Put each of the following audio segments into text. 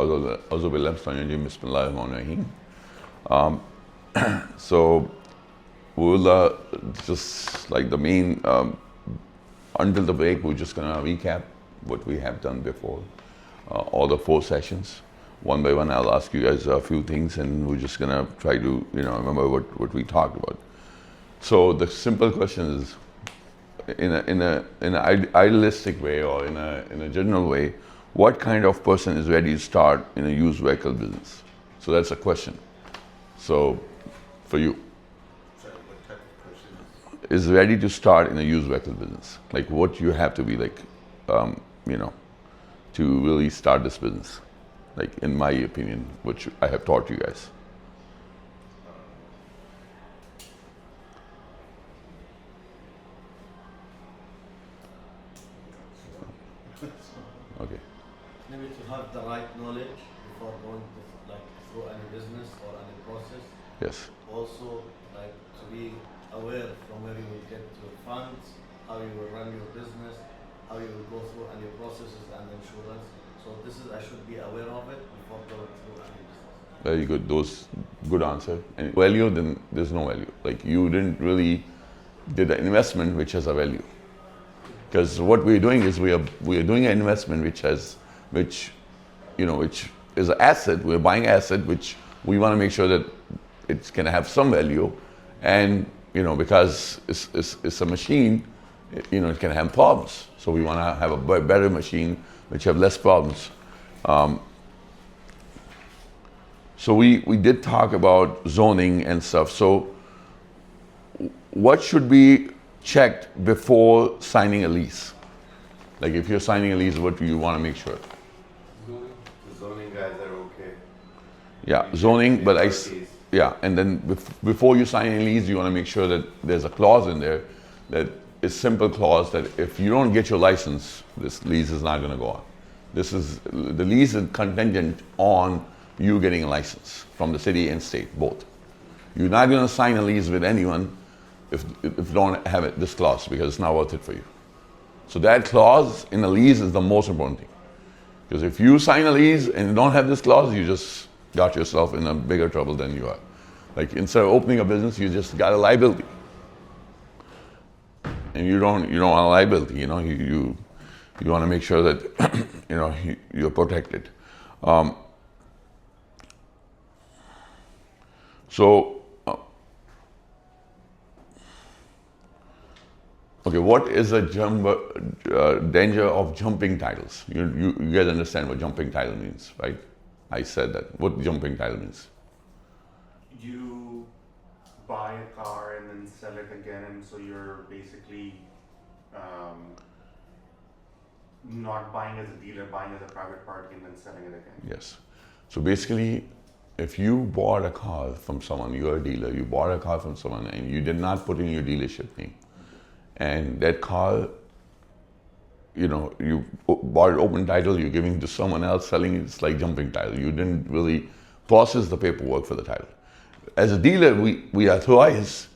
Auzu billahi minash shaitanir rajim. Bismillahir rahmanir rahim. So we'll just like the main, until the break, we're just gonna recap what we have done before, all the 4 sessions. One by one, I'll ask you guys a few things, and we're just gonna try to, remember what we talked about. So the simple question is, in an idealistic way or in a general way, what kind of person is ready to start in a used vehicle business? So that's a question. So for you, Sorry, what type of person is ready to start in a used vehicle business? Like what you have to be like, to really start this business? Like in my opinion, which I have taught you guys. Okay. Maybe to have the right knowledge before going to, like, through any business or any process. Yes. Also, like, to be aware from where you will get your funds, how you will run your business, how you will go through any processes and insurance. So this is, I should be aware of it before going through any business. Very good. Those good answer. And value, then there's no value. Like you didn't really did an investment which has a value. Because what we're doing is we are doing an investment which is an asset. We're buying an asset which we want to make sure that it's going to have some value, and because it's a machine, it can have problems. So we want to have a better machine which have less problems. So we did talk about zoning and stuff. So what should be checked before signing a lease? Like if you're signing a lease, what do you want to make sure? the zoning guys are okay. Yeah, zoning, but and then before you sign a lease, you want to make sure that there's a clause in there that is simple clause that if you don't get your license, this lease is not going to go on. The lease is contingent on you getting a license from the city and state, both. You're not going to sign a lease with anyone if you don't have this clause, because it's not worth it for you. So that clause in a lease is the most important thing. Because if you sign a lease and you don't have this clause, you just got yourself in a bigger trouble than you are. Like instead of opening a business, you just got a liability. And you don't want a liability, you want to make sure that you're protected. Okay, what is the danger of jumping titles? You guys understand what jumping title means, right? I said that. What jumping title means? You buy a car and then sell it again, and so you're basically not buying as a dealer, buying as a private party and then selling it again. Yes. So basically, if you bought a car from someone, you're a dealer, you bought a car from someone and you did not put in your dealership name, and that car, you bought it open title, you're giving to someone else, selling it, it's like jumping title. You didn't really process the paperwork for the title. As a dealer, we are authorized.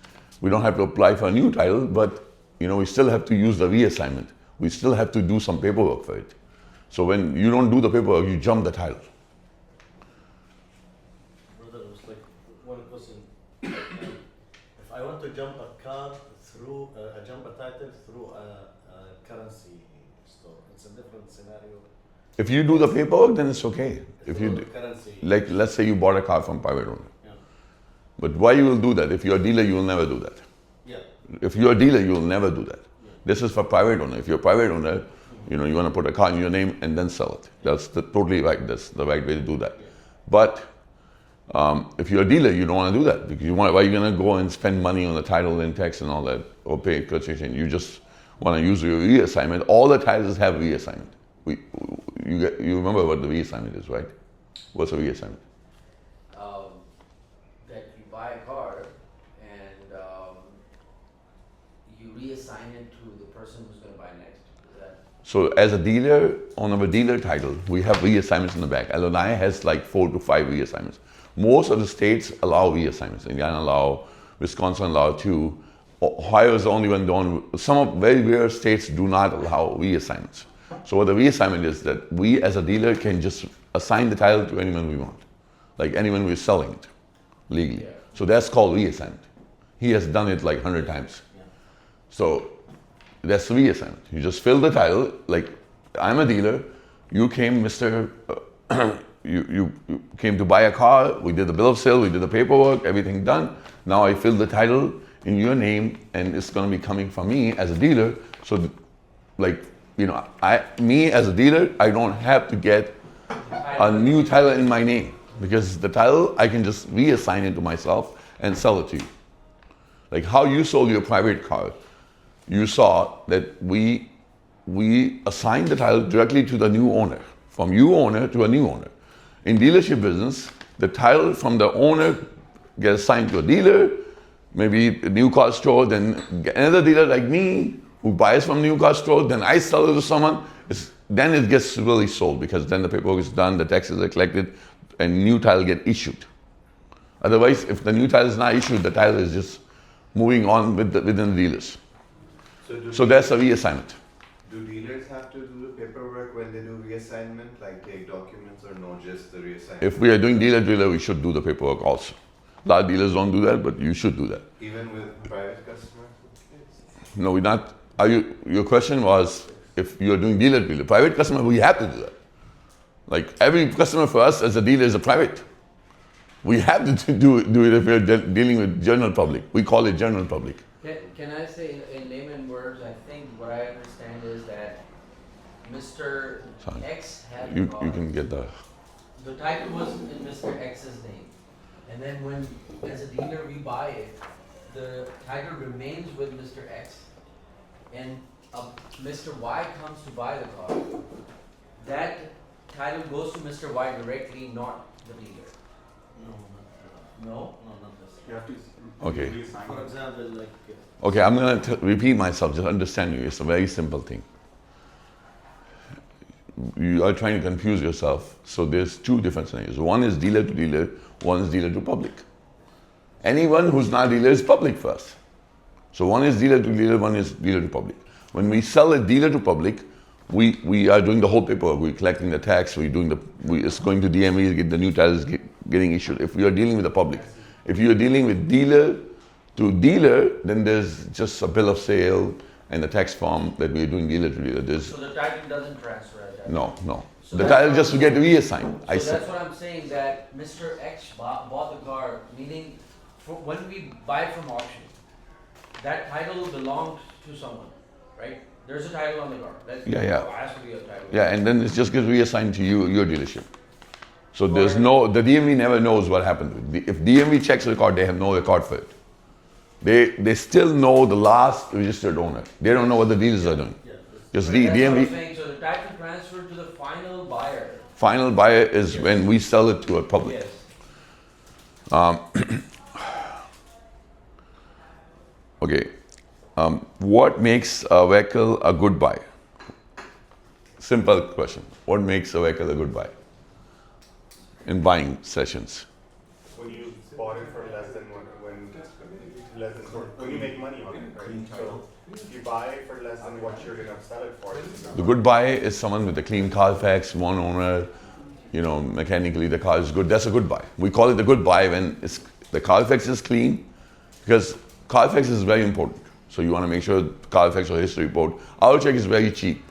We don't have to apply for a new title, but we still have to use the reassignment. We still have to do some paperwork for it. So when you don't do the paperwork, you jump the title. Brother, it was like one question. If I want to jump a car through, jump a title through a currency store, it's a different scenario. If you do the paperwork, then it's okay. If you currency, like, let's say you bought a car from private owner. yeah, But why you will do that? If you're a dealer, you will never do that. yeah, If you're a dealer, you will never do that. yeah. This is for private owner. If you're a private owner, you want to put a car in your name and then sell it. That's totally right. That's the right way to do that. Yeah. But if you're a dealer, you don't want to do that, because why are you going to go and spend money on the title and tax and all that, or pay concession? You just want to use your reassignment. All the titles have reassignment. You remember what the reassignment is, right? What's a reassignment? That you buy a car and you reassign it to the person who's going to buy next. Is that? So as a dealer, on our dealer title, we have reassignments in the back. Illinois has like 4 to 5 reassignments. Most of the states allow reassignments. Indiana allow, Wisconsin allow 2. Ohio is the only one don't. Some of very rare states do not allow reassignments. So what the reassignment is that we as a dealer can just assign the title to anyone we want, like anyone we're selling it legally. Yeah. So that's called reassignment. He has done it like 100 times. Yeah. So that's reassignment. You just fill the title, like I'm a dealer, you came, Mr. You came to buy a car, we did the bill of sale, we did the paperwork, everything done. Now I fill the title in your name and it's gonna be coming from me as a dealer. So like, you know, me as a dealer, I don't have to get a new title in my name because the title, I can just reassign it to myself and sell it to you. Like how you sold your private car, you saw that we assigned the title directly to the new owner, from you owner to a new owner. In dealership business, the title from the owner gets assigned to a dealer, maybe a new car store, then another dealer like me who buys from a new car store, then I sell it to someone, then it gets really sold because then the paperwork is done, the taxes are collected, and new title get issued. Otherwise, if the new title is not issued, the title is just moving on within the dealers. So that's a reassignment. Do dealers have to do the paperwork when they do reassignment, like take documents, or no, just the reassignment? If we are doing dealer, we should do the paperwork also. A lot of dealers don't do that, but you should do that. Even with private customers? No, we're not. Your question was if you're doing dealer. Private customer, we have to do that. Like every customer for us as a dealer is a private. We have to do it if we're dealing with general public. We call it general public. Can I say in layman words, I think what I understand is that Mr. Sorry. X had You the car. can get the. The title was in Mr. X's name. And then when, as a dealer, we buy it, the title remains with Mr. X. And Mr. Y comes to buy the car. That title goes to Mr. Y directly, not the dealer. No, No? not this. You have to Okay. reassign For it. example, like Okay, I'm going to repeat myself, just understand you. It's a very simple thing. You are trying to confuse yourself. So there's two different scenarios. One is dealer to dealer, one is dealer to public. Anyone who's not dealer is public for us. So one is dealer to dealer, one is dealer to public. When we sell a dealer to public, we are doing the whole paperwork. We're collecting the tax, it's going to DMV, get the new titles getting issued. If we are dealing with the public. If you are dealing with dealer to dealer, then there's just a bill of sale and a tax form that we are doing dealer to dealer. So the title doesn't transfer at that No. So The that's title what just to I'm get saying. reassigned. So that's what I'm saying, that Mr. X bought the car, meaning when we buy it from auction, that title belongs to someone, right? There's a title on the car. Yeah, yeah. There has to be a title. Yeah, and then it just gets reassigned to you, your dealership. So the DMV never knows what happened. If DMV checks the record, they have no record for it. They still know the last registered owner. They don't know what the dealers are doing. yeah, Just That's what I'm DMV, saying. So the title transferred to the final buyer. final buyer is when we sell it to a public. Yes. Okay. What makes a vehicle a good buy? Simple question. What makes a vehicle a good buy? In buying sessions. When you bought it for less than when you make money on it, right? So if you buy it for less than what you're gonna sell it for, The good buy is someone with a clean Carfax, one owner, mechanically the car is good. That's a good buy. We call it a good buy when the Carfax is clean, because Carfax is very important. So you want to make sure Carfax or history report. Our check is very cheap.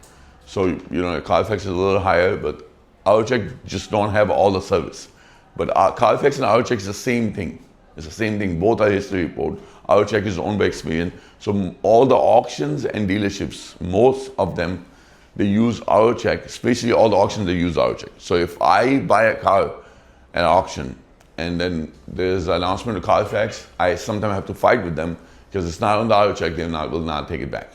So, Carfax is a little higher, but our check just don't have all the service. But our Carfax and our check is the same thing. It's the same thing. Both are history report. Our check is owned by Experian. So all the auctions and dealerships, most of them, they use our check, especially all the auctions, they use our check. So if I buy a car at auction and then there's an announcement of Carfax, I sometimes have to fight with them because it's not on the our check, will not take it back.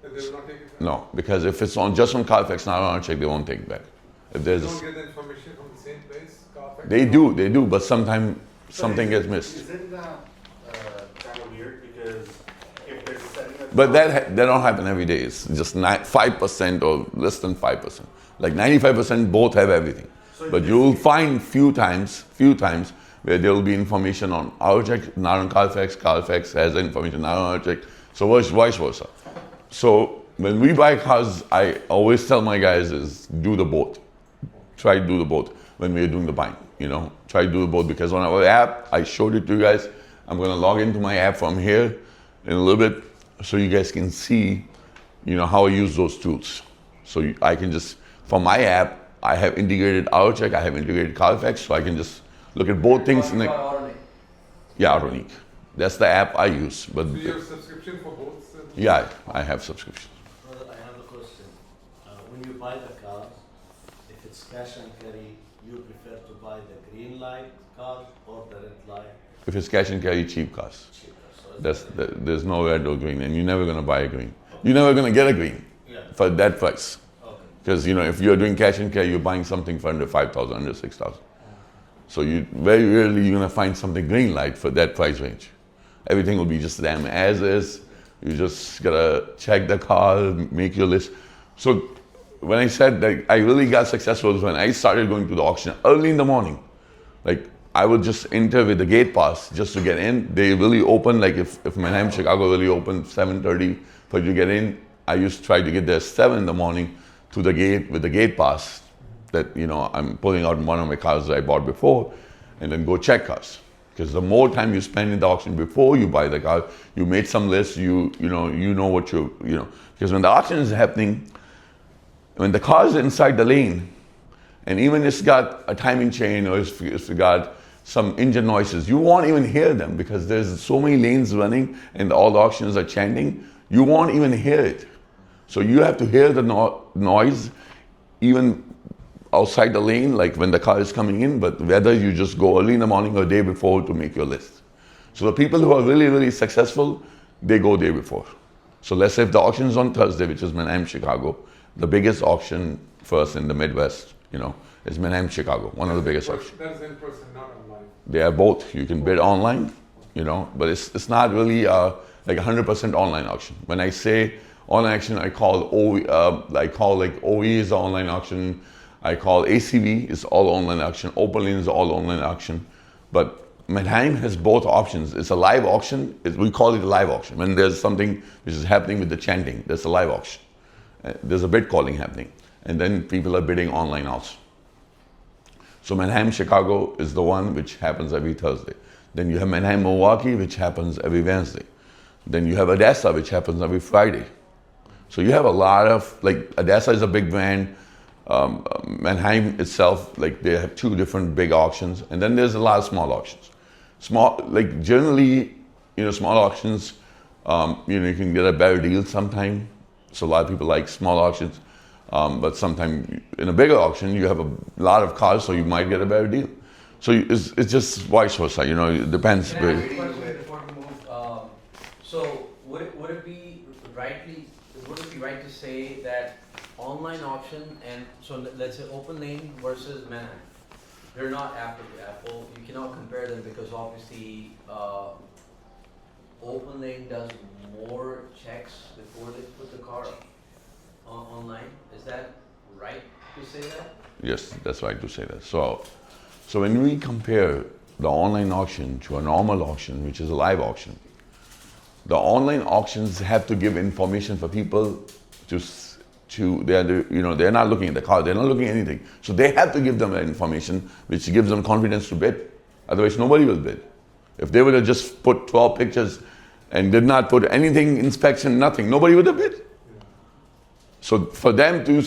They will not take it back? No, because if it's just on Carfax, not on our check, they won't take it back. If They there's, don't get the information from the same place? Carfax? they do, but sometimes something gets missed. Isn't that kind of weird? Because if they're setting a But that don't happen every day. It's just 5% or less than 5%. Like 95% both have everything. So But you'll find few times where there will be information on our check, not on Carfax. Carfax has information not on our check. So vice versa. So when we buy cars, I always tell my guys is do the both. try to do the both when we're doing the buying. Try to do the both, because on our app, I showed it to you guys. I'm gonna log into my app from here in a little bit, so you guys can see, how I use those tools. So I can just, from my app, I have integrated AutoCheck, I have integrated Carfax, so I can just look at both things. Yeah, Autonique. That's the app I use. But So you have subscription for both? yeah, I have subscription. Brother, I have a question. When you buy the cars, if it's cash and carry, you prefer to buy the green light car or the red light If it's cash and carry, cheap cars. cheaper? So it's There's no red or green, and you're never gonna buy a green. You're never gonna get a green yeah. for that price. Okay. Because if you're doing cash and carry, you're buying something for under 5,000, under 6,000. So you very rarely you're gonna find something green light for that price range. Everything will be just damn as is. You just gotta check the car, make your list. So when I said that I really got successful was when I started going to the auction early in the morning. Like I would just enter with the gate pass just to get in. They really open, like if Manhattan, Chicago really opened 7:30 for you to get in, I used to try to get there 7 in the morning to the gate with the gate pass that, I'm pulling out one of my cars that I bought before, and then go check cars. Because the more time you spend in the auction before you buy the car, you made some lists, you know what because when the auction is happening, when the car is inside the lane, and even it's got a timing chain or it's got some engine noises, you won't even hear them because there's so many lanes running and all the auctions are chanting, you won't even hear it. So you have to hear the noise even outside the lane, like when the car is coming in, but whether you just go early in the morning or day before to make your list. So the people who are really, really successful, they go day before. So let's say if the auction is on Thursday, which is Manhattan, Chicago, the biggest auction for us in the Midwest, is Manhattan, Chicago, one of the biggest auctions. That is in person, not online. They are both. You can bid online, but it's not really like 100% online auction. When I say online auction, I call OE is the online auction. I call ACV is all online auction. OpenLane is all online auction. But Manheim has both options. It's a live auction. We call it a live auction. When there's something which is happening with the chanting, there's a live auction. There's a bid calling happening. And then people are bidding online also. So Manheim, Chicago is the one which happens every Thursday. Then you have Manheim, Milwaukee, which happens every Wednesday. Then you have Odessa, which happens every Friday. So you have a lot of, Odessa is a big brand. Manheim itself, they have 2 different big auctions, and then there's a lot of small auctions. Generally, small auctions, you can get a better deal sometime. So a lot of people like small auctions, but sometimes in a bigger auction, you have a lot of cars, so you might get a better deal. So it's just vice versa, it depends. Can I ask a question before we move? So would it be right to say that online auction and so let's say OpenLane versus Manheim, they're not apple to apple. You cannot compare them because obviously OpenLane does more checks before they put the car online. Is that right to say that? Yes, that's right to say that. So when we compare the online auction to a normal auction, which is a live auction, the online auctions have to give information for people they're not looking at the car, they're not looking at anything. So they have to give them that information, which gives them confidence to bid. Otherwise, nobody will bid. If they would have just put 12 pictures and did not put anything, inspection, nothing, nobody would have bid. So for them to,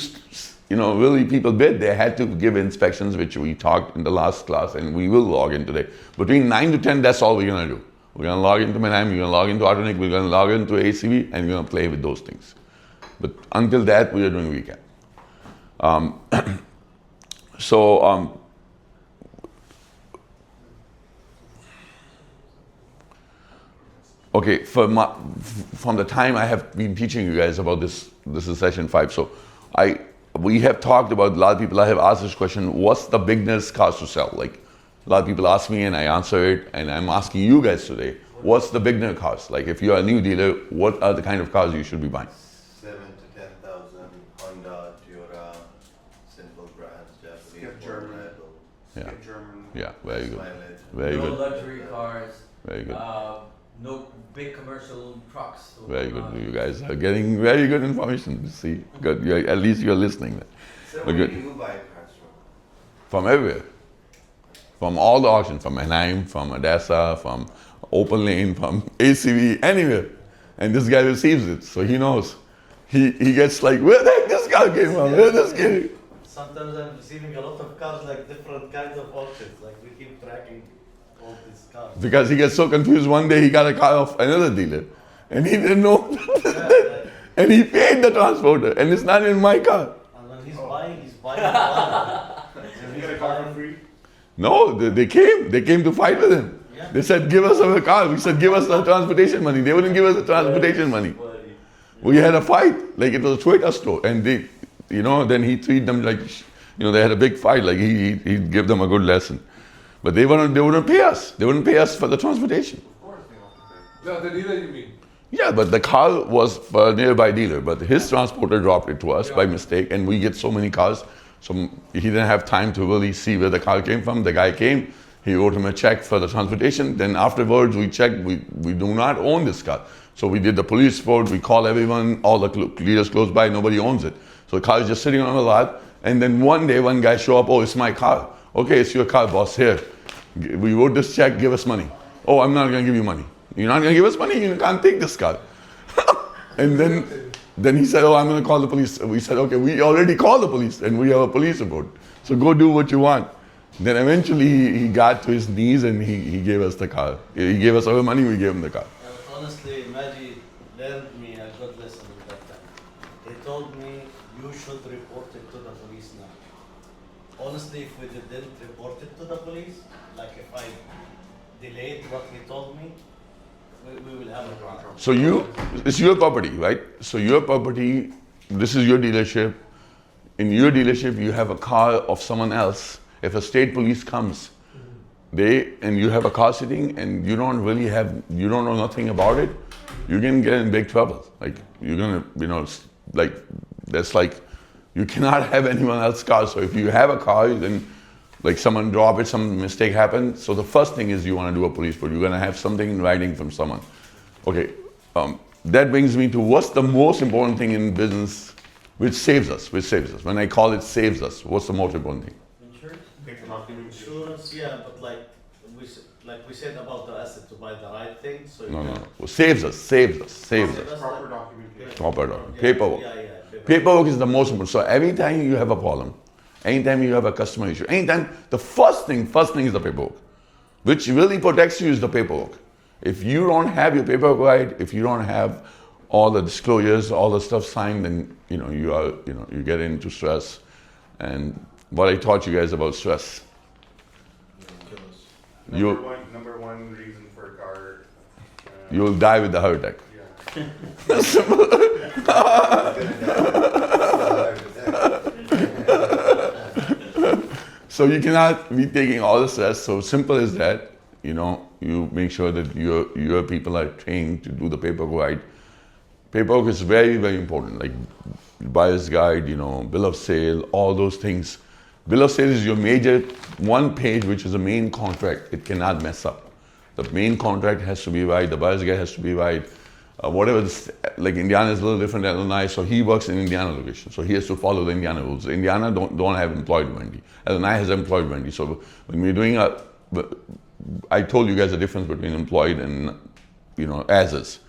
really people bid, they had to give inspections, which we talked in the last class, and we will log in today. Between 9 to 10, that's all we're gonna do. We're gonna log into Manheim, we're gonna log into Autonic, we're gonna log into ACV, and we're gonna play with those things. But until that, we are doing weekend. Okay, from the time I have been teaching you guys about this is session 5. So we have talked about, a lot of people, I have asked this question, what's the beginner's cars to sell? A lot of people ask me and I answer it, and I'm asking you guys today, what's the beginner cars? If you're a new dealer, what are the kind of cars you should be buying? 7 to 10,000, Honda, Toyota, simple brands, Japanese, Skip German. reliable, Yeah. Skip German. Yeah, very good. mileage. Very no good. luxury cars. Very good. No big commercial trucks. Very good. You guys are getting very good information. See, good. At least you're listening. So We're where good. do you buy cars from? from everywhere, from all the auctions, from Anaheim, from Odessa, from Open Lane, from ACV, anywhere. And this guy receives it, so he knows. He gets like, where the heck this car came from? Where this came? Sometimes I'm receiving a lot of cars, like different kinds of auctions. Like we keep tracking all these cars. Because he gets so confused. One day he got a car off another dealer, and he didn't know, Yeah, and he paid the transporter, and it's not in my car. and when he's buying one. Did you get a car for free? No, they came to fight with him. Yeah. They said, give us our car. We said, give us the transportation money. They wouldn't give us the transportation money. We had a fight, like it was a Toyota store, and they, then he treated them like, they had a big fight, like he'd give them a good lesson. But they wouldn't pay us. They wouldn't pay us for the transportation. The dealer you mean? Yeah, but the car was for a nearby dealer, but his transporter dropped it to us by mistake, and we get so many cars, so he didn't have time to really see where the car came from. The guy came, he wrote him a check for the transportation, then afterwards we checked, we do not own this car. So we did the police report, we call everyone, all the leaders close by, nobody owns it. So the car is just sitting on the lot, and then one day one guy show up, oh, it's my car. Okay, it's your car, boss, here. We wrote this check, give us money. Oh, I'm not gonna give you money. You're not gonna give us money, you can't take this car. And then he said, oh, I'm gonna call the police. We said, okay, we already called the police and we have a police report. So go do what you want. Then eventually he got to his knees and he gave us the car. He gave us our money, we gave him the car. Honestly, Maggie learned me a good lesson at that time. He told me, you should report it to the police now. Honestly, if we didn't report it to the police, like if I delayed what he told me, we will have a problem. So it's your property, right? So your property, this is your dealership. In your dealership, you have a car of someone else. If a state police comes, and you have a car sitting and you don't know nothing about it, you can get in big trouble. Like you're gonna, that's like, you cannot have anyone else's car. So if you have a car, then like someone drop it, some mistake happened. So the first thing is you want to do a police report. You're gonna have something in writing from someone. Okay, that brings me to what's the most important thing in business, which saves us. When I call it saves us, what's the most important thing? Insurance? Paper documentation. Insurance, yeah, but like we said about the asset to buy the right thing, so you No. can- Well, saves us. That's Proper like- documentation. Proper document. Yeah, Paperwork. Yeah, Paperwork is the most important. So every time you have a problem, anytime you have a customer issue, anytime, the first thing is the paperwork. Which really protects you is the paperwork. If you don't have your paperwork right, if you don't have all the disclosures, all the stuff signed, then you get into stress. And what I taught you guys about stress. Number one reason for car. You'll die with the heart attack. Yeah. So you cannot be taking all the stress. So simple as that. You make sure that your people are trained to do the paperwork right. Paperwork is very, very important. Like buyer's guide, bill of sale, all those things. Bill of sale is your major one page, which is the main contract. It cannot mess up. The main contract has to be right. The buyer's guide has to be right. Like Indiana is a little different than Illinois, so he works in Indiana location. So he has to follow the Indiana rules. Indiana don't have employed vendee. Illinois has employed vendee. So when we're doing I told you guys the difference between employed and, as is.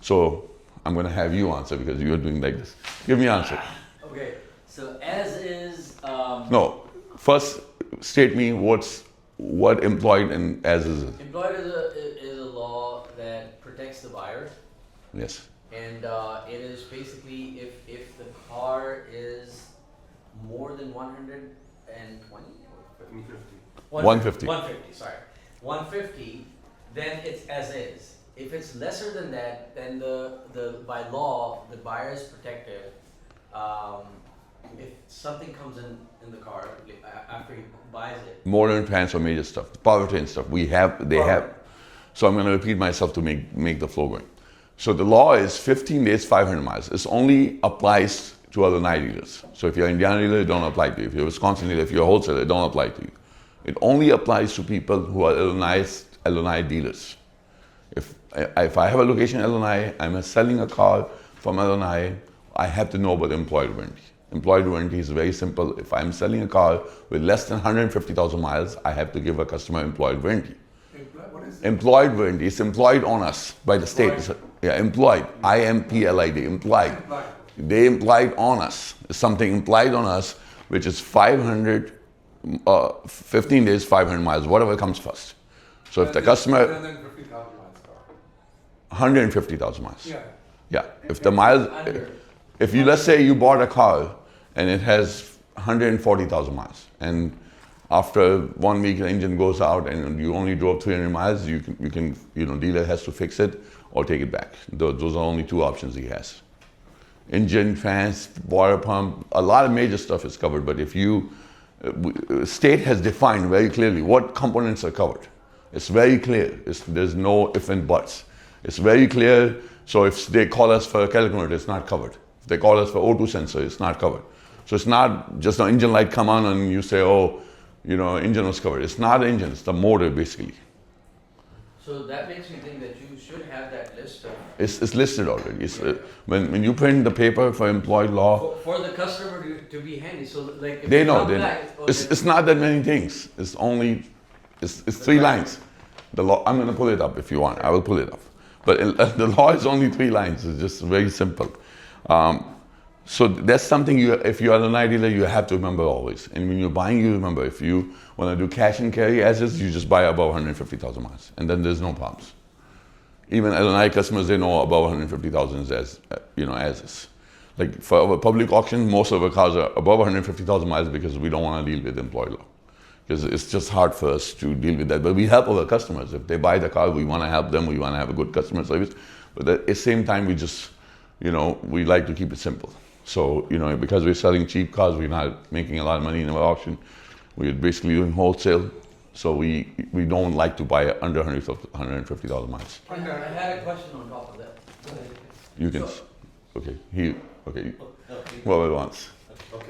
So I'm going to have you answer because you're doing like this. Give me an answer. Okay, so as is, No, first state me what employed and as is. employed is a law that protects the buyer. Yes. And it is basically if the car is more than 120 or 150. 150, sorry. 150, then it's as is. If it's lesser than that, then the by law the buyer is protected. If something comes in the car after he buys it. Modern transfer major stuff, powertrain stuff. They have. So I'm going to repeat myself to make the flow going. So the law is 15 days, 500 miles. It only applies to Illinois dealers. So if you're an Indiana dealer, it don't apply to you. If you're a Wisconsin dealer, if you're a wholesaler, it don't apply to you. It only applies to people who are Illinois dealers. If I have a location in Illinois, I'm selling a car from Illinois, I have to know about employed warranty. Employed warranty is very simple. If I'm selling a car with less than 150,000 miles, I have to give a customer employed warranty. What is it? Employed warranty is employed on us by the state. Yeah, employed. IMPLID, implied. Implied. They implied on us. It's something implied on us, which is 15 days, 500 miles, whatever comes first. So if the customer, 150,000 miles car. 150,000 miles. Yeah. Yeah. If the miles, Under. if you, let's say you bought a car and it has 140,000 miles, and after 1 week the engine goes out and you only drove 300 miles, you can, dealer has to fix it or take it back. Those are only two options he has. Engine, fans, water pump, a lot of major stuff is covered, but if you, state has defined very clearly what components are covered. It's very clear. There's no if and buts. It's very clear. So if they call us for a calculator, it's not covered. If they call us for O2 sensor, it's not covered. So it's not just the engine light come on and you say, oh, engine was covered. It's not the engine, it's the motor basically. So that makes me think that you should have that list of, It's listed already. When you print the paper for employed law, for the customer to be handy, so like. if they it's know. not They know. black, It's not that many things. It's three lines. The law. I'm going to pull it up if you want. I will pull it up. But the law is only 3 lines. It's just very simple. So that's something if you are an I dealer, you have to remember always. And when you're buying, you remember. If you want to do cash and carry as is, you just buy above 150,000 miles, and then there's no problems. Even LNI customers, they know above 150,000 is as is. Like for our public auction, most of our cars are above 150,000 miles because we don't want to deal with employed law. Because it's just hard for us to deal with that. But we help our customers. If they buy the car, we want to help them. We want to have a good customer service. But at the same time, we just, we like to keep it simple. So, because we're selling cheap cars, we're not making a lot of money in our auction. We're basically doing wholesale. So we don't like to buy under 150,000 miles. I had a question on top of that. You can, So- okay, Okay. whoever wants.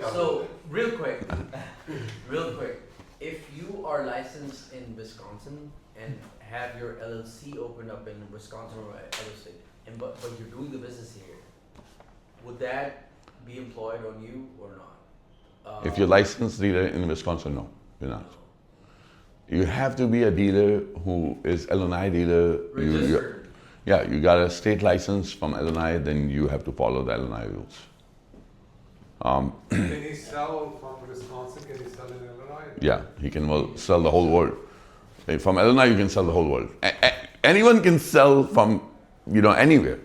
So, real quick, if you are licensed in Wisconsin and have your LLC opened up in Wisconsin or other state, but you're doing the business here, would that be employed on you or not? If you're licensed dealer in Wisconsin, no, you're not. You have to be a dealer who is LNI dealer. Registered. You got a state license from LNI, then you have to follow the LNI rules. Can he sell from Wisconsin? Can he sell in Illinois? Yeah, he can sell the whole world. From Illinois, you can sell the whole world. Anyone can sell from, anywhere.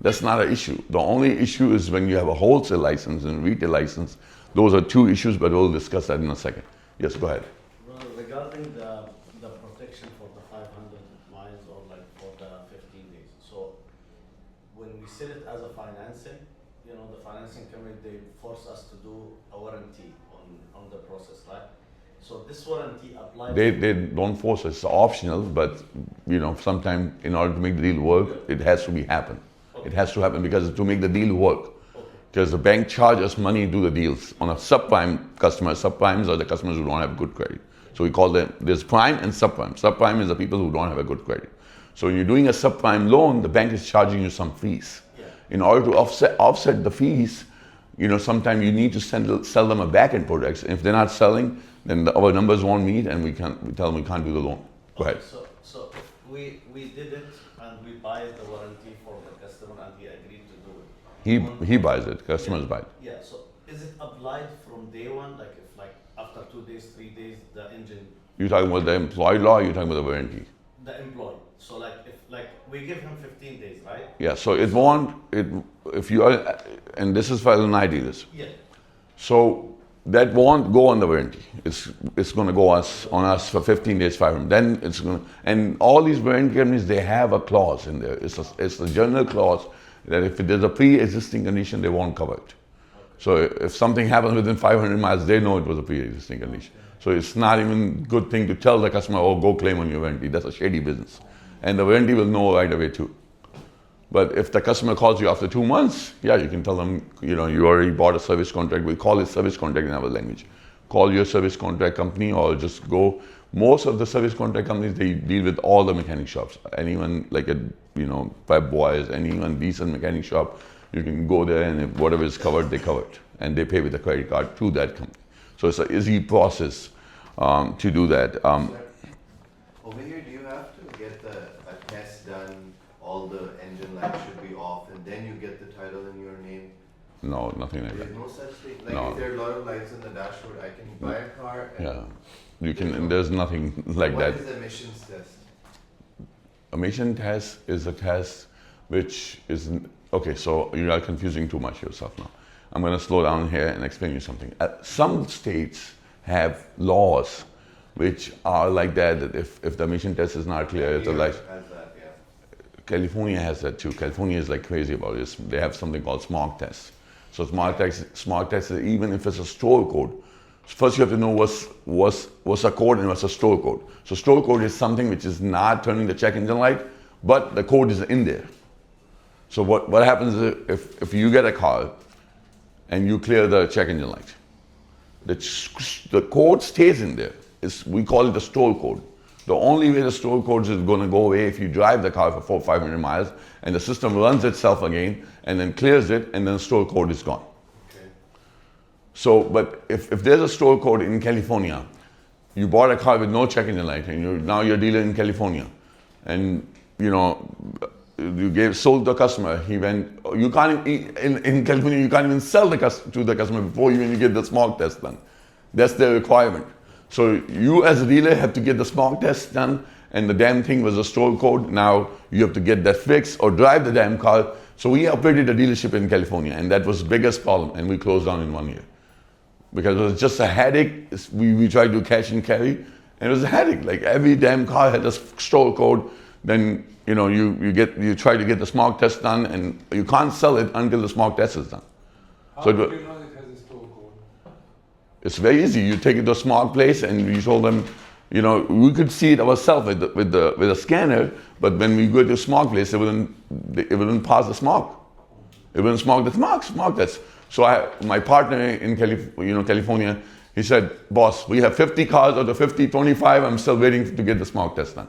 That's not an issue. The only issue is when you have a wholesale license and retail license. Those are two issues, but we'll discuss that in a second. Yes, go ahead. Brother, regarding the protection for the 500 miles or like for the 15 days. So when we sell it as a financing, the financing company, they force us to do a warranty on the process, right? So this warranty applies. They don't force us. It's optional, but sometimes in order to make the deal work, it has to happen. It has to happen because to make the deal work. Because the bank charges money to do the deals. On a subprime customer, subprimes are the customers who don't have good credit. So we call them, there's prime and subprime. Subprime is the people who don't have a good credit. So when you're doing a subprime loan, the bank is charging you some fees. In order to offset the fees, sometimes you need to sell them a back-end product. If they're not selling, then our numbers won't meet, and we tell them we can't do the loan. Go ahead. So if we did it and we buy the warranty for the customer and he agreed to do it. He buys it. Customers buy it. Yeah. So is it applied from day one? Like if after 2 days, 3 days, the engine, You're talking about the employed law. Or you're talking about the warranty. the employee. So if we give him 15 days, right? Yeah. So it won't. If you are, and this is for LNI dealers. Yeah. So that won't go on the warranty. It's going to go on us for 15 days, 500. Then it's going to, and all these warranty companies, they have a clause in there. It's a general clause that if there's a pre-existing condition, they won't cover it. So if something happens within 500 miles, they know it was a pre-existing condition. So it's not even a good thing to tell the customer, oh, go claim on your warranty. That's a shady business. And the warranty will know right away too. But if the customer calls you after 2 months, yeah, you can tell them, you already bought a service contract. We call it service contract in our language. Call your service contract company or just go. Most of the service contract companies, they deal with all the mechanic shops. Anyone like Pep Boys, anyone decent mechanic shop, You can go there and if whatever is covered, they cover it. And they pay with a credit card to that company. So it's an easy process to do that. Over here, do you have to get a test done, all the engine lights should be off, and then you get the title in your name? No, nothing like that. There's no such thing. Like No. if there are a lot of lights in the dashboard, I can buy a car and Yeah, you can. There's nothing like what that. is the emissions test? Emission test is a test which is okay. So you are confusing too much yourself now. I'm going to slow down here and explain you something. Some states have laws which are like that. That if the emission test is not clear, it's a New York license. has that, yeah. California has that too. California is like crazy about this. They have something called smog test. So smog test is even if it's a store code. First you have to know what's a code and what's a store code. So store code is something which is not turning the check engine light, but the code is in there. So what happens is if you get a car and you clear the check engine light, the code stays in there. We call it the store code. The only way the store code is going to go away if you drive the car for 400 or 500 miles and the system runs itself again and then clears it and then the store code is gone. Okay. So, but if there's a store code in California, you bought a car with no check engine light and now you're a dealer in California and you sold the customer, he went, you can't, in California you can't even sell to the customer before you get the smog test done. That's the requirement. So you as a dealer have to get the smog test done and the damn thing was a store code. Now you have to get that fixed or drive the damn car. So we operated a dealership in California and that was the biggest problem and we closed down in 1 year. Because it was just a headache. We tried to cash and carry and it was a headache. Like every damn car had a store code. Then you try to get the smog test done and you can't sell it until the smog test is done. How So do you know it has a store code? it's very easy. You take it to a smog place and you show them, we could see it ourselves with a scanner, but when we go to a smog place, it wouldn't pass the smog. It wouldn't smog the smog test. So my partner in California, he said, boss, we have 50 cars out of 50, 25, I'm still waiting to get the smog test done.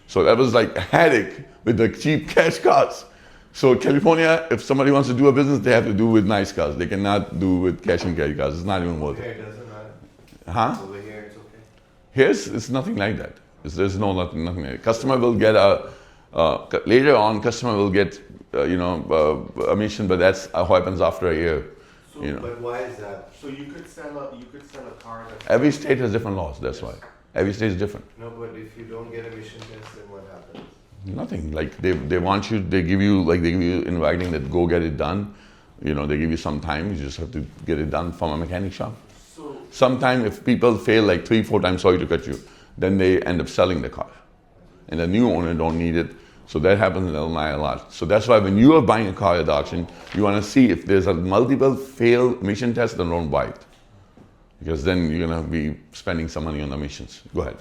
So that was like a headache with the cheap cash cars. So California, if somebody wants to do a business, they have to do with nice cars. They cannot do with cash and carry cars. It's not even worth Over it. here it doesn't matter. Huh? Over here it's okay. Here's it's nothing like that. There's nothing like that. Customer will get later on. Customer will get emission, but that's what happens after a year. So, But why is that? so you could sell a car that's Every state has different laws. That's why. Every state is different. No, but if you don't get emission tests, then what happens? Nothing. Like they want you. They give you in writing that go get it done. They give you some time. You just have to get it done from a mechanic shop. so Sometimes if people fail like 3-4 times, sorry to cut you, then they end up selling the car, and the new owner don't need it. So that happens in Illinois a lot. So that's why when you are buying a car at the auction, you want to see if there's a multiple failed emission test, then don't buy it, because then you're gonna be spending some money on the emissions. Go ahead.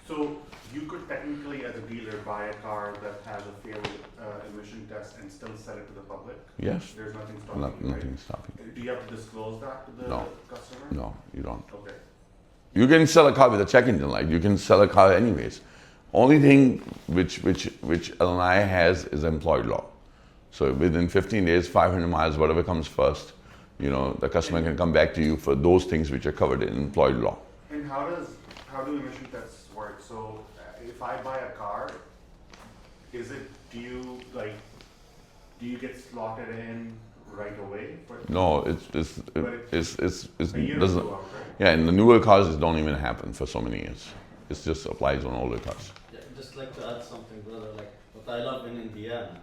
So you could technically, as a dealer, buy a car that has a failed emission test and still sell it to the public? Yes. There's nothing stopping you, right? Nothing stopping. Do you have to disclose that to the No. customer? No, you don't. Okay. You can sell a car with a check engine light. You can sell a car anyways. Only thing which Illinois has is employed law. So within 15 days, 500 miles, whatever comes first, the customer can come back to you for those things which are covered in employed law. And how do emission tests work? So if I buy a car, do you get slotted in right away? No, But a year doesn't. ago, right? Yeah, in the newer cars, it don't even happen for so many years. It just applies on older cars. Yeah, just like to add something, brother, like what I love in Indiana,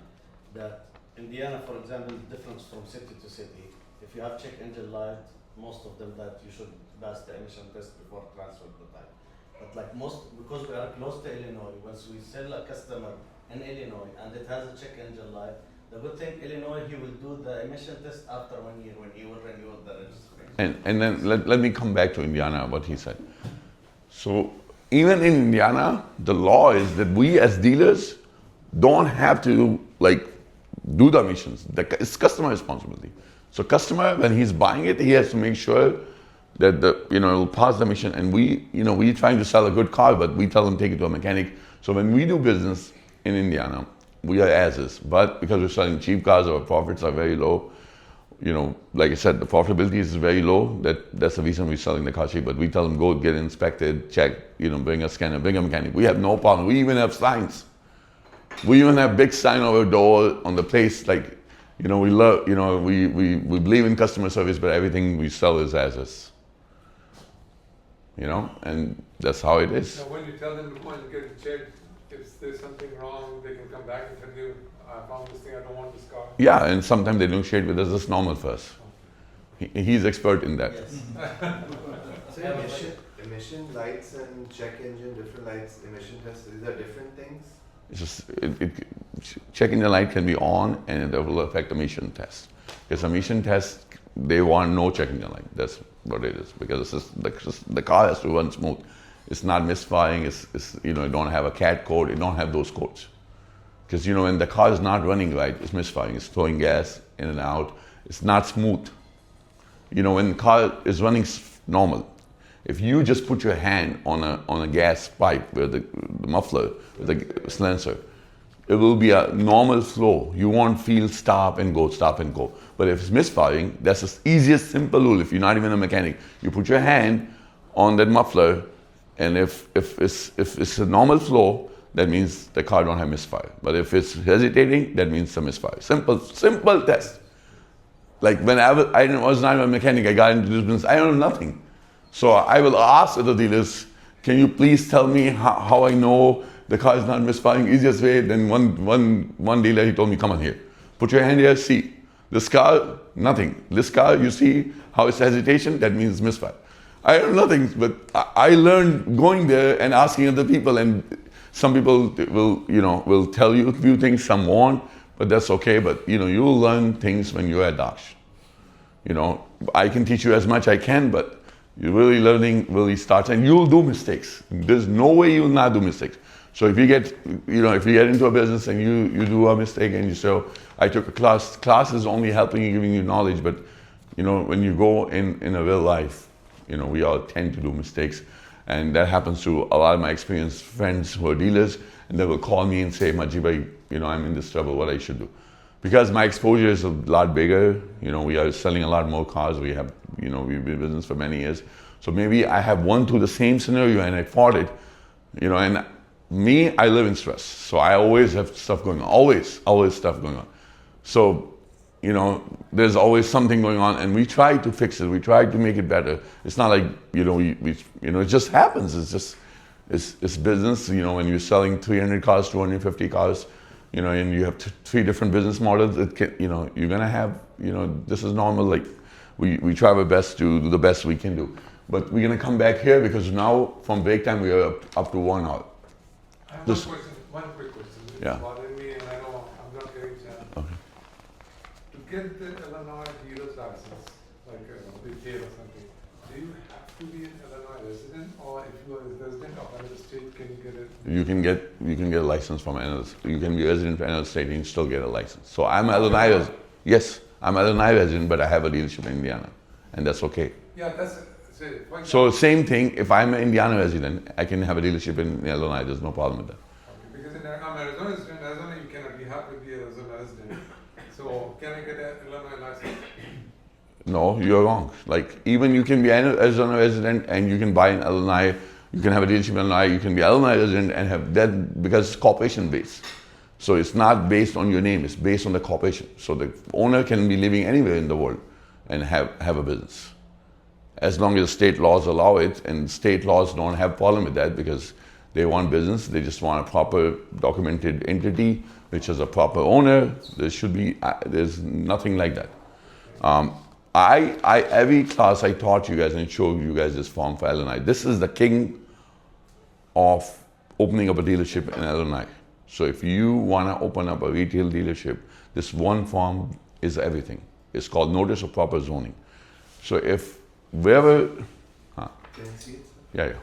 that Indiana, for example, the difference from city to city. If you have check engine light, most of them that you should pass the emission test before transfer the type. But like because we are close to Illinois, once we sell a customer in Illinois and it has a check engine light, the good thing Illinois, he will do the emission test after 1 year when he will renew the registration. And then let me come back to Indiana, what he said. So even in Indiana, the law is that we as dealers don't have to do the emissions. It's customer responsibility. So customer, when he's buying it, he has to make sure that it'll pass the emission. And we're trying to sell a good car, but we tell them take it to a mechanic. So when we do business in Indiana, we are as is. But because we're selling cheap cars, our profits are very low. You know, like I said, the profitability is very low. That's the reason we're selling the car cheap. But we tell them, go get it inspected, check, you know, bring a scanner, bring a mechanic. We have no problem. We even have signs. We even have big sign on our door on the place, like, you know, we love, you know, we believe in customer service, but everything we sell is as is. You know, and that's how it is. Now, when you tell them to come and get it checked, if there's something wrong, they can come back and tell you, I found this thing, I don't want this car. Yeah, and sometimes they negotiate with us as normal first. He's expert in that. Yes. So emission lights and check engine, different lights, emission tests, these are different things? It's just, checking the light can be on and it will affect emission test. Because emission test, they want no checking the light. That's what it is. Because it's just, the car has to run smooth. It's not misfiring, it's you know, it don't have a cat code, it don't have those codes. Because you know, when the car is not running right, it's misfiring, it's throwing gas in and out, it's not smooth. You know, when the car is running normal, if you just put your hand on a gas pipe where the muffler, with the silencer, it will be a normal flow. You won't feel stop and go, stop and go. But if it's misfiring, that's the easiest simple rule. If you're not even a mechanic, you put your hand on that muffler, and if it's a normal flow, that means the car don't have misfire. But if it's hesitating, that means it's a misfire. Simple test. Like when I was not a mechanic, I got into this business, I don't know nothing. So I will ask other dealers, can you please tell me how I know the car is not misfiring? Easiest way. Then one dealer, he told me, come on here, put your hand here, see. This car, nothing. This car, you see how it's hesitation, that means misfire. I know nothing, but I learned going there and asking other people, and some people will tell you a few things, some won't, but that's okay. But you know, you'll learn things when you're at Dash. You know, I can teach you as much I can, but you're really learning really starts, and you'll do mistakes. There's no way you'll not do mistakes. So if you get into a business and you do a mistake and you say, oh, I took a class is only helping you, giving you knowledge, but you know, when you go in a real life, you know, we all tend to do mistakes. And that happens to a lot of my experienced friends who are dealers, and they will call me and say, Majid, you know, I'm in this trouble, what I should do. Because my exposure is a lot bigger, you know, we are selling a lot more cars, we've been in business for many years. So maybe I have won through the same scenario and I fought it, you know, and me, I live in stress. So I always have stuff going on, always stuff going on. So, you know, there's always something going on, and we try to fix it. We try to make it better. It's not like, you know, it just happens. It's business. You know, when you're selling 300 cars, 250 cars, you know, and you have three different business models, you know, you're gonna have, you know, this is normal. Like, we try our best to do the best we can do. But we're gonna come back here because now from break time we are up to 1 hour. I have This- one quick question. Yeah. It's bothering me, and I know I'm not getting chance. Okay. To get the Illinois dealer's license, like retail or something, do you have to be an Illinois resident, or if you are a resident of another state, can you get it? You can get a license from another. You can be a resident of another state and still get a license. So I'm an Illinois resident. Yes, I'm an Illinois resident, but I have a dealership in Indiana, and that's okay. Yeah, that's say. For So example, same thing. If I'm an Indiana resident, I can have a dealership in Illinois. There's no problem with that. okay, because I'm Arizona resident, Arizona you cannot. You have to be an Arizona resident. So can I get an Illinois license? No, you're wrong. Like, even you can be an Arizona resident and you can buy in Illinois. You can have a dealership in Illinois. You can be Illinois resident and have that, because it's corporation based. So it's not based on your name. It's based on the corporation. So the owner can be living anywhere in the world and have a business, as long as state laws allow it. And state laws don't have problem with that, because they want business. They just want a proper documented entity, which is a proper owner. There should be, there's nothing like that. Every class I taught you guys and showed you guys this form for Illinois. This is the king of opening up a dealership in Illinois. So if you want to open up a retail dealership, this one form is everything. It's called Notice of Proper Zoning. So if wherever, Can I see it? yeah.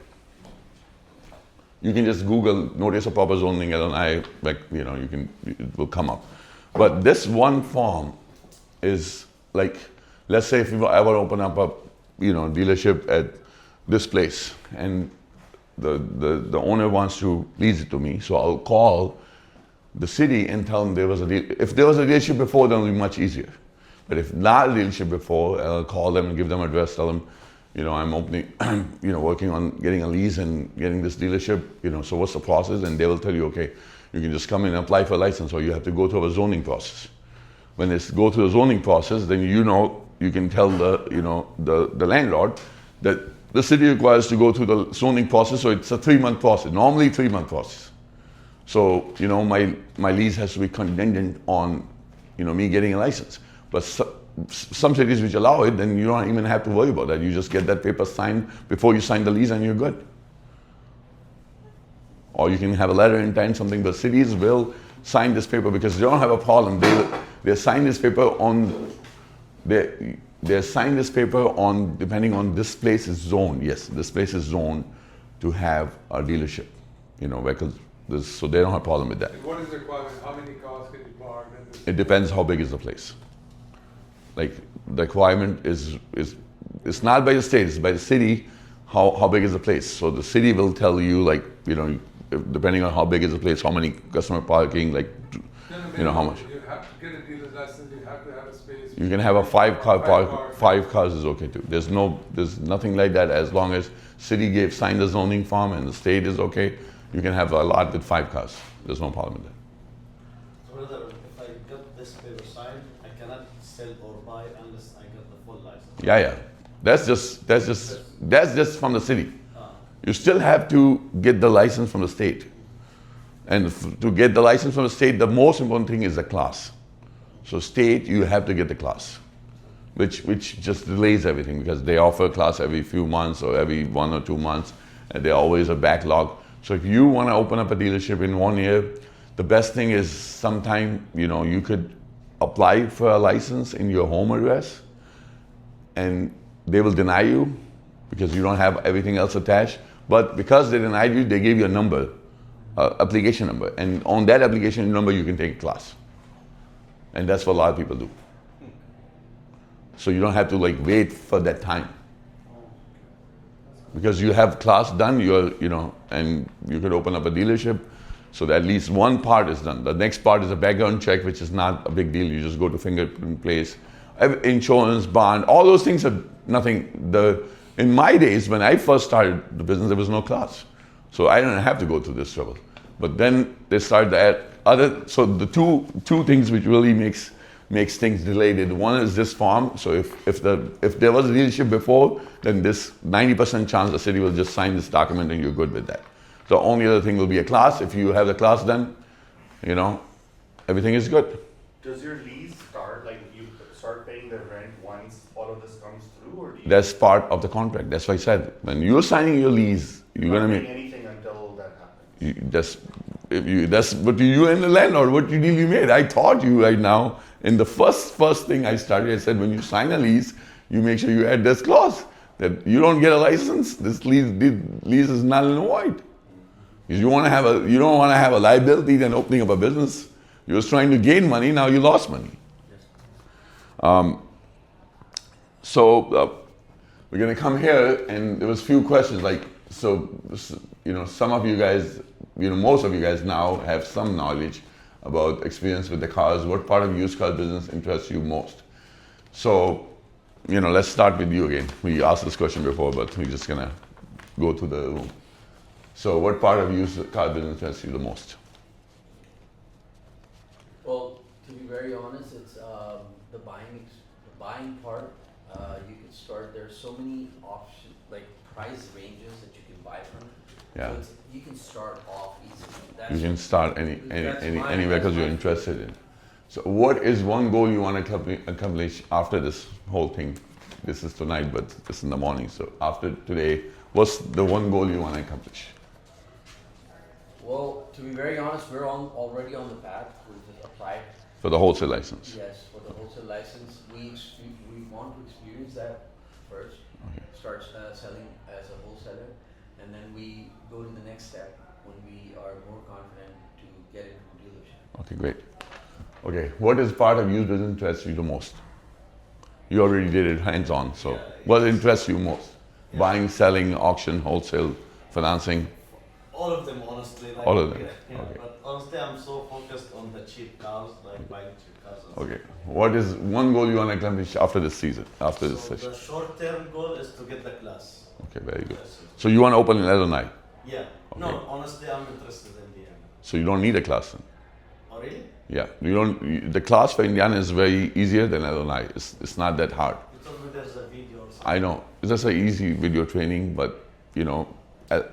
You can just Google Notice of Proper Zoning Illinois, like, you know, it will come up. But this one form is like, let's say if you ever open up a, you know, dealership at this place, and the owner wants to lease it to me, so I'll call the city and tell them there was a deal. If there was a dealership before, then it'll be much easier. But if not a dealership before, I'll call them and give them address, tell them, I'm opening, working on getting a lease and getting this dealership, so what's the process? And they will tell you, okay, you can just come in and apply for a license, or you have to go through a zoning process. When they go through the zoning process, then you can tell the landlord that the city requires to go through the zoning process, so it's a 3-month process, normally 3-month process. So, my lease has to be contingent on, me getting a license. But some cities which allow it, then you don't even have to worry about that. You just get that paper signed before you sign the lease and you're good. Or you can have a letter of intent, something, but cities will sign this paper because they don't have a problem. They sign this paper on, they sign this paper on, depending on this place is zoned. Yes, this place is zoned to have a dealership, vehicles. So they don't have a problem with that. And what is the requirement? How many cars can you park? It depends how big is the place. Like the requirement is it's not by the state, it's by the city. How big is the place? So the city will tell you, like, depending on how big is the place, how many customer parking, like, how much. You have to get a dealer's license. You have to have a space. You can have a 5-car park. 5 cars is okay too. There's nothing like that, as long as city signed the zoning form and the state is okay. You can have a lot with 5 cars. There's no problem with that. So brother, if I get this paper signed, I cannot sell or buy unless I get the full license. Yeah. That's just from the city. You still have to get the license from the state. And to get the license from the state, the most important thing is the class. So state, you have to get the class, which just delays everything because they offer a class every few months or every 1 or 2 months, and they're always a backlog. So if you want to open up a dealership in 1 year, the best thing is sometime, you could apply for a license in your home address and they will deny you because you don't have everything else attached. But because they denied you, they gave you a number, application number. And on that application number, you can take a class. And that's what a lot of people do. So you don't have to wait for that time. Because you have class done, and you could open up a dealership, so that at least one part is done. The next part is a background check, which is not a big deal. You just go to fingerprint place, insurance, bond, all those things are nothing. In my days, when I first started the business, there was no class. So I didn't have to go through this trouble. But then they started to add so the two things which really makes things delayed. One is this form. So if there was a dealership before, then this 90% chance the city will just sign this document and you're good with that. The only other thing will be a class. If you have the class done, everything is good. Does your lease start, you start paying the rent once all of this comes through, or do you That's part of the contract. That's why I said, when you're signing your lease, you're not gonna pay make anything until that happens? that's what you and the landlord, what deal you made. I taught you right now. In the first thing I started, I said, when you sign a lease, you make sure you add this clause that you don't get a license. This lease is null and void. Because you don't want to have a liability then opening up a business. You was trying to gain money, now you lost money. So we're gonna come here, and there was few questions some of you guys, most of you guys now have some knowledge about experience with the cars. What part of used car business interests you most? So, let's start with you again. We asked this question before, but we're just gonna go to the room. So what part of used car business interests you the most? Well, to be very honest, it's the buying part. You can start. There's so many options, price ranges that you can buy from. Yeah. So you can start off easily. You can start any vehicles you're interested in. So what is one goal you want to accomplish after this whole thing? This is tonight, but this is in the morning. So after today, what's the one goal you want to accomplish? Well, to be very honest, we're already on the path. We've just applied. For the wholesale license? Yes, for the wholesale license. We want to experience that first. Okay. Start selling as a wholesaler, and then we go to the next step when we are more confident to get into a dealership. Okay, great. Okay, what is part of used business interests you the most? You already did it hands-on, so what interests you most? Yeah. Buying, selling, auction, wholesale, financing? All of them, honestly. Like, All of them? Yeah, Okay. But honestly, I'm so focused on the cheap cars, like buying cheap cars. and Okay. What is one goal you want to accomplish after this season, after this So session? the short-term goal is to get the class. Okay, very good. That's it. So you want to open in Illinois, Yeah. Okay. No, honestly, I'm interested in Indiana. so you don't need a class then? Oh, really? Yeah, the class for Indiana is very easier than Illinois. It's not that hard. You told me there's a video or something. I know it's just an easy video training, but you know,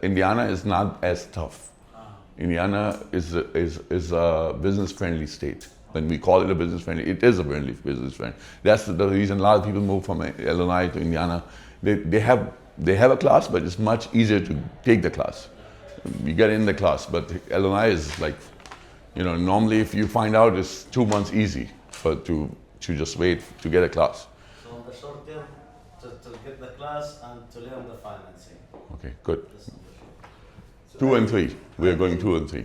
Indiana is not as tough. Indiana is a business friendly state. When we call it a business friendly, it is a business friendly. That's the reason a lot of people move from Illinois to Indiana. They have a class, but it's much easier to take the class. You get in the class, but Illinois is like, you know, normally if you find out it's 2 months easy to just wait to get a class. So on the short term, to get the class and to learn the financing. Okay, good. This is the short. So 2 I and think- 3. We are I going think 2 and 3.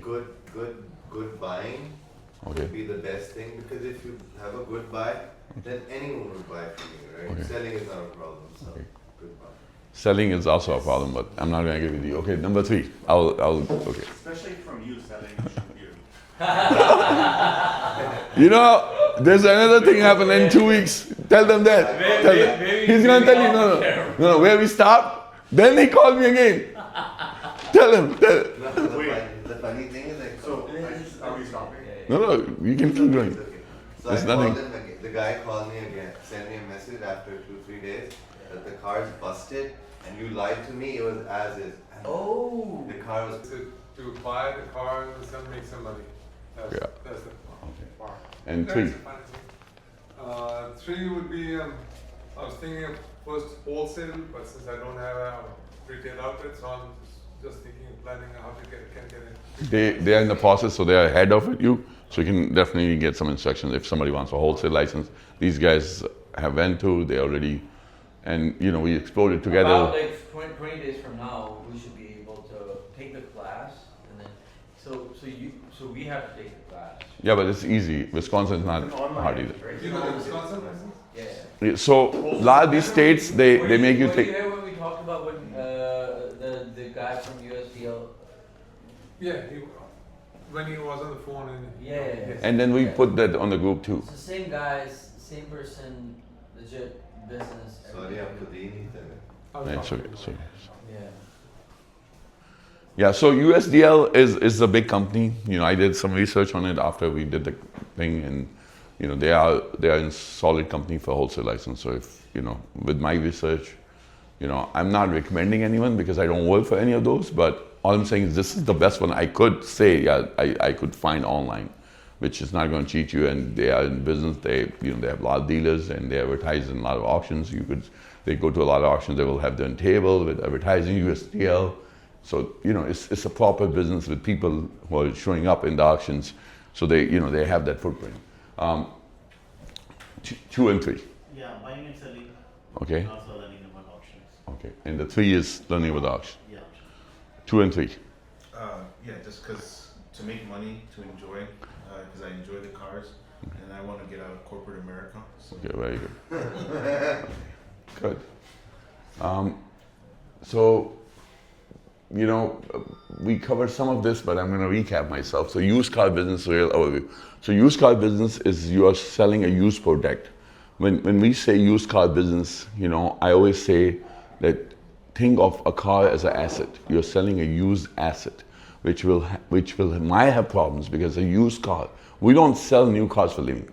Good buying Okay. would be the best thing, because if you have a good buy, then anyone would buy from you, right? Okay. Selling is not a problem, so Okay. good buy. Selling is also a problem, but I'm not going to give you the. Okay, number 3. Okay. Especially from you selling you. You know, there's another thing happened in 2 weeks. Tell them that. Tell them. He's going to tell you, no, where we stopped. Then he called me again. Tell him. No, Wait. the funny thing is like, So, are we stopping? No, you can keep going. It's okay. So There's I called nothing. him again. The guy called me again, sent me a message after 2-3 days that the car's busted and you lied to me. It was as is. And Oh. the car was. To buy the car and then make some money. That's, Yeah. that's the part. And That's 3. the financing. 3 would be, I was thinking of first wholesale, but since I don't have a retail outlet, so I'm just thinking of planning how to can get it. They are in the process, so they are ahead of you. So you can definitely get some instructions if somebody wants a wholesale license. These guys have went to. They already, and you know, we explored it together. About like 20 days from now, we should be able to take the class, and then so we have to take the class. Yeah, but it's easy. Wisconsin is not It's online, hard either. Right? Do you know the Wisconsin license? Yeah. So a lot of these states they make you Were take. you there when we talked about when the guy from USDL? Yeah, when he was on the phone and. Yeah. Yes. And then we put that on the group too. It's the same guys, same person, legit business. Sorry, everything. after the evening. I'll Right, talk so, to you so, about it. Yeah. yeah, so USDL is a big company. You know, I did some research on it after we did the thing, and you know, they are a solid company for wholesale license. So if you know, with my research, you know, I'm not recommending anyone because I don't work for any of those. But all I'm saying is this is the best one I could say. Yeah, I could find online, which is not going to cheat you. And they are in business. They have a lot of dealers and they advertise in a lot of auctions. They go to a lot of auctions. They will have their own table with advertising USDL. So you know, it's a proper business with people who are showing up in the auctions. So they have that footprint. 2 and 3. Yeah, buying and selling, Okay. and also learning about options. Okay. And the 3 is learning with auction. Yeah. 2 and 3. Yeah, just because to make money, to enjoy, because I enjoy the cars, and I want to get out of corporate America. So Okay, very good. Good. So, you know, we covered some of this, but I'm going to recap myself. So, used car business real overview. So, used car business is you are selling a used product. When we say used car business, you know, I always say that think of a car as an asset. You're selling a used asset, which might have problems because a used car. We don't sell new cars for a living.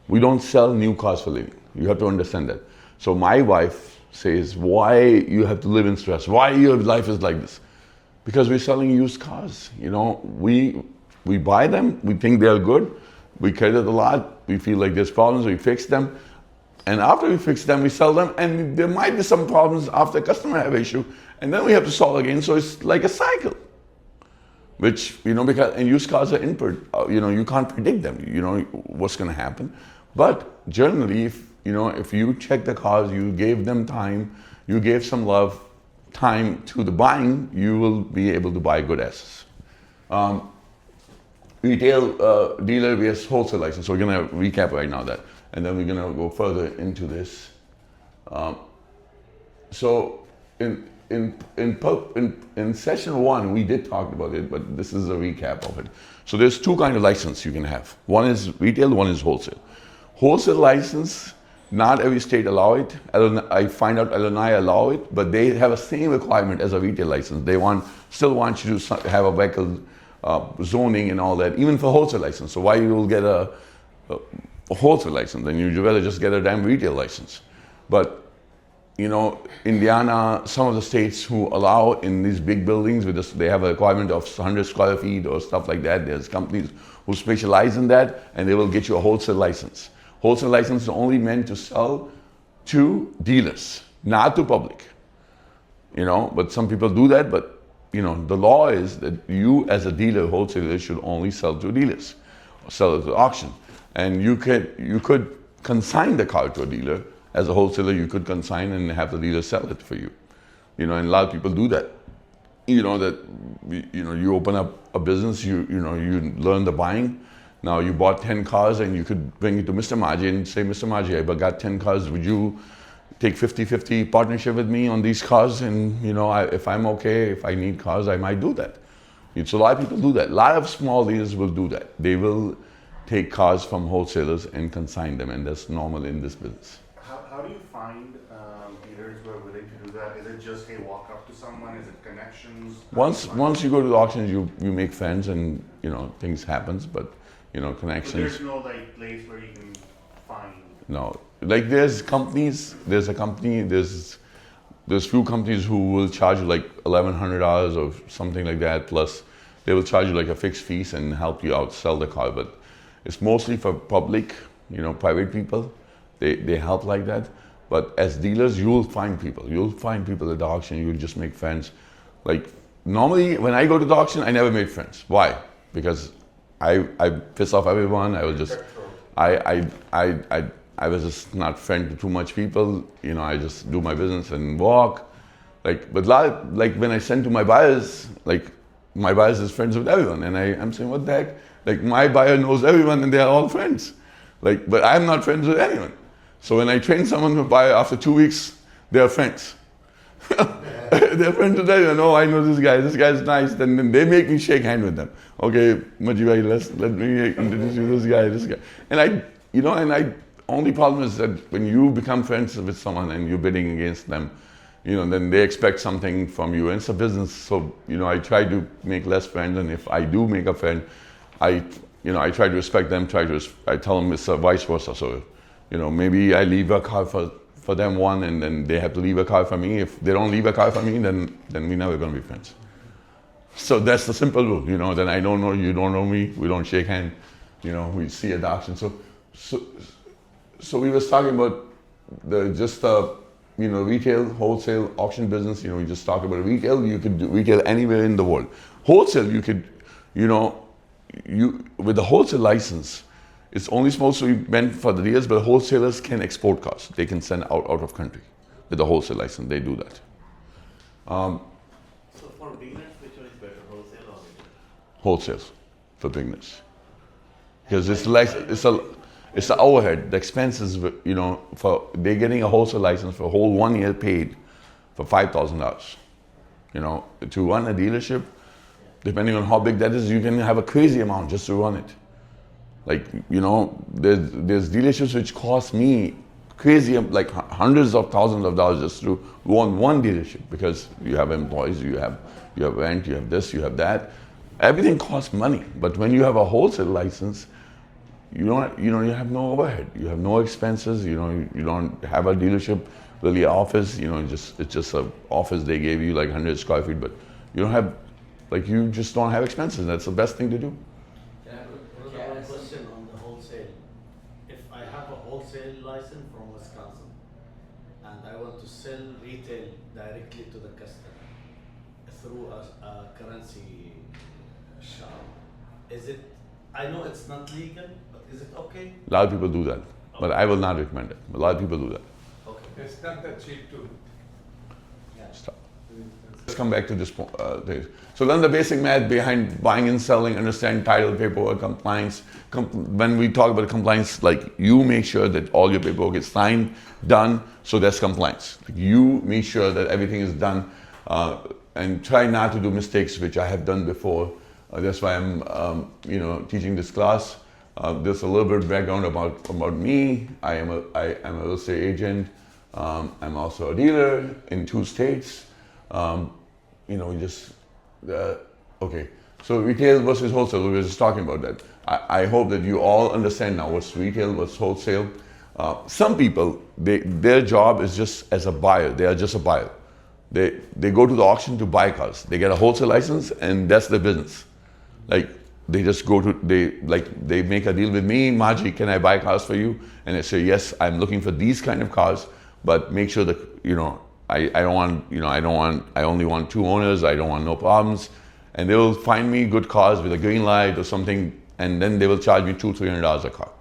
We don't sell new cars for a living. You have to understand that. So my wife says, why you have to live in stress? Why your life is like this? Because we're selling used cars. You know, we buy them, we think they're good, we credit a lot, we feel like there's problems, we fix them. And after we fix them, we sell them, and there might be some problems after customer have issue, and then we have to solve again. So it's like a cycle. Which, you know, because and used cars are input, you know, you can't predict them, you know, what's going to happen. But generally, if you check the cars, you gave them time, you gave some love, time to the buying, you will be able to buy good assets. Retail dealer vs wholesale license. So we're going to recap right now that, and then we're going to go further into this. So in session one, we did talk about it, but this is a recap of it. So there's two kind of license you can have. One is retail, one is wholesale. Wholesale license, not every state allow it. I find out Illinois allow it, but they have a same requirement as a retail license. They still want you to have a vehicle zoning and all that, even for wholesale license. So why you will get a wholesale license? Then you'd rather just get a damn retail license. But you know, Indiana, some of the states who allow in these big buildings, they have a requirement of 100 square feet or stuff like that. There's companies who specialize in that, and they will get you a wholesale license. Wholesale license is only meant to sell to dealers, not to public. You know, but some people do that, but you know, the law is that you as a dealer, wholesaler, should only sell to dealers, or sell it to auction. And you could consign the car to a dealer. As a wholesaler, you could consign and have the dealer sell it for you. You know, and a lot of people do that. You know, that, you know, you open up a business, you learn the buying. Now you bought 10 cars and you could bring it to Mr. Maji and say, Mr. Maji, I got 10 cars, would you take 50-50 partnership with me on these cars? And you know, if I'm okay, if I need cars, I might do that. So a lot of people do that. A lot of small dealers will do that. They will take cars from wholesalers and consign them, and that's normal in this business. How do you find dealers who are willing to do that? Is it just, hey, walk up to someone? Is it connections? Once you go to the auctions, you make friends, and you know, things happens. But you know, So connections. there's no like place where you can find. No, like there's companies. There's few companies who will charge you like $1,100 or something like that. Plus, they will charge you like a fixed fees and help you out sell the car. But it's mostly for public, you know, private people. They help like that. But as dealers, you'll find people. You'll find people at the auction. You'll just make friends. Like normally, when I go to the auction, I never make friends. Why? Because I piss off everyone. I was just I was just not friend to too much people. You know, I just do my business and walk. Like, but like when I send to my buyers, like my buyers is friends with everyone, and I'm saying, what the heck? Like my buyer knows everyone, and they are all friends. Like, but I'm not friends with anyone. So when I train someone to buy, after 2 weeks, they are friends. They're friends with everyone. Oh, I know this guy's nice. Then they make me shake hand with them. Okay, Maji bhai, let me introduce you to this guy. And only problem is that when you become friends with someone and you're bidding against them, you know, then they expect something from you. And it's a business, so, you know, I try to make less friends, and if I do make a friend, I try to respect them, I tell them it's vice versa. So, you know, maybe I leave a car for them one, and then they have to leave a car for me. If they don't leave a car for me, then we're never gonna be friends. So that's the simple rule, you know, then I don't know, you don't know me, we don't shake hands, you know, we see at the auction. So we was talking about retail, wholesale, auction business. You know, we just talked about retail. You could do retail anywhere in the world. Wholesale, you could, you know, with the wholesale license, it's only supposed to be meant for the dealers, but wholesalers can export cars. They can send out of country with the wholesale license. They do that. So for beginners, which one is better, wholesale or retail? Wholesales for beginners, because it's the overhead, the expenses. You know, they're getting a wholesale license for a whole 1 year paid for $5,000. You know, to run a dealership, depending on how big that is, you can have a crazy amount just to run it. Like, you know, there's dealerships which cost me crazy, like hundreds of thousands of dollars just to run one dealership, because you have employees, you have rent, you have this, you have that. Everything costs money. But when you have a wholesale license, you have no overhead, you have no expenses. You know, you don't have a dealership, really office. You know, it's just an office they gave you like 100 square feet, but you don't have, like, you just don't have expenses. That's the best thing to do. One question on the wholesale. If I have a wholesale license from Wisconsin and I want to sell retail directly to the customer through a currency shop, is it? I know it's not legal, but is it okay? A lot of people do that, but I will not recommend it. A lot of people do that. Okay. It's not that cheap too. Stop. Let's come back to this point. So then the basic math behind buying and selling, understand title, paperwork, compliance. When we talk about compliance, like, you make sure that all your paperwork is signed, done, so that's compliance. Like, you make sure that everything is done and try not to do mistakes which I have done before. That's why I'm, teaching this class. There's a little bit of background about me. I'm a real estate agent. I'm also a dealer in 2 states. Okay. So retail versus wholesale, we were just talking about that. I hope that you all understand now what's retail, what's wholesale. Some people, their job is just as a buyer. They are just a buyer. They go to the auction to buy cars. They get a wholesale license and that's their business. Like they just go to, they make a deal with me, Maji, can I buy cars for you? And I say, yes, I'm looking for these kind of cars, but make sure that, I only want 2 owners, I don't want no problems. And they will find me good cars with a green light or something, and then they will charge me $200-300 a car.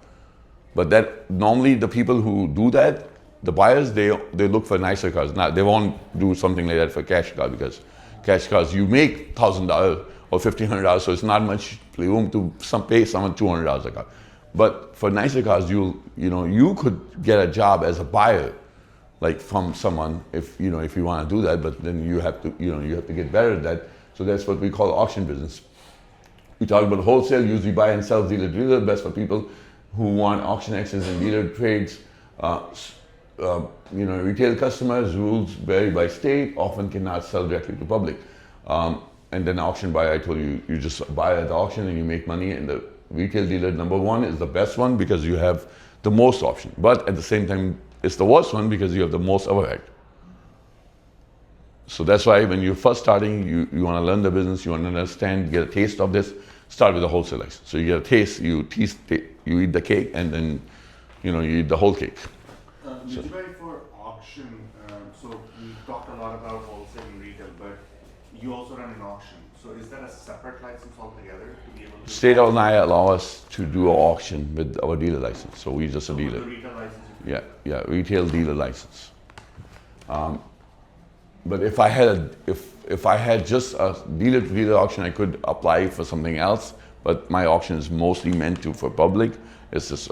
But that normally the people who do that, the buyers, they look for nicer cars. Now they won't do something like that for cash car, because cash cars you make $1,000 or $1,500, so it's not much room to pay someone $200 a car. But for nicer cars, you could get a job as a buyer, like from someone, if you want to do that. But then you have to get better at that. So that's what we call auction business. We talk about wholesale, usually buy and sell, dealer to dealer, best for people who want auction access and dealer trades. Retail customers, rules vary by state, often cannot sell directly to public. And then auction buyer, I told you, you just buy at the auction and you make money. And the retail dealer number 1 is the best one because you have the most option. But at the same time, it's the worst one because you have the most overhead. So that's why when you're first starting, you want to learn the business, you want to understand, get a taste of this, start with a wholesale license. So you get a taste, you eat the cake, and then you eat the whole cake. Nijibhai, for auction, so we talked a lot about wholesale and retail, but you also run an auction. So is that a separate license altogether to be able to? State of Illinois allow us to do an auction with our dealer license. So we're just a dealer. The retail license? Yeah, retail dealer license. But if I had just a dealer-to-dealer auction, I could apply for something else. But my auction is mostly meant for public. It's just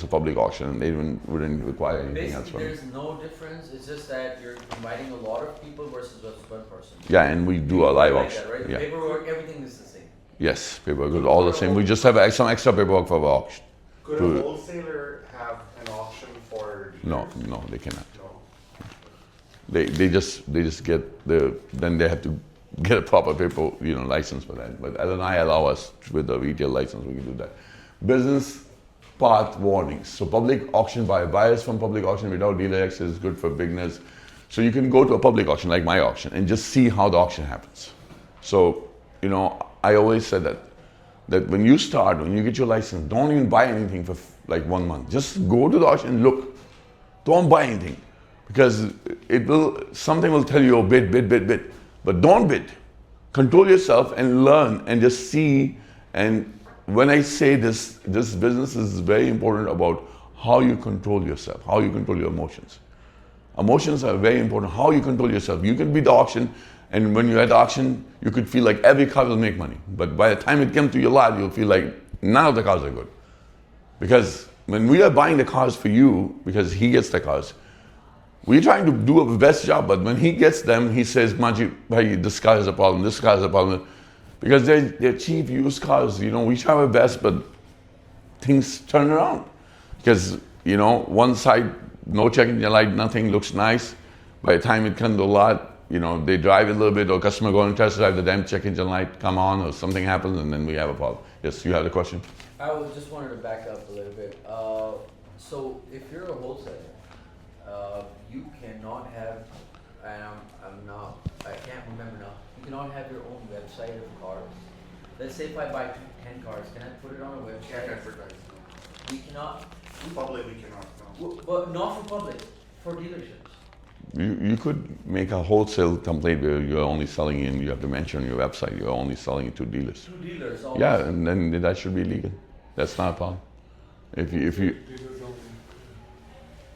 a public auction, and they wouldn't require anything else from me. There's no difference. It's just that you're inviting a lot of people versus just one person. Yeah, and we do a live Like auction. that, right? Yeah. Paperwork, everything is the same. Yes, paperwork is all the same. We just have some extra paperwork for our auction. Could a wholesaler have an auction for dealers? No, they cannot. No. They just get then they have to get a proper paper license for that. But Illinois allow us with the retail license, we can do that. Business path warnings. So public auction buyers from public auction without dealer access is good for beginners. So you can go to a public auction like my auction and just see how the auction happens. So I always said that when you get your license, don't even buy anything for like 1 month. Just go to the auction and look. Don't buy anything. Because something will tell you, bid. But don't bid. Control yourself and learn and just see. And when I say this business is very important about how you control yourself, how you control your emotions. Emotions are very important, how you control yourself. You can be the auction, and when you're at the auction, you could feel like every car will make money. But by the time it comes to your lot, you'll feel like none of the cars are good. Because when we are buying the cars for you, because he gets the cars, we're trying to do a best job, but when he gets them, he says, Maji, bhai, this car is a problem, this car is a problem. Because they're cheap used cars, we try our best, but things turn around. Because, one side, no check engine light, nothing, looks nice. By the time it comes to a lot, they drive a little bit, or customer go and test drive, the damn check engine light come on, or something happens, and then we have a problem. Yes, you have the question? I just wanted to back up a little bit. So if you're a wholesaler, you cannot have, and I can't remember now, you cannot have your own website of cars. Let's say if I buy 10 cars, can I put it on a website? Can't advertise. We cannot, Public, we cannot. No. but not for public, for dealerships. You could make a wholesale template where you're only selling it, and you have to mention on your website, you're only selling it to dealers. To dealers, always. Yeah, and then that should be legal. That's not a problem. If you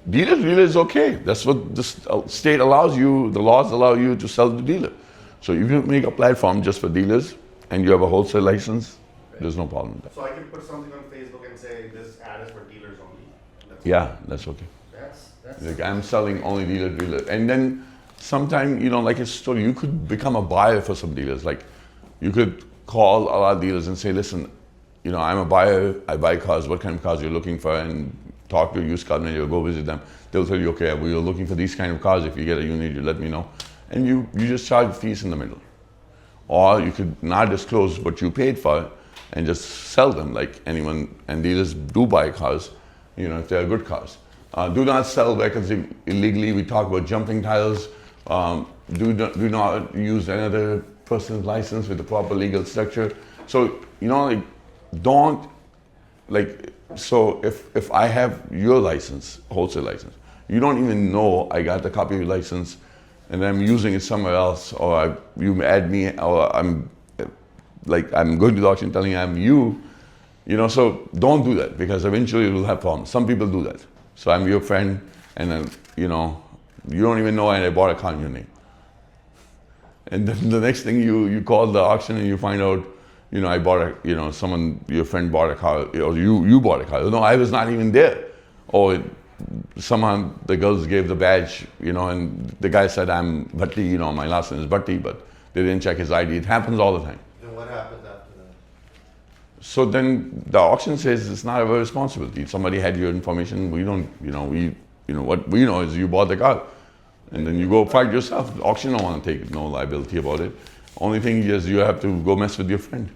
dealer is okay. That's what the state allows you, the laws allow you to sell to dealer. So if you make a platform just for dealers and you have a wholesale license, there's no problem with that. So I can put something on Facebook and say this ad is for dealers only. Yeah, that's okay. That's Like I'm selling only dealer. And then sometimes, you know, like a story, you could become a buyer for some dealers. Like, you could call a lot of dealers and say, listen, you know, I'm a buyer, I buy cars, what kind of cars you're looking for, and talk to a used car manager, go visit them. They'll tell you, okay, we're looking for these kind of cars. If you get a unit, you let me know. And you just charge fees in the middle. Or you could not disclose what you paid for it and just sell them like anyone. And dealers do buy cars, you know, if they're good cars. Do not sell vehicles illegally. We talk about jumping titles. Do not use another person's license with the proper legal structure. So, you know, like, don't, like, so if I have your license, wholesale license, you don't even know I got the copy of your license and I'm using it somewhere else, or you add me, or I'm going to the auction telling you I'm you know, so don't do that, because eventually you'll have problems. Some people do that. So I'm your friend, and then, you know, you don't even know I bought a car in your name. And then the next thing you call the auction and you find out, you know, I bought a, you know, your friend bought a car, or you bought a car. No, I was not even there. Or somehow the girls gave the badge, you know, and the guy said, I'm Bhatti, you know, my last name is Bhatti, but they didn't check his ID. It happens all the time. Then what happens after that? So then the auction says it's not our responsibility. Somebody had your information. We don't, you know, what we know is you bought the car. And then you go fight yourself. The auction don't want to take no liability about it. Only thing is you have to go mess with your friend.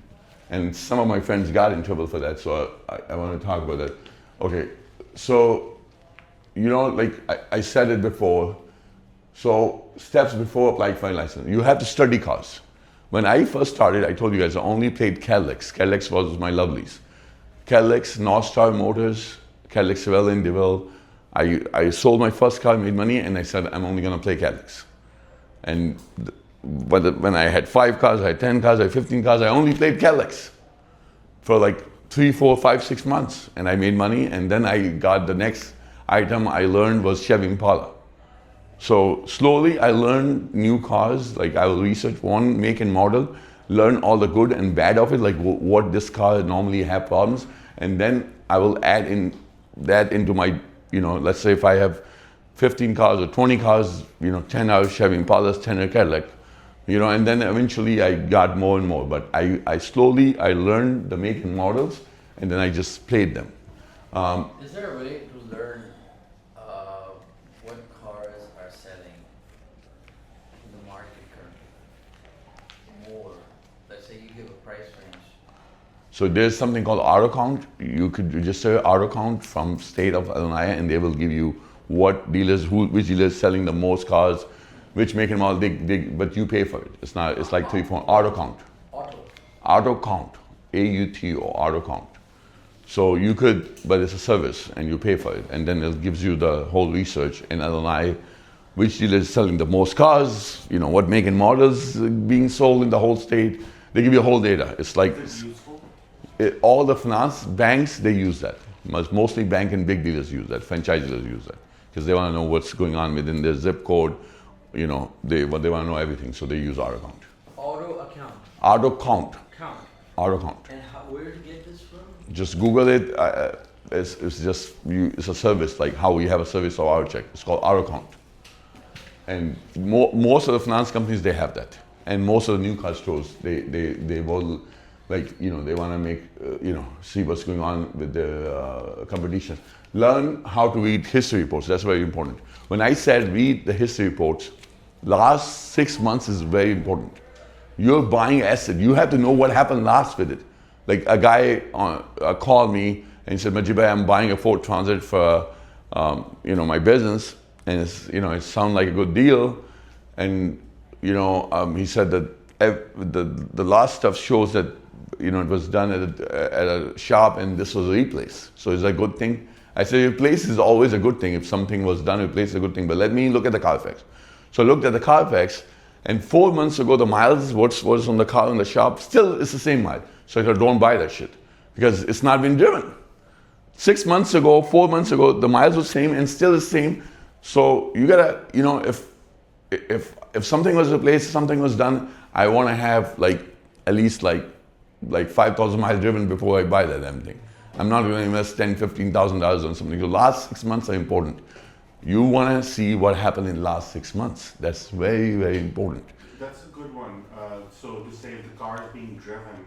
And some of my friends got in trouble for that, so I want to talk about that. Okay, so, you know, like I said it before, so steps before applying for a license. You have to study cars. When I first started, I told you guys I only played Cadillacs. Cadillacs was my lovelies. Cadillacs, North Star Motors, Cadillac Chevelle, DeVille. I sold my first car, made money, and I said I'm only going to play Cadillacs. And when I had 5 cars, I had 10 cars, I had 15 cars, I only played Cadillacs for like 3, 4, 5, 6 months. And I made money, and then I got the next item I learned was Chevy Impala. So slowly I learned new cars, like I will research one make and model, learn all the good and bad of it, like what this car normally have problems, and then I will add in that into my, you know, let's say if I have 15 cars or 20 cars, you know, 10 are Chevy Impalas, 10 are Cadillac, you know, and then eventually I got more and more. But I slowly learned the make and models, and then I just played them. Is there a way to learn what cars are selling in the market currently? More, let's say you give a price range. So there's something called auto count. You could register auto count from state of Illinois, and they will give you what dealers, which dealers selling the most cars, which make and model, but you pay for it. It's not, it's like 3, 4, auto count. Auto count, AUTO, auto count. So you could, but it's a service and you pay for it. And then it gives you the whole research in Illinois, which dealer is selling the most cars, you know, what make and models being sold in the whole state. They give you whole data. It's like, all the finance banks, they use that. Mostly bank and big dealers use that, franchise dealers use that. Because they want to know what's going on within their zip code, you know, they want to know everything, so they use auto count. Auto account. Auto count. Count. Auto count. And where to get this from? Just Google it. It's just it's a service like how we have a service of auto check. It's called auto count. And most of the finance companies, they have that. And most of the new car stores, they will, like, you know, they want to make, you know, see what's going on with the competition. Learn how to read history reports. That's very important. When I said read the history reports, last 6 months is very important. You're buying asset. You have to know what happened last with it. Like a guy called me and he said, Majid bhai, I'm buying a Ford Transit for, you know, my business, and it's, you know, it sounds like a good deal. And, you know, he said that the last stuff shows that, you know, it was done at a shop and this was a replace. So is that a good thing? I said, replace is always a good thing. If something was done, replace is a good thing. But let me look at the Carfax. So I looked at the Carfax, and 4 months ago, the miles, what was on the car in the shop, still it's the same mile. So I said, don't buy that shit, because it's not been driven. 6 months ago, 4 months ago, the miles were same and still the same. So you gotta, you know, if something was replaced, something was done, I want to have like at least like 5,000 miles driven before I buy that damn thing. I'm not going to invest $10,000, $15,000 on something. The last 6 months are important. You want to see what happened in the last 6 months. That's very, very important. That's a good one. So to say if the car is being driven,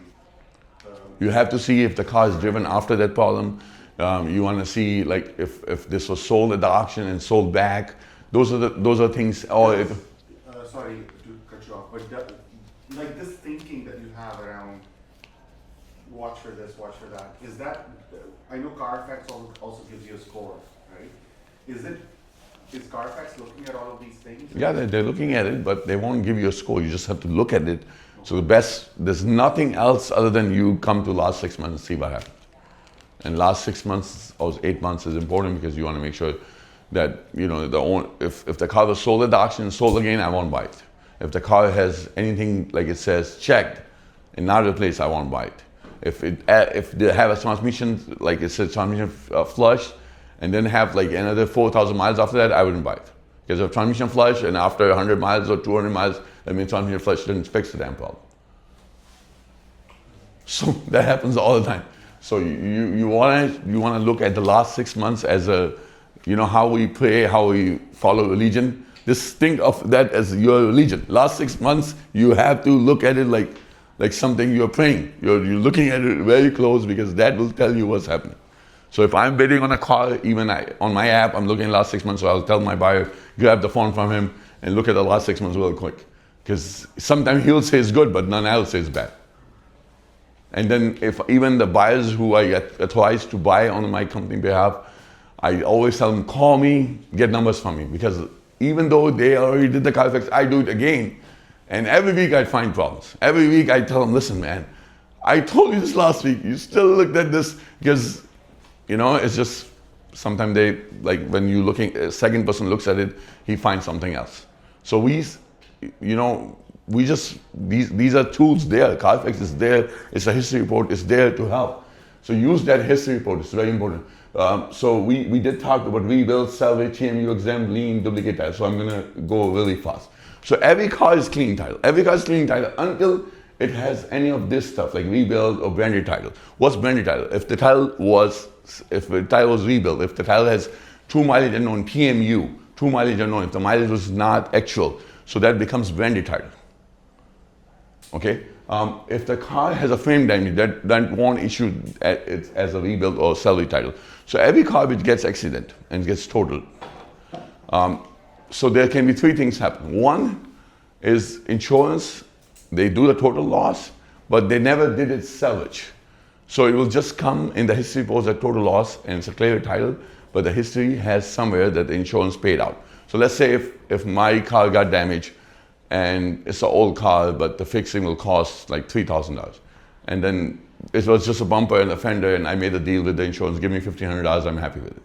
You have to see if the car is driven after that problem. You want to see like if this was sold at the auction and sold back. Those are things. Or if, sorry to cut you off, but like this thinking that you have around watch for this, watch for that, is that, I know Carfax also gives you a score, right? Is Carfax looking at all of these things? yeah, they're looking at it, but they won't give you a score. You just have to look at it. So there's nothing else other than you come to last 6 months and see what happened. And last 6 months or 8 months is important because you want to make sure that, you know, if the car was sold at the auction and sold again, I won't buy it. If the car has anything like it says checked and not replaced, I won't buy it. If they have a transmission, like it says transmission flush, and then have like another 4,000 miles after that, I wouldn't buy it. Because if transmission flush and after 100 miles or 200 miles, that means transmission flush didn't fix the damn problem. So that happens all the time. So you want to look at the last 6 months as a, you know, how we pray, how we follow religion. Just think of that as your religion. Last 6 months, you have to look at it like something you're praying. You're looking at it very close because that will tell you what's happening. So if I'm bidding on a car, even on my app, I'm looking at the last 6 months, so I'll tell my buyer, grab the phone from him and look at the last 6 months real quick. Because sometimes he'll say it's good, but none else says bad. And then if even the buyers who I get authorized to buy on my company behalf, I always tell them, call me, get numbers from me. Because even though they already did the Carfax, I do it again. And every week I find problems. Every week I tell them, listen, man, I told you this last week. You still looked at this because, you know, it's just sometimes they, like when you looking, a second person looks at it, he finds something else. So these are tools there. Carfax is there. It's a history report. It's there to help. So use that history report. It's very important. So we did talk about rebuild, salvage, TMU exempt, lien, duplicate title. So I'm going to go really fast. So every car is clean title. Every car is clean title until it has any of this stuff like rebuild or branded title. What's branded title? If the title was rebuilt, if the title has true mileage unknown, TMU, true mileage unknown, if the mileage was not actual, so that becomes branded title. Okay? If the car has a frame damage, that won't issue it as a rebuild or salvage title. So every car which gets accident and gets totaled, so there can be three things happen. One is insurance. They do the total loss, but they never did it salvage. So it will just come in the history report as total loss and it's a clear title, but the history has somewhere that the insurance paid out. So let's say if my car got damaged and it's an old car, but the fixing will cost like $3,000. And then it was just a bumper and a fender and I made a deal with the insurance, give me $1,500, I'm happy with it.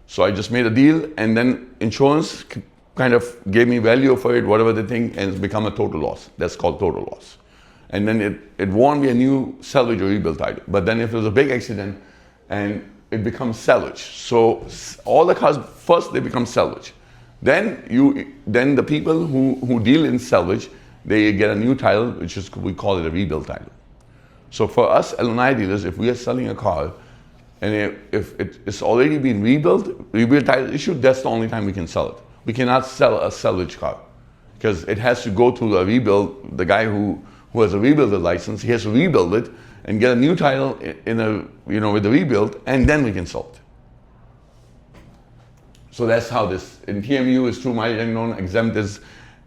So I just made a deal and then insurance kind of gave me value for it, whatever the thing, and it's become a total loss. That's called total loss. And then it won't be a new salvage or rebuild title. But then if there's a big accident and it becomes salvage. So all the cars, first they become salvage. Then the people who deal in salvage, they get a new title, which is, we call it a rebuild title. So for us L&I dealers, if we are selling a car, and if it's already been rebuilt title issued, that's the only time we can sell it. We cannot sell a salvage car because it has to go through a rebuild. The guy who has a rebuilder license, he has to rebuild it and get a new title with the rebuild, and then we can sell it. So that's how this, in TMU is true mileage unknown, exempt is,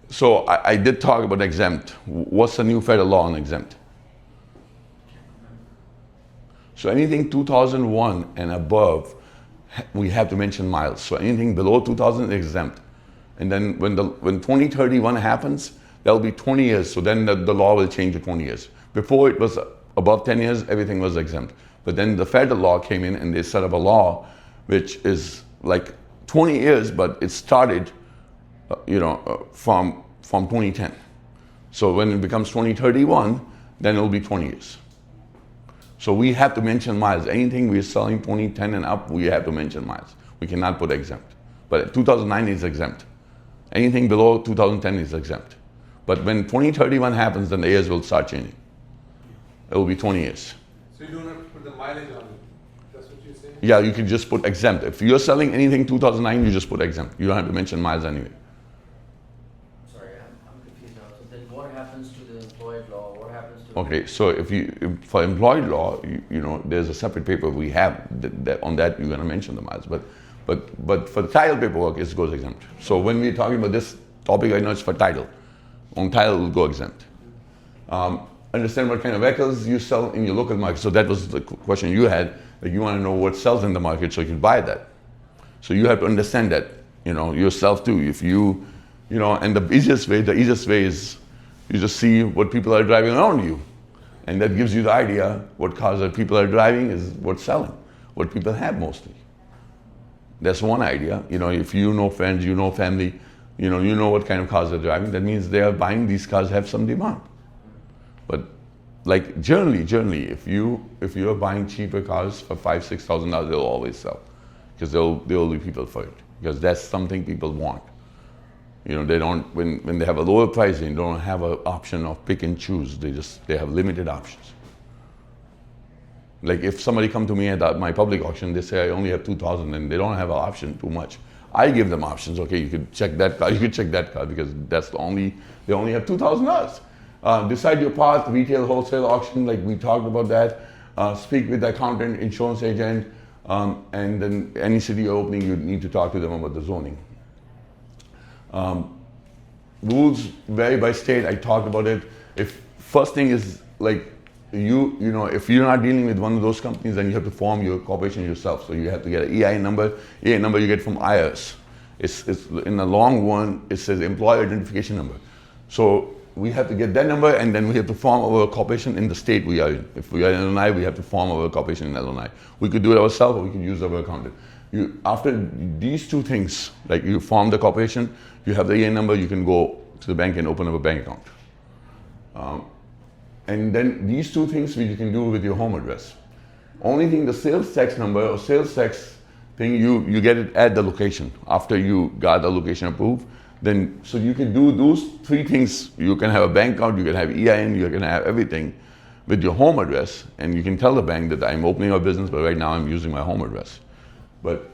so I did talk about exempt. What's the new federal law on exempt? So anything 2001 and above, we have to mention miles. So anything below 2000 is exempt. And then when 2031 happens, that'll be 20 years. So then the law will change to 20 years. Before it was above 10 years, everything was exempt. But then the federal law came in and they set up a law which is like 20 years, but it started, from 2010. So when it becomes 2031, then it'll be 20 years. So we have to mention miles. Anything we're selling 2010 and up, we have to mention miles. We cannot put exempt. But 2009 is exempt. Anything below 2010 is exempt. But when 2031 happens, then the years will start changing. It will be 20 years. So you don't have to put the mileage on it. That's what you're saying? Yeah, you can just put exempt. If you're selling anything 2009, you just put exempt. You don't have to mention miles anyway. Sorry, I'm confused now. So then what happens to the employed law? What happens to? Okay, so for employed law, there's a separate paper we have that on that you're going to mention the miles, but for the title paperwork, it goes exempt. So when we're talking about this topic, I know it's for title. On title, it will go exempt. Understand what kind of vehicles you sell in your local market. So that was the question you had. Like you want to know what sells in the market so you can buy that. So you have to understand that, yourself too. If and the easiest way is you just see what people are driving around you. And that gives you the idea what cars that people are driving is what's selling, what people have mostly. That's one idea. If you know friends, you know family, you know what kind of cars they're driving, that means they are buying these cars have some demand. But like generally, if you are buying cheaper cars for $5,000-$6,000, they'll always sell, because there will be people for it, because that's something people want. They don't when they have a lower price, they don't have an option of pick and choose. They have limited options. Like if somebody come to me at my public auction, they say I only have 2,000, and they don't have an option too much. I give them options. Okay, you could check that car. You could check that car because they only have $2,000. Decide your path, retail, wholesale, auction, like we talked about that. Speak with the accountant, insurance agent, and then any city you're opening, you need to talk to them about the zoning. Rules vary by state. I talked about it. First thing is like if you're not dealing with one of those companies, then you have to form your corporation yourself. So you have to get an EIN number. EIN number you get from IRS. It's in the long one. It says employer identification number. So we have to get that number, and then we have to form our corporation in the state we are in. If we are in Illinois, we have to form our corporation in Illinois. We could do it ourselves, or we could use our accountant. After these two things, like you form the corporation, you have the EIN number, you can go to the bank and open up a bank account. And then these two things you can do with your home address. Only thing, the sales tax number or sales tax thing, you get it at the location. After you got the location approved, so you can do those three things. You can have a bank account, you can have EIN, you can have everything with your home address, and you can tell the bank that I'm opening a business, but right now I'm using my home address. But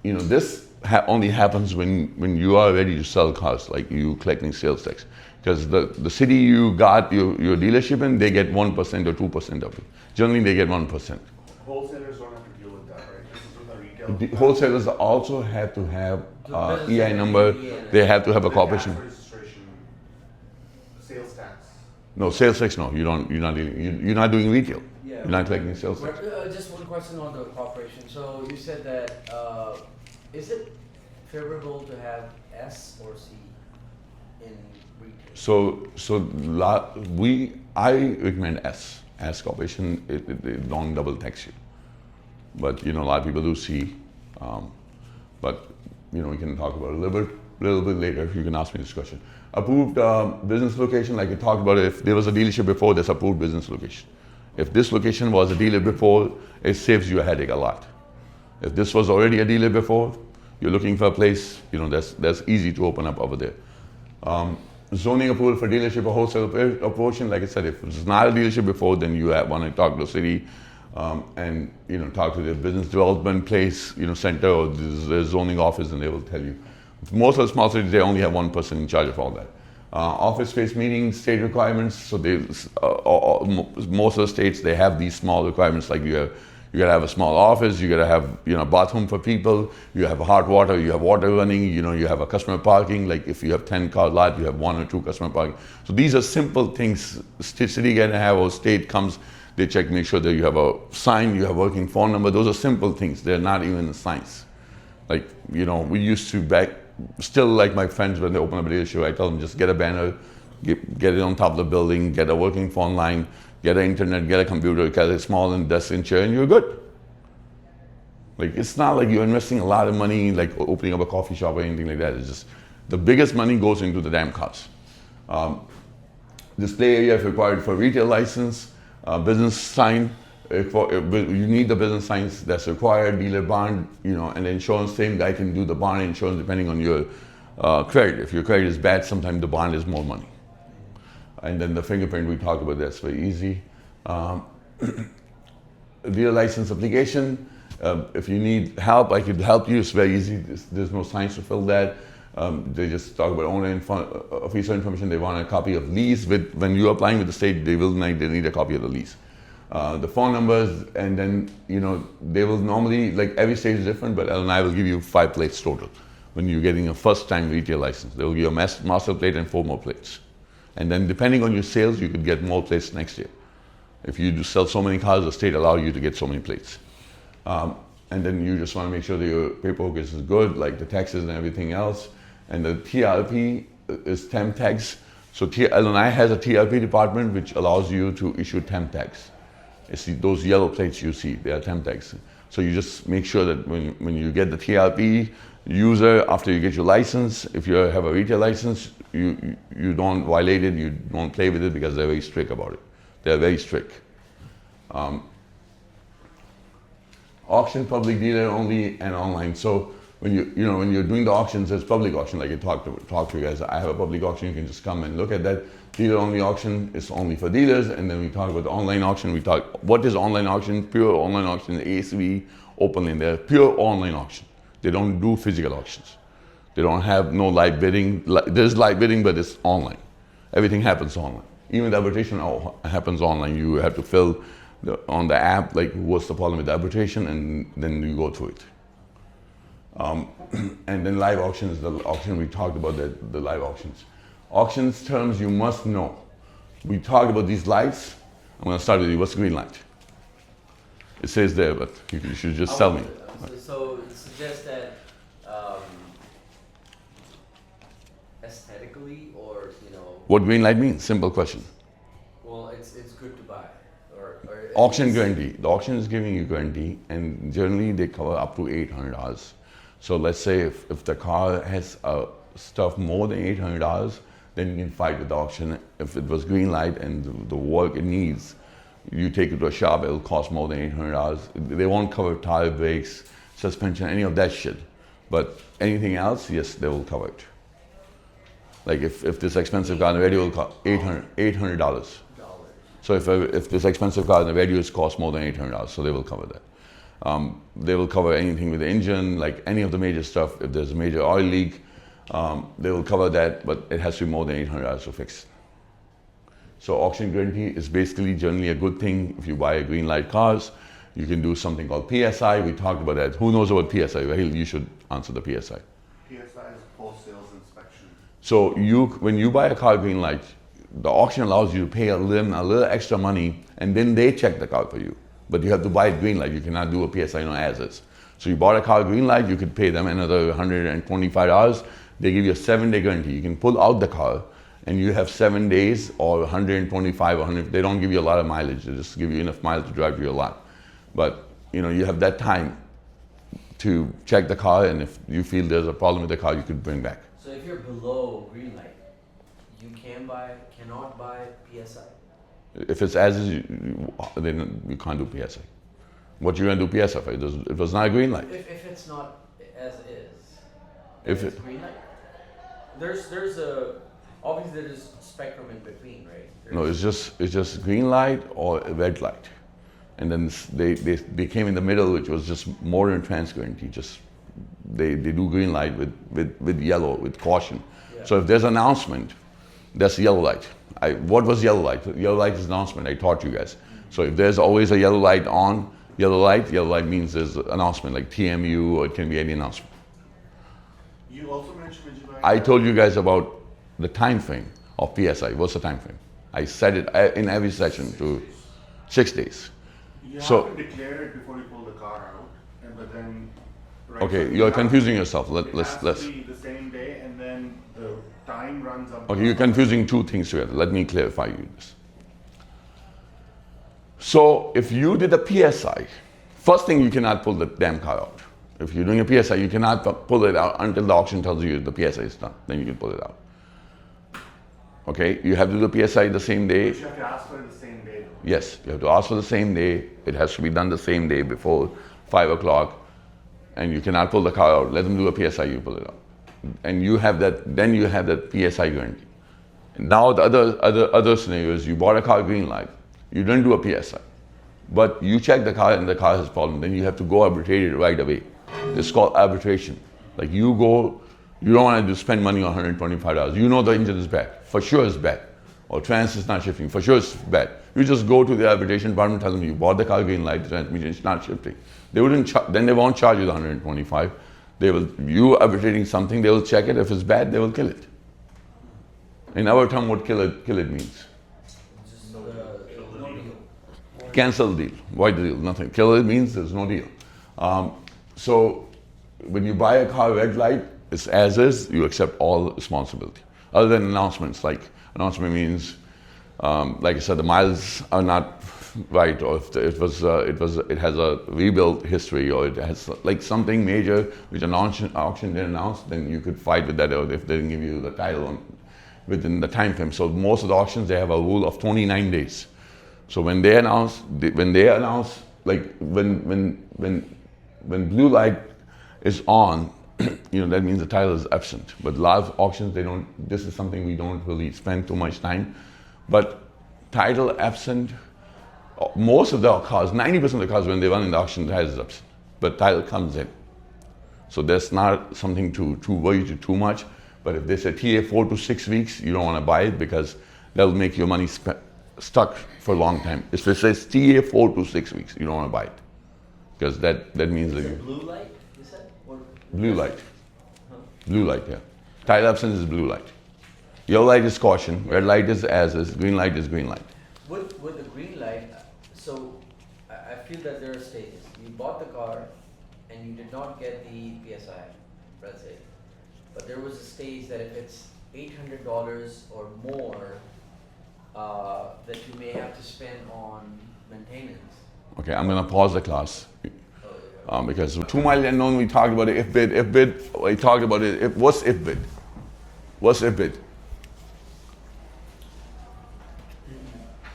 this only happens when you are ready to sell cars, like you collecting sales tax. Because the city you got your dealership in, they get 1% or 2% of it. Generally, they get 1%. Wholesalers don't have to deal with that, right? This is with the retail. The wholesalers also have to have business EIN number. They have to have a corporation. Tax registration, sales tax. No, sales tax, no. You're not doing retail. Yeah. You're not collecting sales tax. But, just one question on the corporation. So you said that is it favorable to have S or C in retail? I recommend S. S corporation, it don't double tax you. But a lot of people do C. But we can talk about it a little bit later if you can ask me this question. Approved business location, like we talked about, if there was a dealership before, that's approved business location. If this location was a dealer before, it saves you a headache a lot. If this was already a dealer before, you're looking for a place, that's easy to open up over there. Zoning approval for dealership or wholesale operation, like I said, if it's not a dealership before, then you want to talk to the city and talk to the business development place, center or the zoning office, and they will tell you. Most of the small cities, they only have one person in charge of all that. Office space meetings, state requirements. So most of the states, they have these small requirements, like you gotta have a small office, you gotta have bathroom for people, you have hot water, you have water running, you have a customer parking. Like if you have 10 car lot, you have 1 or 2 customer parking. So these are simple things. City can have, or state comes, they check, make sure that you have a sign, you have working phone number. Those are simple things. They're not even science. Like we used to still like my friends when they open up a dealership, I tell them just get a banner, get it on top of the building, get a working phone line, get an internet, get a computer, get a small and desk and chair, and you're good. Like it's not like you're investing a lot of money, like opening up a coffee shop or anything like that. It's just the biggest money goes into the damn cars. Display area if required for retail license, business sign. You need the business signs that's required, dealer bond, and the insurance. Same guy can do the bond insurance depending on your credit. If your credit is bad, sometimes the bond is more money. And then the fingerprint, we talked about, that's very easy. Dealer license application, If you need help, I could help you. It's very easy. There's no science to fill that. They just talk about owner official information. They want a copy of lease. When you're applying with the state, they need a copy of the lease. The phone numbers, and then they will normally, like every state is different, but LNI will give you 5 plates total when you're getting a first-time retail license. They will give you a master plate and 4 more plates. And then depending on your sales, you could get more plates next year. If you sell so many cars, the state allows you to get so many plates. And then you just want to make sure that your paperwork is good, like the taxes and everything else. And the TRP is temp tags. So LNI has a TRP department which allows you to issue temp tags. You see those yellow plates you see, they are temp tags. So you just make sure that when you get the TRP user, after you get your license, if you have a retail license, you don't violate it, you don't play with it, because they're very strict about it. They're very strict. Auction, public dealer only, and online. So when when you're doing the auctions, there's public auction, like I talked to you guys. I have a public auction, you can just come and look at that. Dealer only auction is only for dealers, and then we talk about the online auction. We talk what is online auction, pure online auction, ASV, open-lane. They're pure online auction. They don't do physical auctions. They don't have no live bidding. There's live bidding, but it's online. Everything happens online. Even the arbitration happens online. You have to fill on the app, like what's the problem with the arbitration, and then you go through it. And then live auction is the auction we talked about, the live auctions. Auctions terms you must know. We talked about these lights. I'm going to start with you. What's green light? It says there, but you should just tell me. So it suggests that aesthetically, or What green light means? Simple question. well, it's good to buy, or Auction guarantee. The auction is giving you guarantee, and generally they cover up to $800. So let's say if the car has stuff more than $800, then you can fight with the auction. If it was green light and the work it needs, you take it to a shop, it'll cost more than $800. They won't cover tire, brakes, suspension, any of that shit. But anything else, yes, they will cover it. Like if this expensive car on the radio will cost $800. So if this expensive car on the radios costs more than $800, so they will cover that. They will cover anything with the engine, like any of the major stuff. If there's a major oil leak, they will cover that, but it has to be more than $800 to fix. So auction guarantee is basically generally a good thing. If you buy a green light cars, you can do something called PSI. We talked about that. Who knows about PSI? Rahil, you should answer the PSI. PSI is post-sales inspection. So when you buy a car green light, the auction allows you to pay a little extra money, and then they check the car for you. But you have to buy it green light. You cannot do a PSI as is. So you bought a car green light, you could pay them another $125. They give you a 7-day guarantee. You can pull out the car, and you have 7 days or 125 or 100. They don't give you a lot of mileage. They just give you enough miles to drive to your lot. But you have that time to check the car, and if you feel there's a problem with the car, you could bring back. So if you're below green light, you cannot buy PSI. If it's as is, then you can't do PSI. What you gonna do PSI for? It was not a green light. If it's not as is, If it's it- green light. There's a obviously there's spectrum in between, right? No, it's just green light or red light, and then they came in the middle, which was just modern trans guarantee. Just they do green light with yellow, with caution. Yeah. So if there's an announcement, that's yellow light. What was yellow light? Yellow light is announcement. I taught you guys. So if there's always a yellow light on, yellow light means there's an announcement, like TMU, or it can be any announcement. You also mentioned when you buy. I told you guys about the time frame of PSI. What's the time frame? I said it in every session to 6 days. You so- have to declare it before you pull the car out, but then. Right, Okay, so you you're have- confusing yourself. It Let's. has to be the same day, and then the time runs up. Okay, you're confusing two things together. Let me clarify you this. So if you did a PSI, first thing, you cannot pull the damn car out. If you're doing a PSI, you cannot pull it out until the auction tells you the PSI is done. Then you can pull it out. Okay, you have to do the PSI the same day. But you have to ask for it the same day. Yes, you have to ask for the same day. It has to be done the same day before 5 o'clock. And you cannot pull the car out. Let them do a PSI, you pull it out. And you have that, then you have that PSI guarantee. Now the other scenario is you bought a car green light. You didn't do a PSI. But you check the car and the car has problem, then you have to go arbitrate it right away. It's called arbitration. Like you go, you don't want to spend money on $125. You know the engine is bad. For sure it's bad. Or trans is not shifting. For sure it's bad. You just go to the arbitration department, tell them you bought the car, green light, the transmission is not shifting. They wouldn't, then they won't charge you the 125. They will, you arbitrating something, they will check it. If it's bad, they will kill it. In our term, what kill it means? Just, no deal. Cancel the deal. Void the deal. Nothing. Kill it means there's no deal. So when you buy a car red light, it's as is, you accept all responsibility. Other than announcements, like announcement means, like I said, the miles are not right, or if it has a rebuild history, or it has like something major which an auction didn't announce, then you could fight with that, or if they didn't give you the title within the time frame. So most of the auctions, they have a rule of 29 days. So when they announce, like when blue light is on, that means the title is absent. But a lot of auctions, they don't, this is something we don't really spend too much time. But title absent, most of the cars, 90% of the cars when they run in the auction, the title is absent. But title comes in. So that's not something to worry you too much. But if they say TA 4 to 6 weeks, you don't want to buy it because that'll make your money stuck for a long time. If it says TA 4 to 6 weeks, you don't want to buy it. Because that means that you... Blue light, you said? Or Blue light. Blue light, yeah. Title absence is blue light. Yellow light is caution, red light is as is, green light is green light. With the green light, so I feel that there are stages. You bought the car and you did not get the PSI, let's say. But there was a stage that if it's $800 or more, that you may have to spend on maintenance. Okay, I'm gonna pause the class. Because 2 mile unknown, we talked about it, if bid, we talked about it, what's if bid? What's if bid?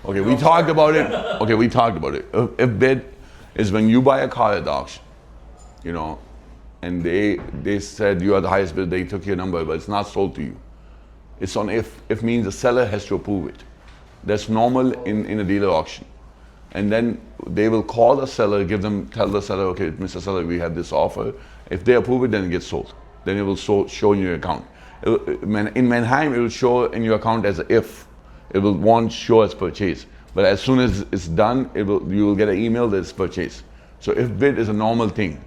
Okay, we talked about it. Okay, we talked about it. If bid is when you buy a car at the auction, and they said you are the highest bid, they took your number, but it's not sold to you. It's on if. If means the seller has to approve it. That's normal in a dealer auction. And then they will call the seller, tell the seller, okay, Mr. Seller, we have this offer. If they approve it, then it gets sold. Then it will show in your account. In Manheim, it will show in your account as if. It won't show as purchase. But as soon as it's done, you will get an email that it's purchase. So if bid is a normal thing.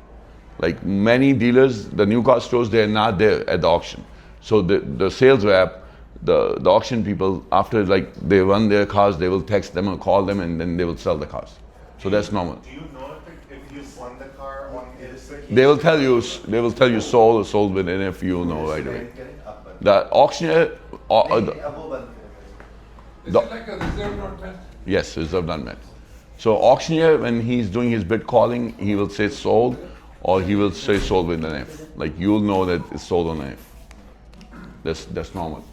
Like many dealers, the new car stores, they're not there at the auction. So the sales rep, the auction people, after they run their cars, they will text them or call them, and then they will sell the cars. So that's normal. Do you know if you won the car on this? They will tell you sold or sold within if you know right away. The auctioneer, Is it like a reserve not met? yes, reserve not met. So auctioneer, when he's doing his bid calling, he will say sold, or he will say sold with an F. Like you'll know that it's sold on an F. That's normal.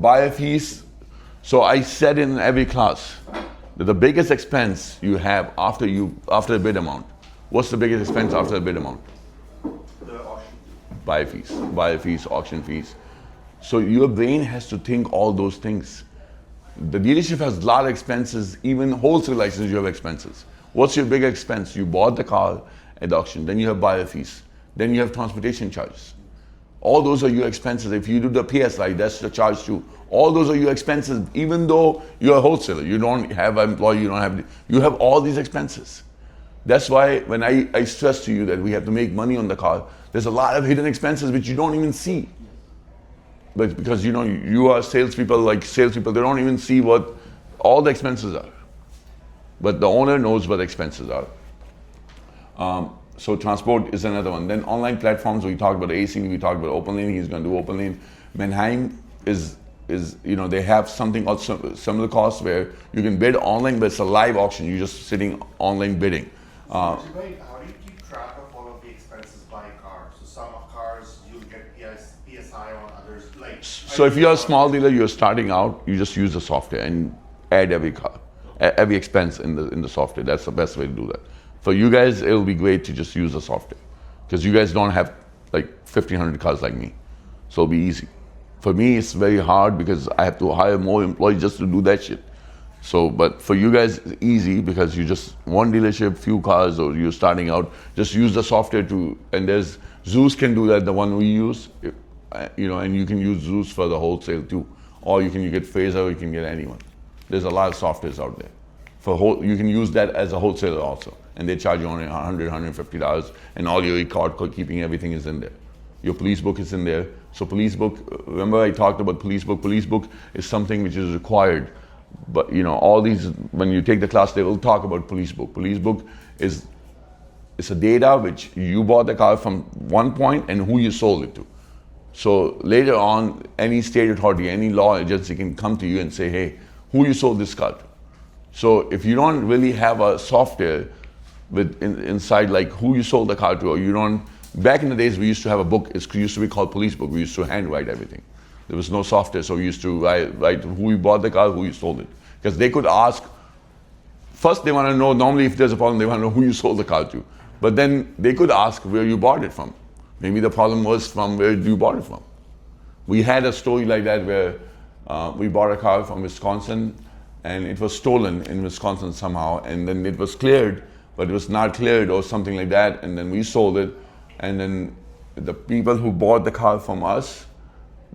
Buyer fees. So I said in every class that the biggest expense you have after the bid amount. What's the biggest expense after the bid amount? The auction. Buyer fees, auction fees. So your brain has to think all those things. The dealership has a lot of expenses. Even wholesale license, you have expenses. What's your big expense? You bought the car at the auction. Then you have buyer fees. Then you have transportation charges. All those are your expenses. If you do the PSI, that's the charge too. All those are your expenses, even though you're a wholesaler. You don't have an employee, you have all these expenses. That's why when I stress to you that we have to make money on the car, there's a lot of hidden expenses which you don't even see. But because you are salespeople, they don't even see what all the expenses are. But the owner knows what the expenses are. So transport is another one. Then online platforms, we talked about AC, we talked about OpenLane, he's going to do OpenLane. Manheim is they have something called similar costs where you can bid online, but it's a live auction. You're just sitting online bidding. How do you keep track of all of the expenses by car? So some cars you'll get PSI on, others So if you're a small dealer, you're starting out, you just use the software and add every expense in the software. That's the best way to do that. For you guys, it'll be great to just use the software because you guys don't have 1,500 cars like me. So it'll be easy. For me, it's very hard because I have to hire more employees just to do that shit. So, but for you guys, it's easy because you just one dealership, few cars, or you're starting out. Just use the software to, and there's Zeus can do that. The one we use, you know, and you can use Zeus for the wholesale too, or you can get Phaser, or you can get anyone. There's a lot of softwares out there. You can use that as a wholesaler also, and they charge you only $100, $150, and all your record keeping, everything is in there. Your police book is in there. So police book, remember I talked about police book. Police book is something which is required. But you know, all these, when you take the class, they will talk about police book. Police book is it's a data which you bought the car from one point and who you sold it to. So later on, any state authority, any law agency can come to you and say, hey, who you sold this car to. So if you don't really have a software with inside like who you sold the car to, or you don't, back in the days we used to have a book, it used to be called police book. We used to handwrite everything. There was no software, so we used to write who you bought the car, who you sold it. Because they could ask, first they want to know, normally if there's a problem, they want to know who you sold the car to. But then they could ask where you bought it from. Maybe the problem was from where you bought it from. We had a story like that where we bought a car from Wisconsin and it was stolen in Wisconsin somehow, and then it was cleared, but it was not cleared or something like that, and then we sold it, and then the people who bought the car from us,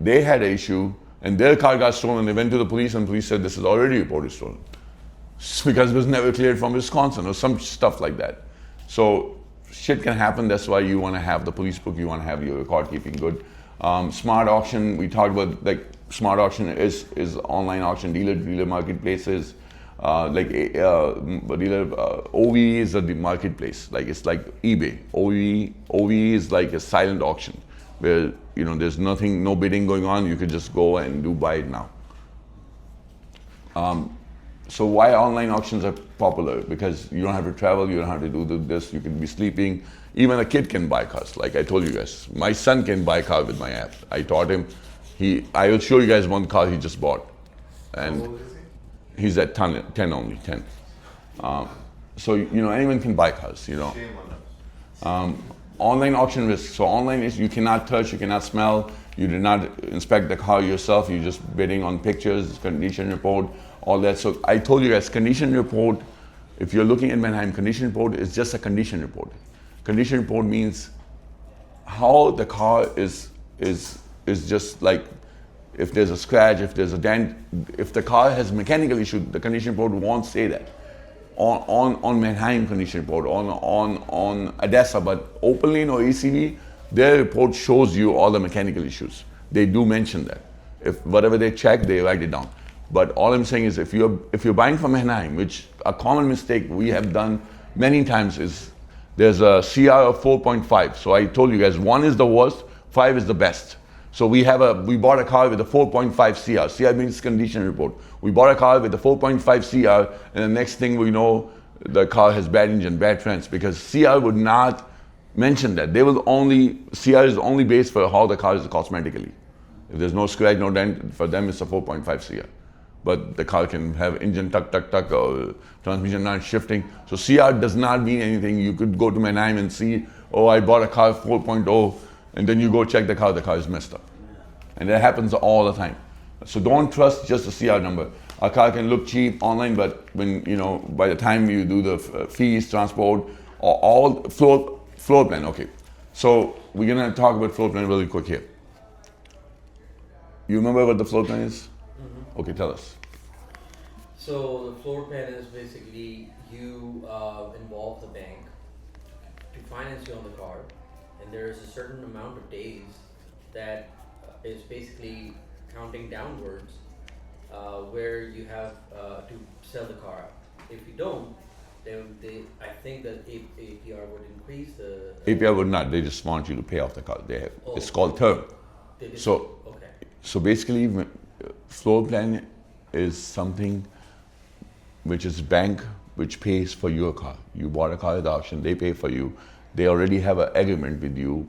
they had an issue, and their car got stolen. They went to the police, and police said this is already reported stolen. Because it was never cleared from Wisconsin or some stuff like that. So shit can happen. That's why you want to have the police book. You want to have your record keeping good. Smart auction. We talked about like smart auction is online auction, dealer marketplaces. OVE is the marketplace. Like it's like eBay. OVE is like a silent auction where you know there's nothing, no bidding going on. You could just go and buy it now. So why online auctions are popular? Because you don't have to travel, you don't have to do this, you can be sleeping. Even a kid can buy cars, like I told you guys. My son can buy a car with my app. I taught him. I will show you guys one car he just bought. And How old is he? he's at 10 only, 10. So, you know, anyone can buy cars, you know. Shame on us. Online auction risk. So online is you cannot touch, you cannot smell, you did not inspect the car yourself, you're just bidding on pictures, condition report, all that. So I told you guys, condition report, if you're looking at Manheim, condition report is just a condition report. Condition report means how the car is just like, if there's a scratch, if there's a dent, if the car has mechanical issue, the condition report won't say that. On Manheim condition report, on ADESA, but Opelin or ACV, their report shows you all the mechanical issues. They do mention that. If whatever they check, they write it down. But all I'm saying is if you're buying from Manheim, which a common mistake we have done many times is there's a CR of 4.5. So I told you guys 1 is the worst, 5 is the best. So we bought a car with a 4.5 CR. CR means condition report. We bought a car with a 4.5 CR, and the next thing we know, the car has bad engine, bad trends, because CR would not mention that. CR is only based for how the car is cosmetically. If there's no scratch, no dent, for them it's a 4.5 CR. But the car can have engine tuck, or transmission not shifting. So CR does not mean anything. You could go to Manheim and see, oh, I bought a car 4.0, and then you go check the car is messed up. And that happens all the time. So don't trust just the CR number. A car can look cheap online, but when, you know, by the time you do the fees, transport, or all floor plan, okay. So we're gonna talk about floor plan really quick here. You remember what the floor plan is? Mm-hmm. Okay, tell us. So the floor plan is basically you involve the bank to finance you on the car, and there is a certain amount of days that is basically counting downwards where you have to sell the car. If you don't, then I think that APR would increase the... APR would not, they just want you to pay off the car. It's called term. So basically, floor plan is something which is bank which pays for your car. You bought a car at the auction, they pay for you. They already have an agreement with you,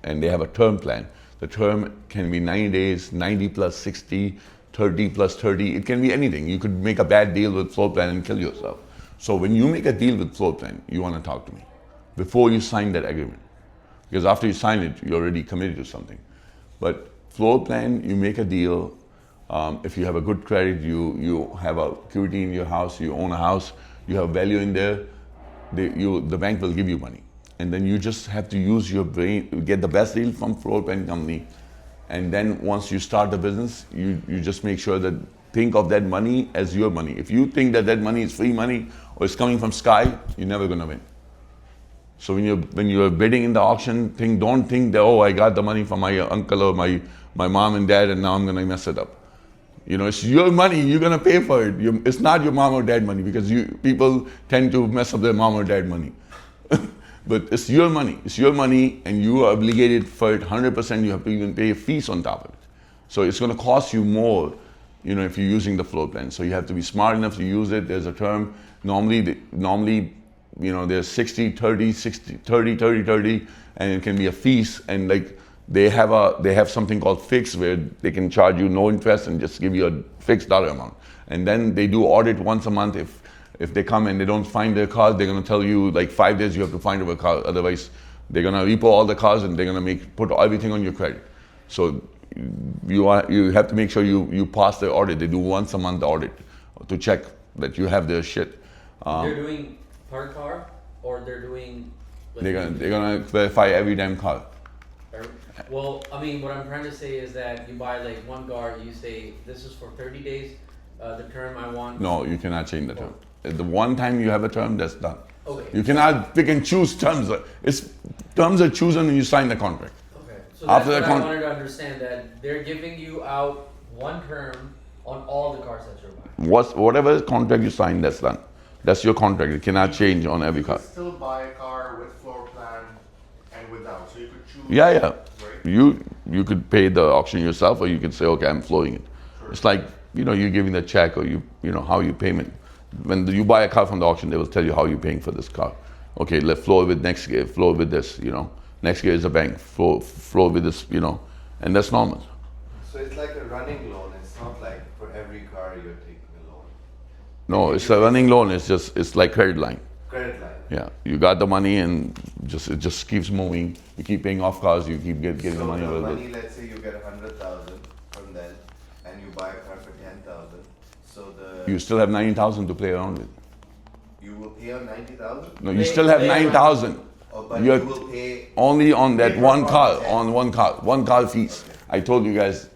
and they have a term plan. The term can be 90 days, 90 plus 60, 30 plus 30. It can be anything. You could make a bad deal with floor plan and kill yourself. So when you make a deal with floor plan, you want to talk to me before you sign that agreement. Because after you sign it, you're already committed to something. But floor plan, you make a deal If you have a good credit, you have a equity in your house, you own a house, you have value in there, the bank will give you money. And then you just have to use your brain, get the best deal from floor plan company. And then once you start the business, you just make sure that think of that money as your money. If you think that money is free money or it's coming from sky, you're never gonna win. So when you're bidding in the auction, don't think that, oh, I got the money from my uncle or my mom and dad and now I'm gonna mess it up. You know, it's your money, you're gonna pay for it. It's not your mom or dad money, because people tend to mess up their mom or dad money. But it's your money, and you are obligated for it 100%. You have to even pay fees on top of it. So it's gonna cost you more, you know, if you're using the floor plan. So you have to be smart enough to use it. There's a term, normally, you know, there's 60, 30, 60, 30, 30, 30, and it can be a fees, and like they have something called fixed, where they can charge you no interest and just give you a fixed dollar amount. And then they do audit once a month. If they come and they don't find their cars, they're gonna tell you like 5 days you have to find a car. Otherwise, they're gonna repo all the cars and they're gonna put everything on your credit. So you have to make sure you pass the audit. They do once a month audit to check that you have their shit. They're doing per car, or they're doing. Like, They're gonna verify every damn car. Well, I mean, what I'm trying to say is that you buy like one car, you say this is for 30 days, the term I want. No, you cannot change the term. The one time you have a term, that's done. Okay. You cannot pick and choose terms. Terms are chosen when you sign the contract. Okay. So After that's the what I wanted to understand, that they're giving you out one term on all the cars that you're buying. Whatever contract you sign, that's done. That's your contract. It cannot change on every You car. could still buy a car with floor plan and without, so you could choose. Yeah. Right? You could pay the auction yourself, or you could say, okay, I'm flowing it. Sure. It's like, you know, you're giving the check, or you know how you payment. When you buy a car from the auction, they will tell you how you're paying for this car. Okay, let's flow with next gear, flow with this, you know. Next gear is a bank, flow with this, you know, and that's normal. So it's like a running loan. It's not like for every car you're taking a loan. No, it's a running loan. It's like credit line. Credit line. Yeah, you got the money and it just keeps moving. You keep paying off cars. You keep getting the money a So the little money, bit. let's say you get 100,000 from them, and you buy a car for 10,000. So You still have 90,000 to play around with. you will pay on 90,000. No, you still have 9,000. But You're you will pay. only on that Pay one for car, car, on one car fees. Okay. I told you guys,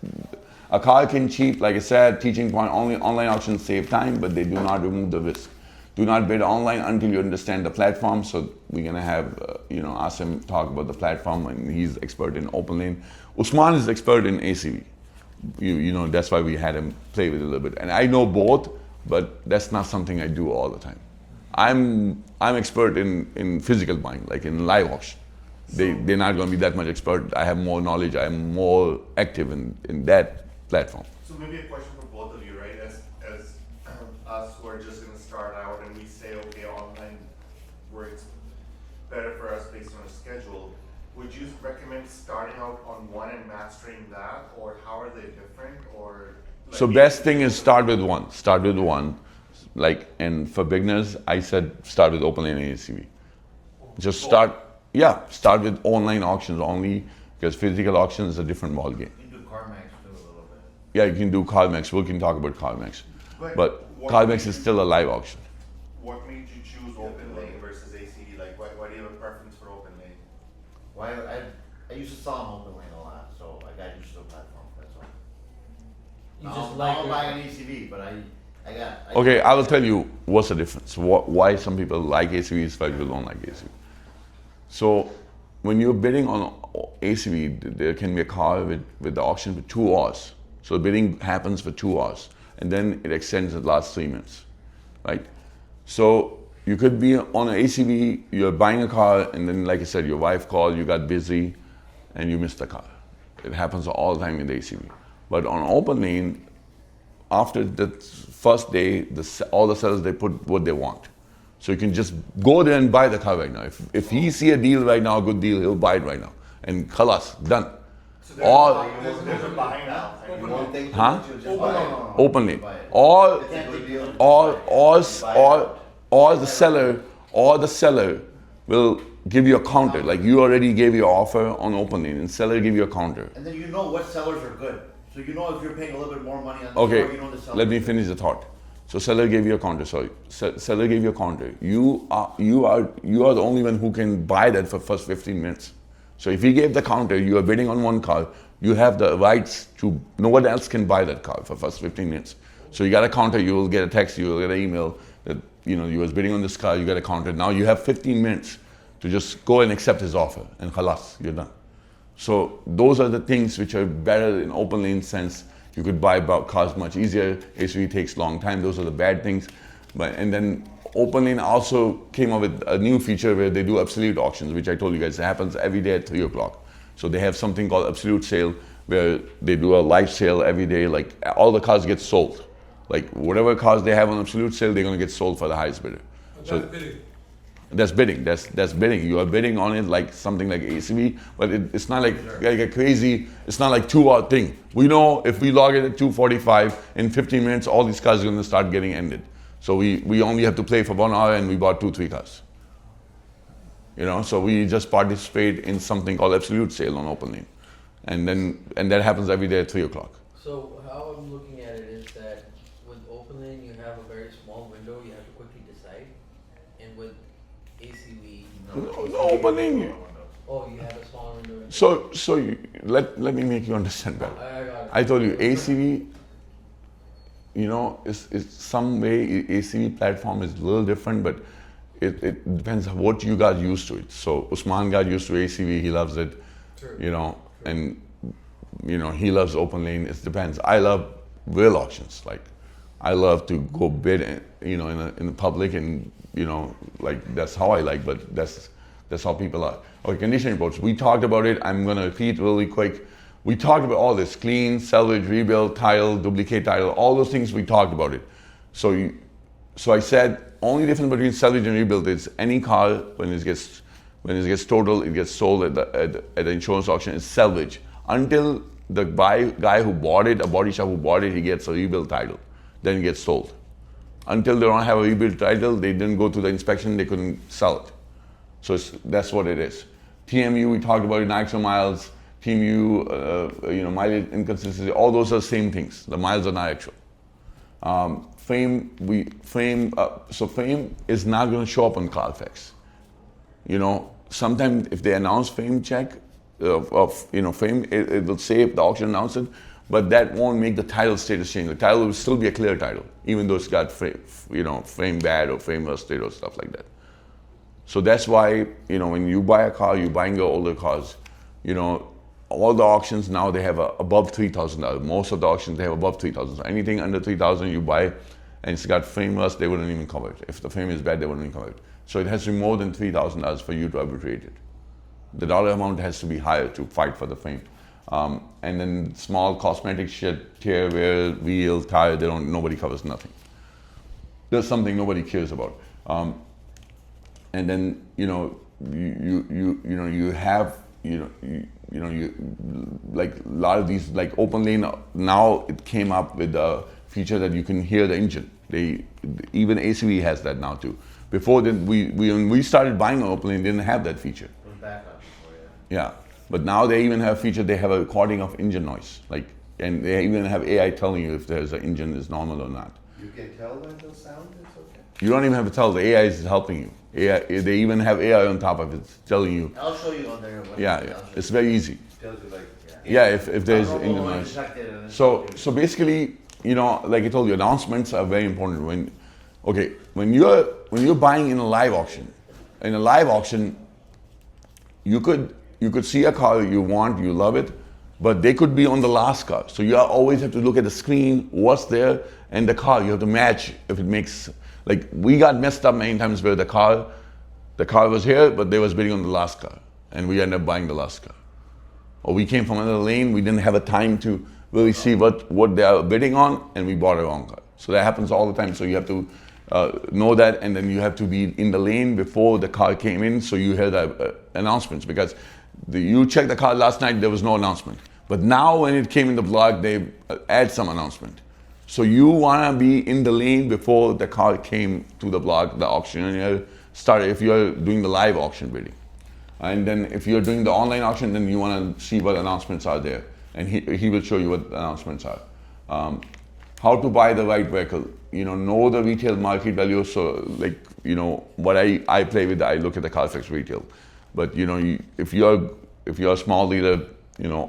a car can cheap, like I said, teaching point, only online auctions save time, but they do not remove the risk. Do not bid online until you understand the platform. So we're gonna have, Asim talk about the platform, and he's expert in OpenLane. Usman is expert in ACV. You know, that's why we had him play with it a little bit. And I know both, but that's not something I do all the time. I'm expert in physical buying, like in live auction. They're not going to be that much expert. I have more knowledge. I'm more active in that platform. So maybe a question for both of you, right? As us who are just gonna start out and we say, okay, online works better for us based on a schedule, would you recommend starting out on one and mastering that, or how are they different, or? So best thing is start with one. Start with one. Like, and for beginners, I said start with OpenLane and ACV. Just start with online auctions only, because physical auction is a different ballgame. You can do CarMax too a little bit. Yeah, you can do CarMax. We can talk about CarMax. But what CarMax made is you- still a live auction. What made you choose OpenLane versus ACV? Like, why do you have a preference for OpenLane? Why, I used to sell on OpenLane a lot, so I got used to the platform, that's all. You Now, just now like I'm your- buying an ECV, but I Okay, I will tell you what's the difference. Why some people like ACVs, why people don't like ACV. So when you're bidding on ACV, there can be a car with the auction for 2 hours. So the bidding happens for 2 hours, and then it extends the last 3 minutes, right? So you could be on an ACV, you're buying a car, and then, like I said, your wife called, you got busy, and you missed the car. It happens all the time in the ACV. But on OpenLane, after the first day, all the sellers, they put what they want. So you can just go there and buy the car right now. If he see a deal right now, a good deal, he'll buy it right now. And khalas, done. So there's a buy now. You won't think too Huh? much, you'll just buy it. OpenLane. Buy it. Or It's a good deal. or the seller will give you a counter. Like you already gave your offer on OpenLane, and seller give you a counter. And then you know what sellers are good. So So you know if you're paying a little bit more money on the Okay, car, you know the seller. let me finish the thought. So seller gave you a counter. Sorry, seller gave you a counter. You are the only one who can buy that for first 15 minutes. So if he gave the counter, you are bidding on one car. You have the rights to. No one else can buy that car for first 15 minutes. So you got a counter. You will get a text. You will get an email that you was bidding on this car. You got a counter. Now you have 15 minutes to just go and accept his offer, and khalas, you're done. So those are the things which are better in open lane sense. You could buy about cars much easier. ACV takes long time. Those are the bad things. And then open lane also came up with a new feature where they do absolute auctions, which I told you guys, it happens every day at 3 o'clock. So they have something called absolute sale where they do a live sale every day. Like all the cars get sold. Like whatever cars they have on absolute sale, they're going to get sold for the highest bidder. So that's bidding. That's bidding. You are bidding on it like something like ACV, but it's not like a crazy. It's not like 2-hour thing. We know if we log it at 2:45 in 15 minutes, all these cars are going to start getting ended. So we only have to play for 1 hour, and we bought 2-3 cars. So we just participate in something called absolute sale on open lane, and that happens every day at 3 o'clock. So how I'm looking at it is that with open lane, you have a very small window. You have to quickly decide, and with ACV, No open lane. oh, you have a small window. Let me make you understand better. I got it. I told you ACV, is some way ACV platform is a little different, but it depends on what you got used to it. So Usman got used to ACV, he loves it, True. and he loves open lane. It depends. I love real auctions. Like I love to go bid, in the public, and like that's how I like. But that's how people are. Okay, condition reports. We talked about it. I'm gonna repeat really quick. We talked about all this: clean, salvage, rebuild, title, duplicate title. All those things we talked about it. So I said only difference between salvage and rebuild is any car when it gets totaled, it gets sold at the insurance auction. It's salvage until the guy who bought it, a body shop who bought it, he gets a rebuild title. Then it gets sold. Until they don't have a rebuild title, they didn't go through the inspection, they couldn't sell it. So that's what it is. TMU, we talked about it, actual miles, TMU, mileage inconsistency, all those are the same things. The miles are not actual. Fame is not going to show up on Carfax. Sometimes if they announce fame check fame, it will say if the auction announced it, but that won't make the title status change. The title will still be a clear title, even though it's got fame bad or fame rusted or stuff like that. So that's why when you buy a car, you're buying your older cars. All the auctions now they have above $3,000. Most of the auctions they have above $3,000. So anything under $3,000 you buy, and it's got frame rust, they wouldn't even cover it. If the frame is bad, they wouldn't even cover it. So it has to be more than $3,000 for you to arbitrate it. The dollar amount has to be higher to fight for the frame. And then small cosmetic shit, tear, wear, wheel, tire, nobody covers nothing. There's something nobody cares about. And then you have like a lot of these, like open lane now it came up with a feature that you can hear the engine. Even ACV has that now too. Before then, when we started buying an open lane, they didn't have that feature. It was backup before, Yeah, but now they even have a feature. They have a recording of engine noise, and they even have AI telling you if there's an engine is normal or not. You can tell when the sound is okay. You don't even have to tell. The AI is helping you. AI, they even have AI on top of it, telling you. I'll show you on there. Yeah, it's very easy. It tells you like, Yeah, if there's I'll engine roll noise. detect it and then So show you. basically, like I told you, announcements are very important. When you're buying in a live auction, you could see a car you want, you love it, but they could be on the last car. So you always have to look at the screen, what's there, and the car. You have to match if it makes. Like we got messed up many times where the car was here, but they was bidding on the last car, and we ended up buying the last car. Or we came from another lane, we didn't have a time to really see what they are bidding on, and we bought a wrong car. So that happens all the time. So you have to know that, and then you have to be in the lane before the car came in, so you hear the announcements. Because you checked the car last night, there was no announcement. But now when it came in the blog, they add some announcement. So you want to be in the lane before the car came to the blog, the auctioneer started, if you're doing the live auction bidding. And then if you're doing the online auction, then you want to see what announcements are there. and he will show you what the announcements are. How to buy the right vehicle, know the retail market value. So like, what I play with, I look at the Carfax retail. But if you're a small dealer,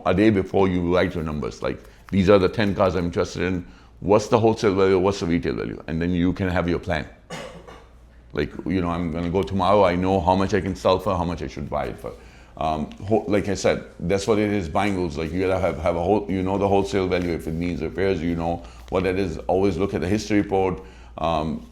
a day before you write your numbers, like these are the 10 cars I'm interested in, what's the wholesale value, what's the retail value? And then you can have your plan. Like, I'm gonna go tomorrow, I know how much I can sell for, how much I should buy it for. Like I said, that's what it is, buying rules. Like you gotta have a whole, the wholesale value. If it needs repairs, what that is. Always look at the history report.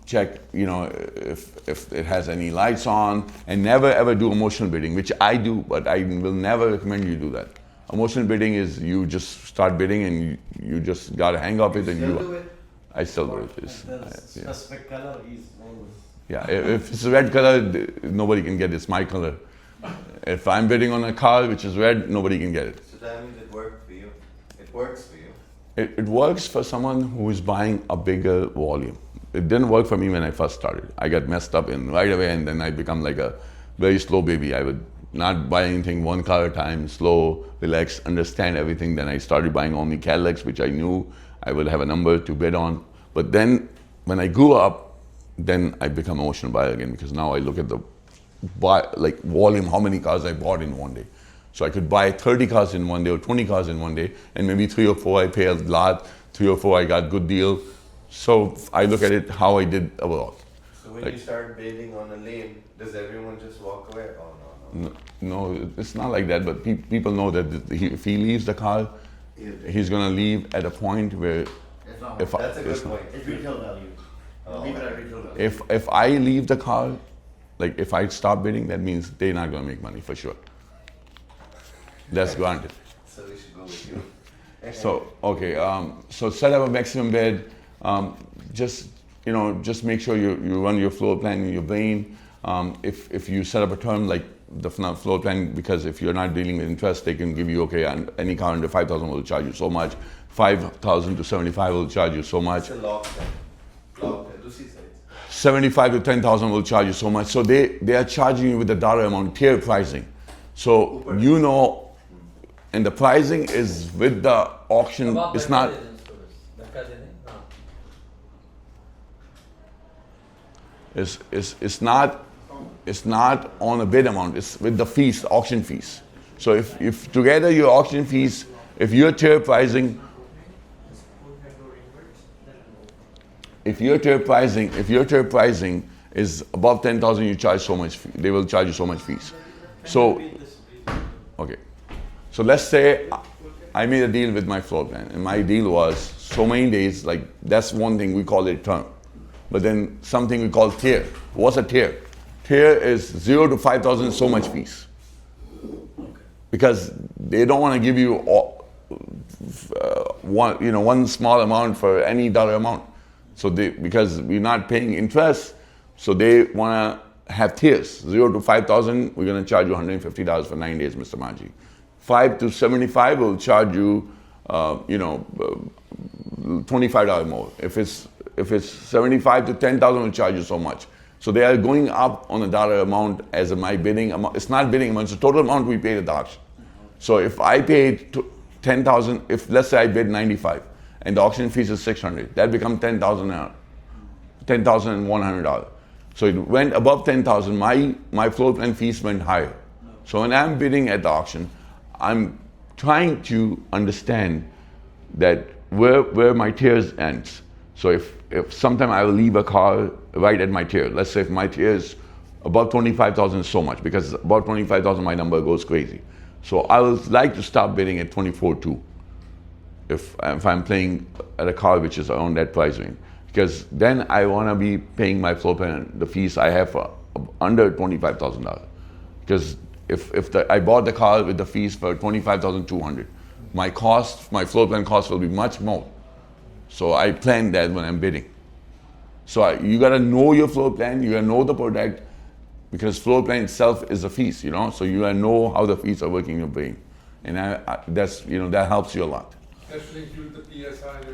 Check, if it has any lights on, and never ever do emotional bidding, which I do, but I will never recommend you do that. Emotional bidding is you just start bidding and you just gotta hang up it and Still do it? I still do it. The specific color is always. Yeah, if it's a red color, nobody can get it. It's my color. If I'm bidding on a car which is red, nobody can get it. So that means it worked for you. It works for you. It works for someone who is buying a bigger volume. It didn't work for me when I first started. I got messed up in right away, and then I become like a very slow baby. I would not buy anything, one car at a time, slow, relax, understand everything. Then I started buying only Cadillacs, which I knew I would have a number to bid on. But then when I grew up, then I become an emotional buyer again, because now I look at the volume, how many cars I bought in one day. So I could buy 30 cars in one day or 20 cars in one day, and maybe 3 or 4 I pay a lot, 3 or 4 I got good deal. So I look at it how I did overall. So when Like- you start bidding on a lane, does everyone just walk away? Oh no. No, it's not like that, but people know that if he leaves the car, he's gonna leave at a point where It's not, if That's a good it's- point. it's retail value. Oh. Leave it at retail value. if I leave the car, like if I stop bidding, that means they're not gonna make money for sure. That's granted. So we should go with you. So okay, so set up a maximum bid. Just make sure you run your floor plan in your brain. If you set up a term like the floor plan, because if you're not dealing with interest, they can give you and any car under 5,000 will charge you so much. 5,000 to 75 will charge you so much. It's a lock then. Lock then. Do see sides. 75 to 10,000 will charge you so much. So they are charging you with the dollar amount, tier pricing. So and the pricing is with the auction. About It's not. It's not on a bid amount. It's with the fees, auction fees. So if together your auction fees, if your tier pricing is above 10,000, you charge so much. They will charge you so much fees. So okay. So let's say I made a deal with my floor plan, and my deal was so many days. Like that's one thing we call it term, but then something we call tier. What's a tier? Tier is 0 to 5,000, so much fees, because they don't want to give you one small amount for any dollar amount. So because we're not paying interest, so they want to have tiers. 0 to 5,000, we're going to charge you $150 for 9 days, Mr. Maji. 5 to 75 will charge you, $25 more. If it's 75 to 10,000, will charge you so much. So they are going up on a dollar amount as my bidding amount. It's not bidding amount; it's the total amount we paid at the auction. So if I paid 10,000, if let's say I bid 95, and the auction fees is 600, that becomes $10,100. So it went above 10,000. My floor plan fees went higher. So when I'm bidding at the auction, I'm trying to understand that where my tiers ends. So if sometime I will leave a car right at my tier. Let's say if my tier is above 25,000 so much, because above 25,000 my number goes crazy. So I would like to stop bidding at 24.2 if I'm playing at a car which is around that price range, because then I want to be paying my floor plan, the fees I have for under $25,000. Because if I bought the car with the fees for $25,200, my floor plan cost will be much more. So I plan that when I'm bidding. So you gotta know your floor plan, you gotta know the product, because floor plan itself is a fees, so you gotta know how the fees are working in your brain. And that helps you a lot. That should include the PSI and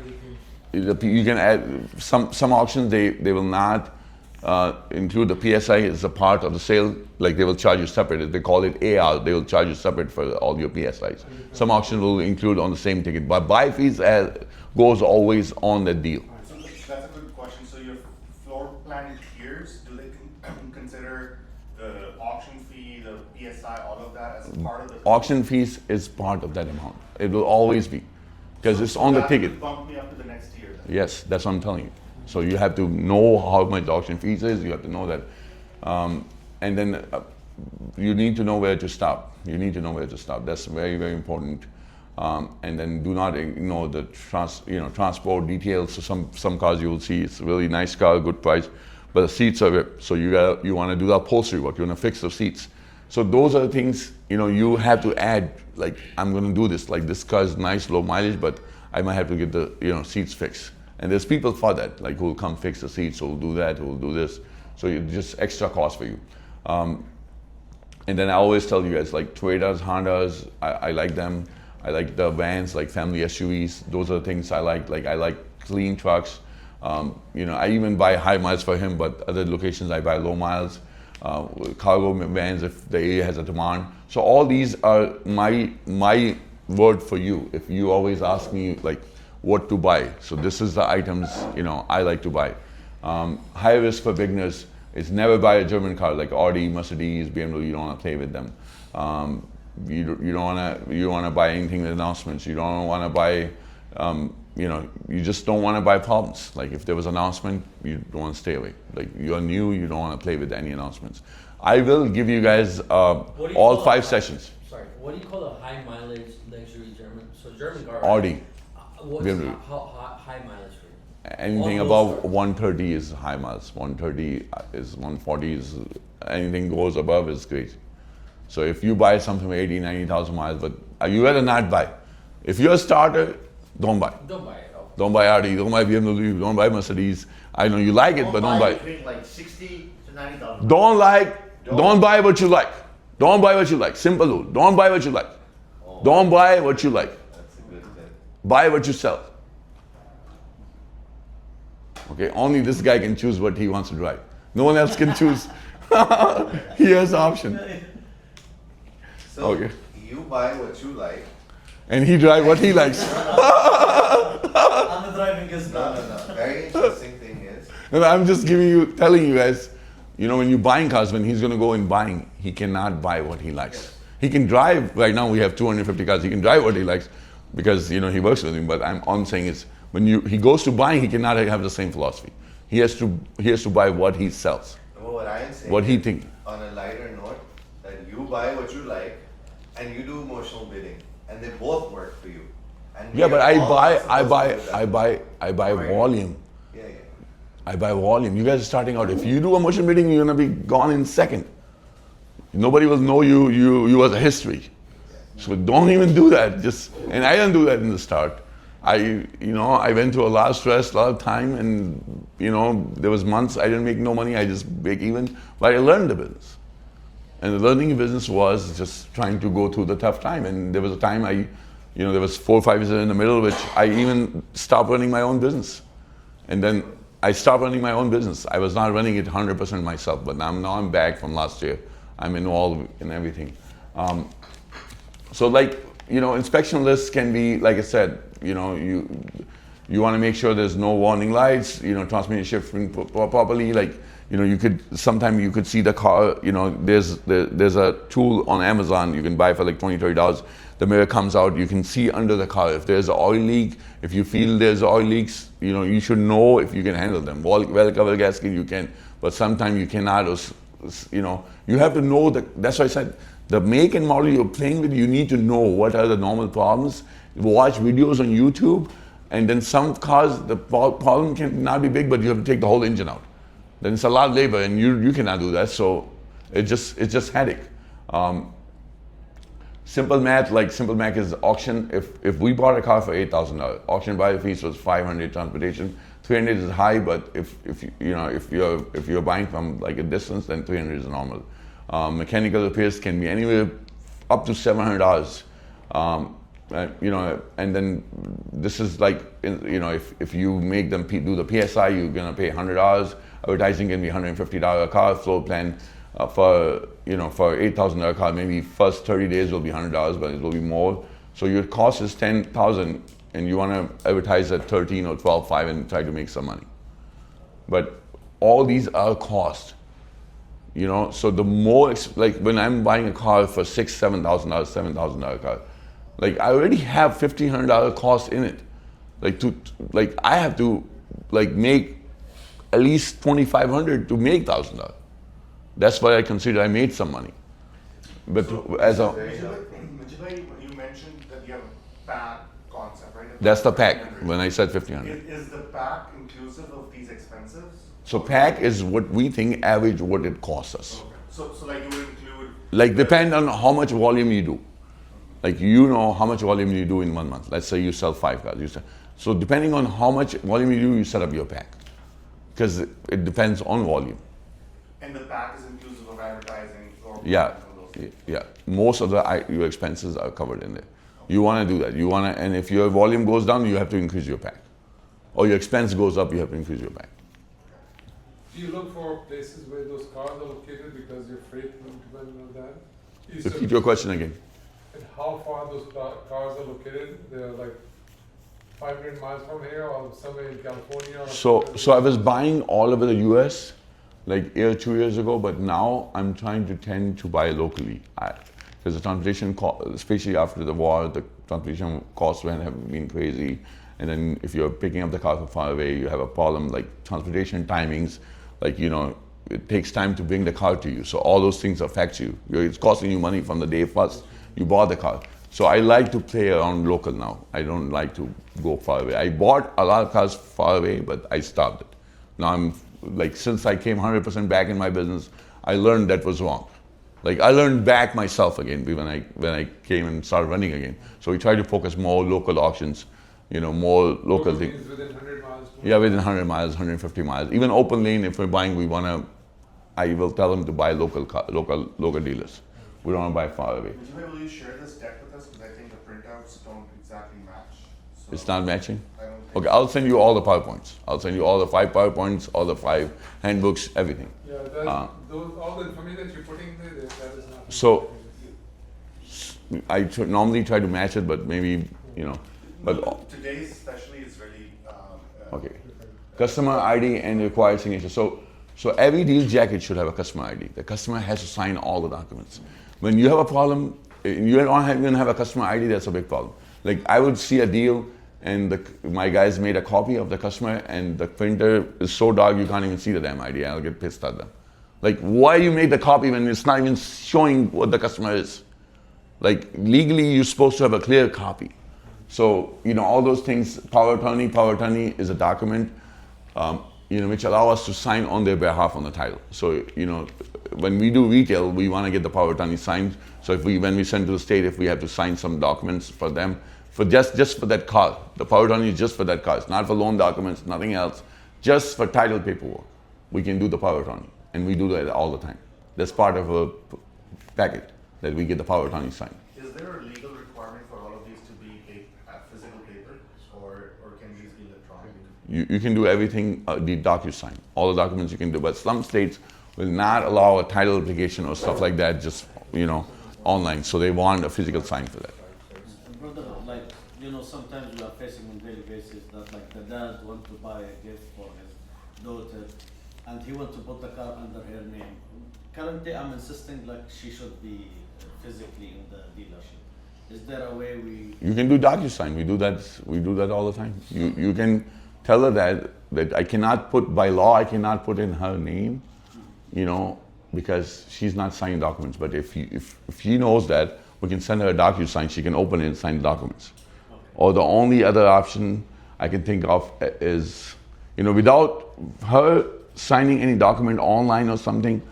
everything. You can add some auctions, they will not include the PSI as a part of the sale, like they will charge you separate. They call it AR. They will charge you separate for all your PSIs. Some auctions will include on the same ticket, but buy fees goes always on the deal. Alright, so that's a good question. So your floor plan tiers, do they consider the auction fee, the PSI, all of that as part of the Auction fees is part of that amount. It will always be, because it's on the that ticket. would bump me up to the next tier then? Yes, that's what I'm telling you. So you have to know how much the auction fees is. You have to know that, and then you need to know where to stop. You need to know where to stop. That's very, very important. And then do not ignore the transport details. So some cars you will see it's a really nice car, good price, but the seats are ripped. So you want to do the upholstery work. You want to fix the seats. So those are the things you have to add. Like, I'm going to do this. Like, this car is nice, low mileage, but I might have to get the seats fixed. And there's people for that, like who will come fix the seats, who will do that, who will do this. So it's just extra cost for you. And then I always tell you guys, like Toyotas, Hondas, I like them. I like the vans, like family SUVs. Those are the things I like. Like, I like clean trucks. I even buy high miles for him, but other locations I buy low miles. Cargo vans if the area has a demand. So all these are my word for you. If you always ask me like what to buy, so this is the items I like to buy. High risk for beginners is never buy a German car like Audi, Mercedes, BMW. You don't want to play with them. You don't want to buy anything with announcements. You don't want to buy you just don't want to buy problems. Like, if there was an announcement, you don't want to stay away. Like, you're new, you don't want to play with any announcements. I will give you guys all 5 sessions. Sorry, what do you call a high mileage luxury German? So German car. Audi. What's BMW. how high mileage for you? Anything All above those 130 is high miles. 130 is 140 is anything goes above is great. So if you buy something for 80, 90,000 miles, but you better not buy. If you're a starter, don't buy. Don't buy it. Oh. Don't buy Audi, don't buy BMW, don't buy Mercedes. I know you like it, but don't buy it. Between like 60 to 90,000. Don't buy what you like. Don't buy what you like. Simple rule. Don't buy what you like. Don't buy what you like. That's a good thing. Buy what you sell. Okay, only this guy can choose what he wants to drive. No one else can choose. He has the option. So Okay. you buy what you like. And he drive what he likes. I'm the driving is No. Very interesting thing is, And I'm just telling you guys, when you're buying cars, when he's gonna go in buying, he cannot buy what he likes. He can drive, right now we have 250 cars, he can drive what he likes because, he works with him, but I'm saying is, when he goes to buying, he cannot have the same philosophy. He has to buy what he sells, what I am saying. what he is, thinks. On a lighter note, that you buy what you like, and you do emotional bidding, and they both work for you. And we Yeah, but are I all buy supposed to do that. Right. volume. Yeah. I buy volume. You guys are starting out. If you do emotion bidding, you're gonna be gone in a second. Nobody will know you as a history. So don't even do that. And I didn't do that in the start. I went through a lot of stress, a lot of time, and there was months I didn't make no money. I just break even, but I learned the business. And the learning the business was just trying to go through the tough time. And there was a time there was 4 or 5 years in the middle, which I even stopped running my own business. And then I stopped running my own business. I was not running it 100% myself, but now I'm back from last year. I'm involved in everything. So inspection lists can be, like I said, you want to make sure there's no warning lights, transmission shifting properly. Like, sometimes you could see the car, there's a tool on Amazon you can buy for like $20, $30. The mirror comes out, you can see under the car if there's an oil leak. If you feel there's oil leaks, you should know if you can handle them. Well cover gasket you can, but sometimes you cannot. You have to know that's why I said the make and model you're playing with. You need to know what are the normal problems. Watch videos on YouTube, and then some cars the problem can not be big, but you have to take the whole engine out. Then it's a lot of labor, and you cannot do that. So it's just headache. Simple math is auction. If we bought a car for $8,000, auction buy fees was $500, transportation $300 is high, but if you're buying from like a distance, then $300 is normal. Mechanical repairs can be anywhere up to $700. You know, and then this is like, you know, if you make them do the PSI, you're gonna pay $100. Advertising can be $150 a car. Floor plan for, you know, for $8,000 car, maybe first 30 days will be $100, but it will be more. So your cost is $10,000, and you want to advertise at 13 or 12.5 and try to make some money. But all these are cost. You know, so the more, like when I'm buying a car for $6,000, $7,000, $7,000 car, like I already have $1,500 cost in it. Like I have to like make at least $2,500 to make $1,000. That's why I consider I made some money. But as a, Mujibhai, you mentioned that you have a pack concept, right? that's the pack when I said $1,500. Is the pack inclusive of these expenses? So pack is what we think average what it costs us. Okay. So like you would include. Like depend on how much volume you do. Like you know how much volume you do in 1 month. Let's say you sell 5 cars. So depending on how much volume you do, you set up your pack. Because it depends on volume. And the pack is inclusive of advertising or Yeah, those. yeah. Most of your expenses are covered in there. You want to do that. And if your volume goes down, you have to increase your pack. Or your expense goes up, you have to increase your pack. Do you look for places where those cars are located because your freight will depend on that? Repeat your question again. And how far those cars are located? They're like 500 miles from here or somewhere in California? Or So I was buying all over the US like 2 years ago, but now I'm trying to tend to buy locally. Because the transportation, especially after the war, the transportation costs have been crazy. And then if you're picking up the car from far away, you have a problem like transportation timings. Like, you know, it takes time to bring the car to you. So all those things affect you. It's costing you money from the day first you bought the car. So I like to play around local now. I don't like to go far away. I bought a lot of cars far away, but I stopped it. Now I'm like, since I came 100% back in my business, I learned that was wrong. Like I learned back myself again when I came and started running again. So we try to focus more local auctions, you know, more local things. things within 100 miles? Yeah, within 100 miles, 150 miles. Even open lane, if we're buying, I will tell them to buy local dealers. We don't want to buy far away. Mujibhai, will you share this deck with us? Because I think the printouts don't exactly match. So It's not matching? I don't think. Okay, I'll send you all the PowerPoints. I'll send you all the 5 PowerPoints, all the 5 handbooks, everything. Yeah, all the information that you're putting there, that is not. So, normally try to match it, but maybe, you know, but Today's especially is really. okay. Customer ID and required signature. So every deal jacket should have a customer ID. The customer has to sign all the documents. When you have a problem, you don't even have a customer ID, that's a big problem. Like I would see a deal and my guys made a copy of the customer and the printer is so dark you can't even see the damn ID. I'll get pissed at them. Like why you made the copy when it's not even showing what the customer is? Like legally you're supposed to have a clear copy. So, you know, all those things, power attorney is a document, you know, which allow us to sign on their behalf on the title. So, you know, when we do retail, we want to get the power attorney signed. So when we send to the state, if we have to sign some documents for them, for just for that car, the power attorney is just for that car. It's not for loan documents, nothing else, just for title paperwork. We can do the power attorney, and we do that all the time. That's part of a packet that we get the power attorney signed. Is there a legal requirement for all of these to be physical paper, or can these be electronic? You can do everything, the DocuSign, all the documents you can do, but some states will not allow a title application or stuff like that, just, you know, online. So they want a physical sign for that. Brother, like, you know, sometimes we are facing on daily basis that like the dad want to buy a gift for his daughter and he want to put the car under her name. Currently, I'm insisting like she should be physically in the dealership. Is there a way You can do DocuSign. We do that all the time. You can tell her that I cannot put, by law, I cannot put in her name, you know, because she's not signing documents. But if she knows that, we can send her a DocuSign. She can open it and sign the documents. Okay. Or the only other option I can think of is, you know, without her signing any document online or something,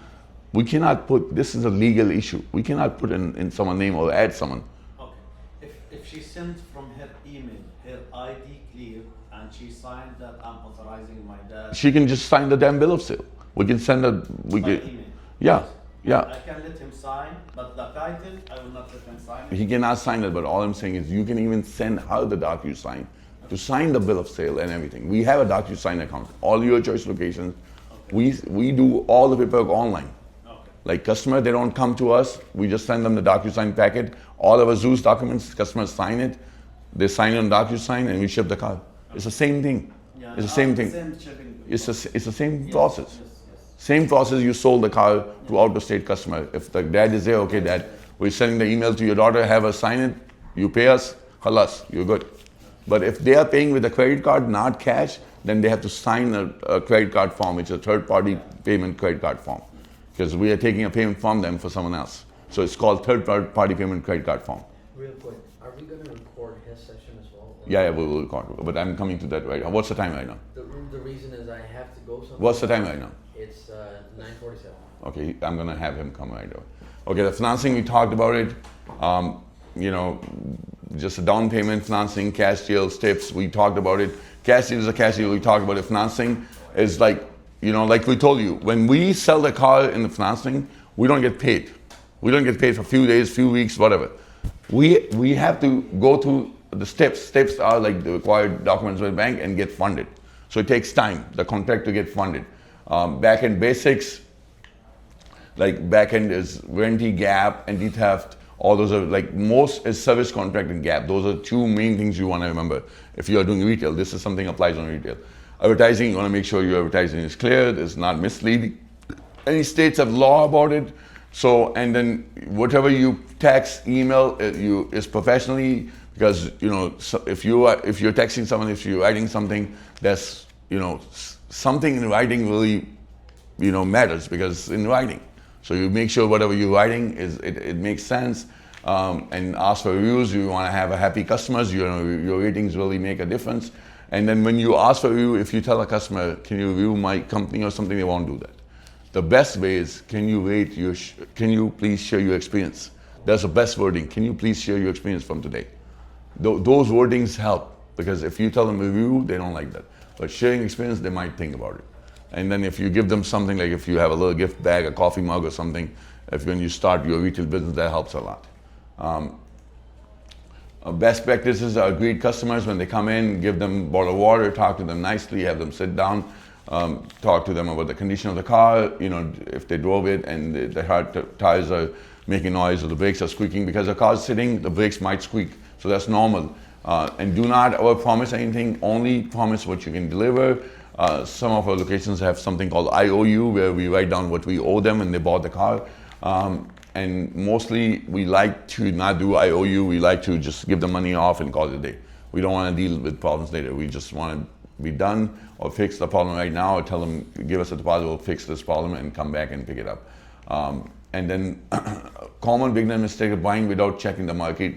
we cannot put, this is a legal issue. We cannot put in someone's name or add someone. Okay. If she sent from her email her ID clear and she signed that I'm authorizing my dad She can just sign the damn bill of sale. We can send her, by email. yeah. Yeah. I can let him sign, but the title, I will not let him sign it. He cannot sign it, but all I'm saying is you can even send her the DocuSign to sign the bill of sale and everything. We have a DocuSign account. All your choice locations, we do all the paperwork online. Okay. Like customer, they don't come to us. We just send them the DocuSign packet. All of our Zeus documents, customers sign it. They sign on DocuSign and we ship the car. It's the same thing. Yeah, It's the same thing. Same shipping. It's the same process. Yes. Same process you sold the car to out-of-state customer. If the dad is there, okay, dad, we're sending the email to your daughter, have her sign it, you pay us, halas, you're good. But if they are paying with a credit card, not cash, then they have to sign a credit card form, which is a third-party payment credit card form. Because we are taking a payment from them for someone else. So it's called third-party payment credit card form. Real quick, are we gonna record his session as well? or- Yeah, we will record. But I'm coming to that right now. What's the time right now? The reason is I have to go somewhere. What's the time right now? It's 9:47. Okay, I'm gonna have him come right away. Okay, the financing, we talked about it. You know, just a down payment, financing, cash deals, tips, we talked about it. Cash deal is a cash deal, we talked about it. Financing is like, you know, like we told you, when we sell the car in the financing, we don't get paid. We don't get paid for a few days, few weeks, whatever. We have to go through the steps. Steps are like the required documents with the bank and get funded. So it takes time, the contract to get funded. Back-end basics, like back-end is warranty, gap, anti-theft. All those are like, most is service contract and gap. Those are two main things you want to remember. If you are doing retail, this is something applies on retail. Advertising, you want to make sure your advertising is clear, it's not misleading. Any states have law about it. So, and then whatever you text, email, is professionally, because you know, so if you're texting someone, if you're writing something, that's, you know, something in writing really, you know, matters because it's in writing. So you make sure whatever you're writing it makes sense, and ask for reviews. You want to have a happy customers. You know, your ratings really make a difference. And then when you ask for a review, if you tell a customer, can you review my company or something, they won't do that. The best way is, can you please share your experience? That's the best wording. Can you please share your experience from today? Those wordings help, because if you tell them review, they don't like that. But sharing experience, they might think about it. And then if you give them something, like if you have a little gift bag, a coffee mug or something, when you start your retail business, that helps a lot. Best practices are greet customers when they come in, give them a bottle of water, talk to them nicely, have them sit down, talk to them about the condition of the car, you know, if they drove it and the hard tires are making noise or the brakes are squeaking. Because the car's sitting, the brakes might squeak, so that's normal. And do not overpromise anything, only promise what you can deliver. Some of our locations have something called IOU, where we write down what we owe them when they bought the car. And mostly we like to not do IOU, we like to just give the money off and call it a day. We don't want to deal with problems later. We just want to be done or fix the problem right now, or tell them, give us a deposit, we'll fix this problem and come back and pick it up. And then common beginner mistake of buying without checking the market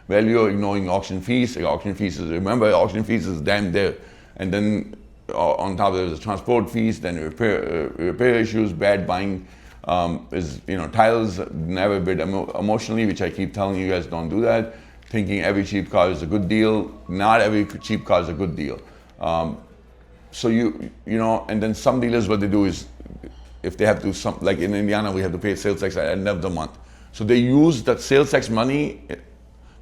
value or ignoring auction fees. Auction fees is, remember, auction fees is damn there. And then on top of it, there's transport fees, then repair issues, bad buying. Is, you know, titles never bid emotionally, which I keep telling you guys, don't do that. Thinking every cheap car is a good deal. Not every cheap car is a good deal. So you know, and then some dealers, what they do is, if they have to, like in Indiana, we have to pay sales tax at the end of the month. So they use that sales tax money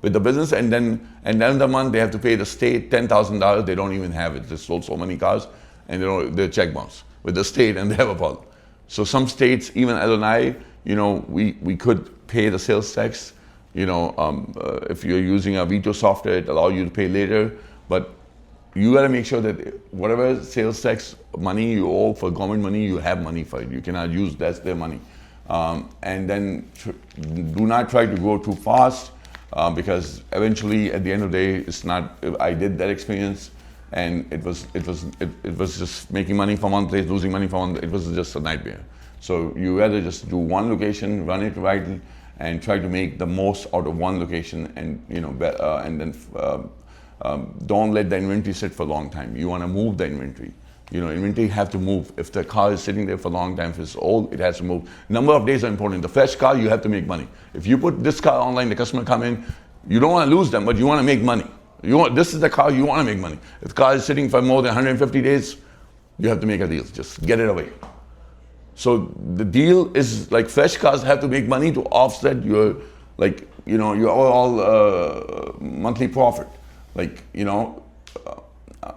with the business, and then at the end of the month, they have to pay the state $10,000. They don't even have it. They sold so many cars, and they're check bounce with the state, and they have a problem. So some states, even Illinois, you know, we could pay the sales tax. You know, if you're using a veto software, it allows you to pay later. But you got to make sure that whatever sales tax money you owe for government money, you have money for it. You cannot use that's their money. And then do not try to go too fast, because eventually, at the end of the day, it's not. I did that experience. And it was just making money from one place, losing money from one. It was just a nightmare. So you rather just do one location, run it right, and try to make the most out of one location, and you know, and then don't let the inventory sit for a long time. You want to move the inventory. You know, inventory have to move. If the car is sitting there for a long time, if it's old, it has to move. Number of days are important. The fresh car, you have to make money. If you put this car online, the customer come in, you don't want to lose them, but you want to make money. This is the car, you want to make money. If the car is sitting for more than 150 days, you have to make a deal. Just get it away. So the deal is like fresh cars have to make money to offset your, like, you know, your overall monthly profit. Like, you know,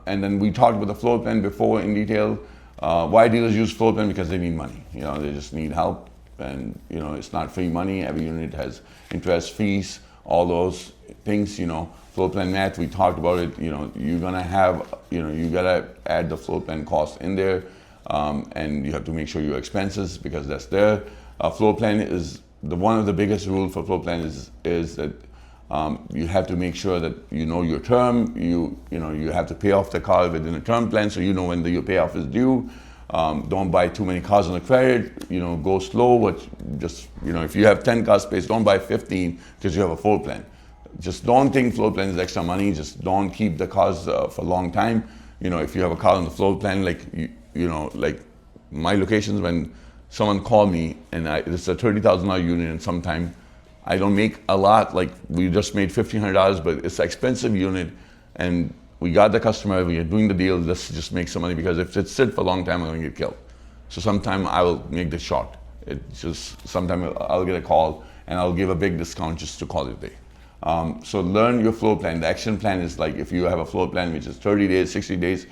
and then we talked about the floor plan before in detail. Why dealers use floor plan? Because they need money. You know, they just need help, and you know, it's not free money. Every unit has interest, fees, all those things. You know, floor plan math. We talked about it. You know, you're gonna have, you know, you gotta add the floor plan cost in there, and you have to make sure your expenses, because that's there. Floor plan is one of the biggest rules for floor plan is that you have to make sure that you know your term. You know, you have to pay off the car within a term plan, so you know when your payoff is due. Don't buy too many cars on the credit. You know, go slow. But just, you know, if you have 10 car space, don't buy 15 because you have a floor plan. Just don't think floor plan is extra money. Just don't keep the cars for a long time. You know, if you have a car on the floor plan, like you know, like my locations, when someone called me and it's a $30,000 unit, and sometime I don't make a lot. Like we just made $1,500, but it's an expensive unit, and we got the customer. We are doing the deal. Let's just make some money, because if it sits for a long time, I'm going to get killed. So sometime I will make the short. It's just sometime I'll get a call and I'll give a big discount just to call it a day. So learn your floor plan. The action plan is like if you have a floor plan which is 30 days, 60 days,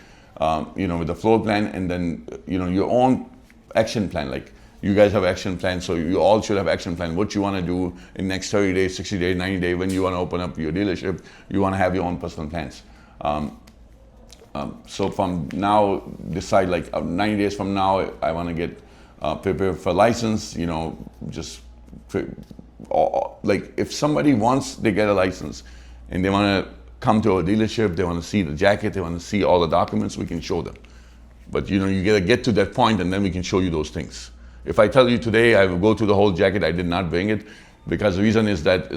you know, with the floor plan, and then you know your own action plan. Like you guys have action plan, so you all should have action plan. What you want to do in next 30 days, 60 days, 90 days, when you want to open up your dealership, you want to have your own personal plans. So from now, decide like 90 days from now, I want to get prepared for license. You know, just like if somebody wants, they get a license, and they want to come to our dealership, they want to see the jacket, they want to see all the documents, we can show them. But you know, you gotta get to that point, and then we can show you those things. If I tell you today I will go through the whole jacket, I did not bring it, because the reason is that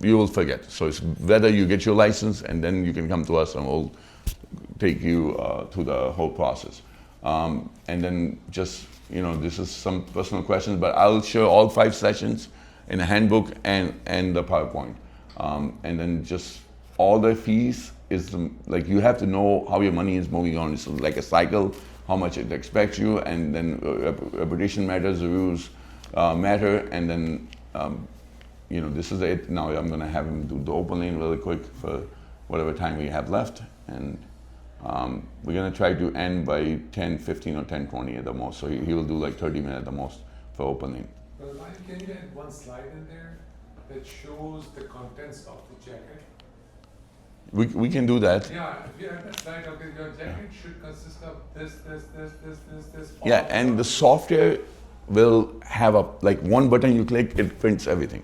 you will forget. So it's better you get your license, and then you can come to us, and we'll take you through the whole process. And then just, you know, this is some personal questions, but I'll show all 5 sessions in the handbook and the PowerPoint. And then just all the fees is like you have to know how your money is moving on. It's like a cycle, how much it expects you, and then reputation matters, the rules matter, and then you know, this is it. Now I'm gonna have him do the open lane really quick for whatever time we have left, and we're gonna try to end by 10:15 or 10:20 at the most. So he will do like 30 minutes at the most for open lane. Well, Mike, can you add one slide in there that shows the contents of the jacket? We can do that. Yeah, if you have that slide, okay, your jacket should consist of this. Yeah, and the software will have a like one button you click, it prints everything.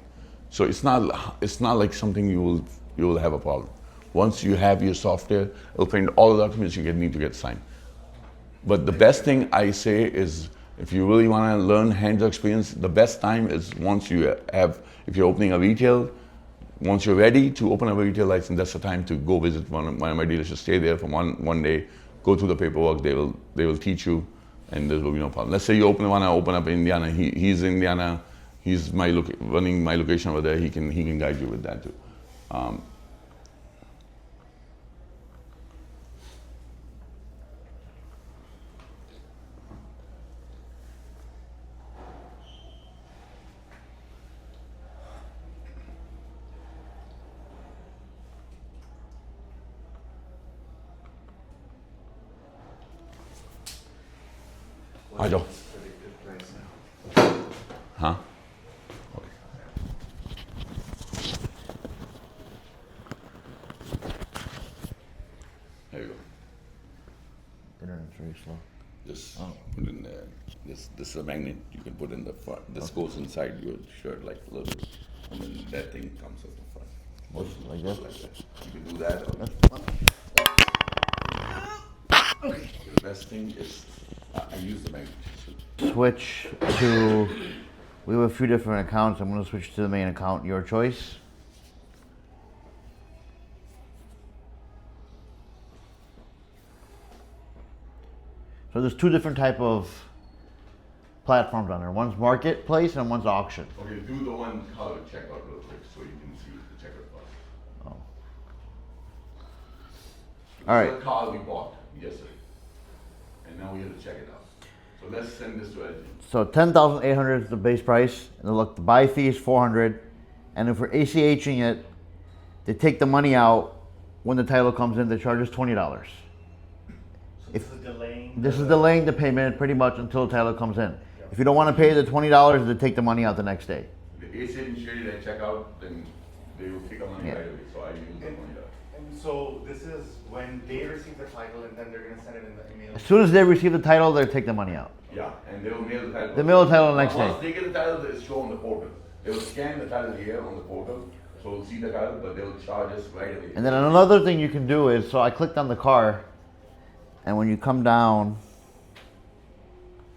So it's not like something you will have a problem. Once you have your software, it'll print all the documents you need to get signed. But the best thing I say is, if you really want to learn hands-on experience, the best time is once you have, if you're opening a retail, once you're ready to open a retail license, that's the time to go visit one of my dealerships. Stay there for one day, go through the paperwork. They will teach you, and there will be no problem. Let's say you want to open up in Indiana. He's in Indiana. He's running my location over there. He can guide you with that too. I don't. Predicted price now. Huh? Okay. There you go. Internet's very slow. Just Oh. put in there. This is a magnet you can put in the front. This goes inside your shirt like a little bit, and then that thing comes up the front. Just like that? Like that. You can do that. Or the best thing is I use the magnet. Switch to, we have a few different accounts. I'm gonna switch to the main account, your choice. So there's 2 different type of platforms on there. One's marketplace and one's auction. Okay, do the one color checkout real quick so you can see the checkout part. Oh. All right. This is the car we bought yesterday, and now we have to check it out. So let's send this to LG. So 10,800 is the base price. And then look, the buy fee is 400. And if we're ACHing it, they take the money out when the title comes in. They charge us $20. So this is delaying. This is delaying the payment pretty much until the title comes in. If you don't want to pay the $20, they take the money out the next day. The ACH initially they check out, then they will take a money Yeah. right away. So I use the $20. And so this is when they receive the title and then they're gonna send it in the email. As soon as they receive the title, they take the money out. Yeah, and they will mail the title. They mail the title the next Once day. they get the title, they show on the portal. They will scan the title here on the portal, so we'll see the title, but they will charge us right away. And then another thing you can do is, so I clicked on the car, and when you come down,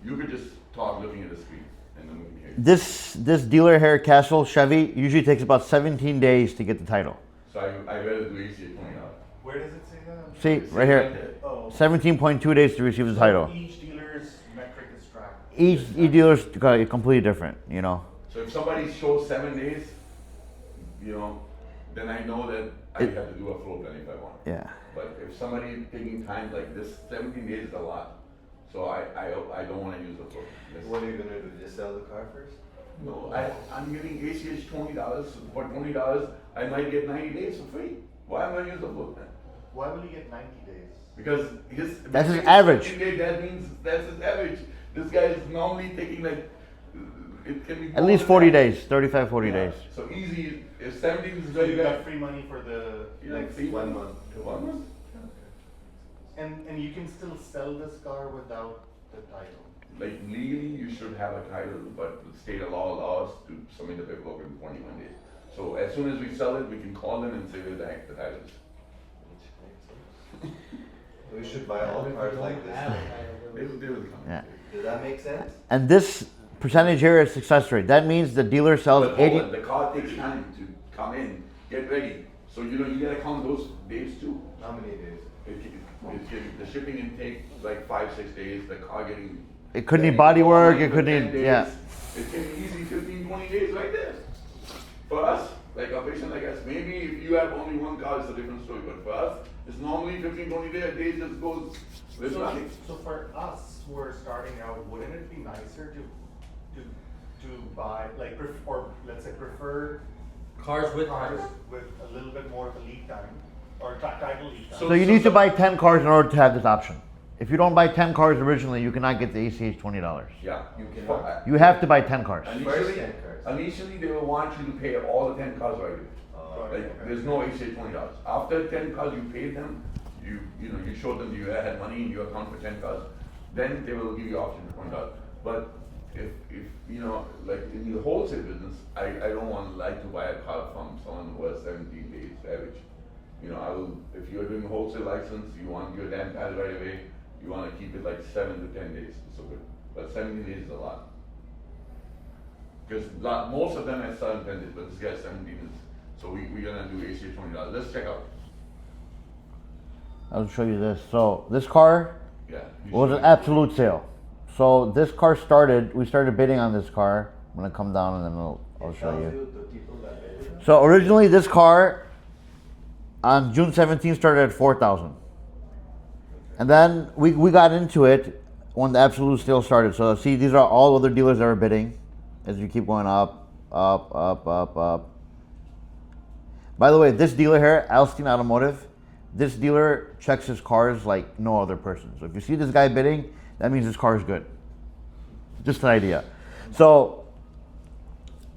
You could just talk looking at the screen, and then we can hear you. this dealer here, Castle Chevy, usually takes about 17 days to get the title. So I rather do ACH $20. Where does it say that? See, It's right here, Oh. 17.2 days to receive the title. Each dealer's metric is tracked. Each dealer's completely different, you know. So if somebody shows 7 days, then I know that I It- have to do a floor plan if I want. Yeah. But if somebody taking time like this, 17 days is a lot. So I don't want to use the floor plan. What are you gonna do? Just sell the car first? No, I'm getting ACH $20. For $20, I might get 90 days for free. Why am I use the floor plan? Why will you get 90 days? Because That's his average. 17 days, that means that's his average. This guy is normally taking like, it can be At more least than 40 that. days, 35, 40 Yeah. days. So easy, if 17 is So very you good. got free money for the, Like 1 month. 1 month? and you can still sell this car without the title. Like legally, you should have a title, but the state law allows to submit the paperwork in 21 days. So as soon as we sell it, we can call them and say where the heck the title is. We should buy all cars like this. They will come. Yeah. Does that make sense? And this percentage here is success rate. That means the dealer sells But hold 80. on, the car takes time to come in, get ready. So you gotta count those days too. How many days? The shipping can take like 5-6 days, the car getting. It could need body work, it could 10 need, days. yeah. It can be easy 15-20 days right there. For us, like a patient like us, maybe if you have only one car, it's a different story, but for us, it's normally 15-20 days just goes with So, nothing. so for us who are starting out, wouldn't it be nicer to buy, like, or let's say prefer Cars with cars title. with a little bit more of a lead time, or title lead time? So you need to buy 10 cars in order to have this option. If you don't buy 10 cars originally, you cannot get the ACH $20. Yeah. You cannot. You have to buy 10 cars. First Initially, 10 cars. initially they will want you to pay all the 10 cars right away. Okay. Like, there's no ACH $20. After 10 cars, you pay them, you show them you had money in your account for 10 cars, then they will give you option for $20. But if like in the wholesale business, I don't like to buy a car from someone who has 17 days average. If you're doing a wholesale license, you want your damn title right away, you want to keep it like 7 to 10 days, so good. But 17 days is a lot. Because most of them have 7 10 days, but this guy's 17 is. So we're gonna do ACH $20. Let's check out. I'll show you this. So this car Yeah. was an absolute sale. So this car we started bidding on this car. I'm gonna come down and then I'll show Tells you. the people that they- So originally this car on June 17th started at 4,000. And then we got into it when the absolute sale started. So see, these are all other dealers that are bidding as you keep going up, up, up, up, up. By the way, this dealer here, Alstein Automotive, this dealer checks his cars like no other person. So if you see this guy bidding, that means his car is good. Just an idea. So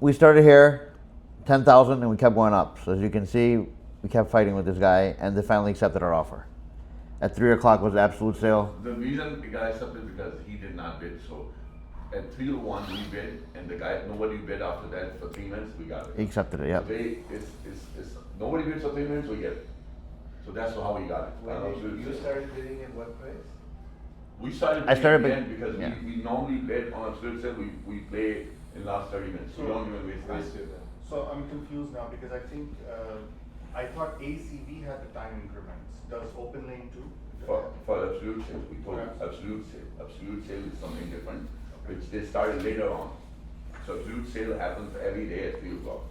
we started here, 10,000, and we kept going up. So as you can see, we kept fighting with this guy, and they finally accepted our offer. At 3 o'clock was the absolute sale. The reason the guy accepted because he did not bid. So at 3 to 1 we bid, and nobody bid after that for 3 minutes. We got He it. accepted it, yeah. Today it's nobody bids for 3 minutes. We get it. So that's how we got it. When you started bidding at what price? We started I started bidding bid- because yeah. we normally bid on a split sale. We play in last 30 minutes. We don't even waste time. Wasted then. So I'm confused now because I think, I thought ACV had the time increments. Does Open Lane too? For absolute sale, we told Okay. absolute sale. Absolute sale is something different, which they started later on. So absolute sale happens every day at 3 o'clock.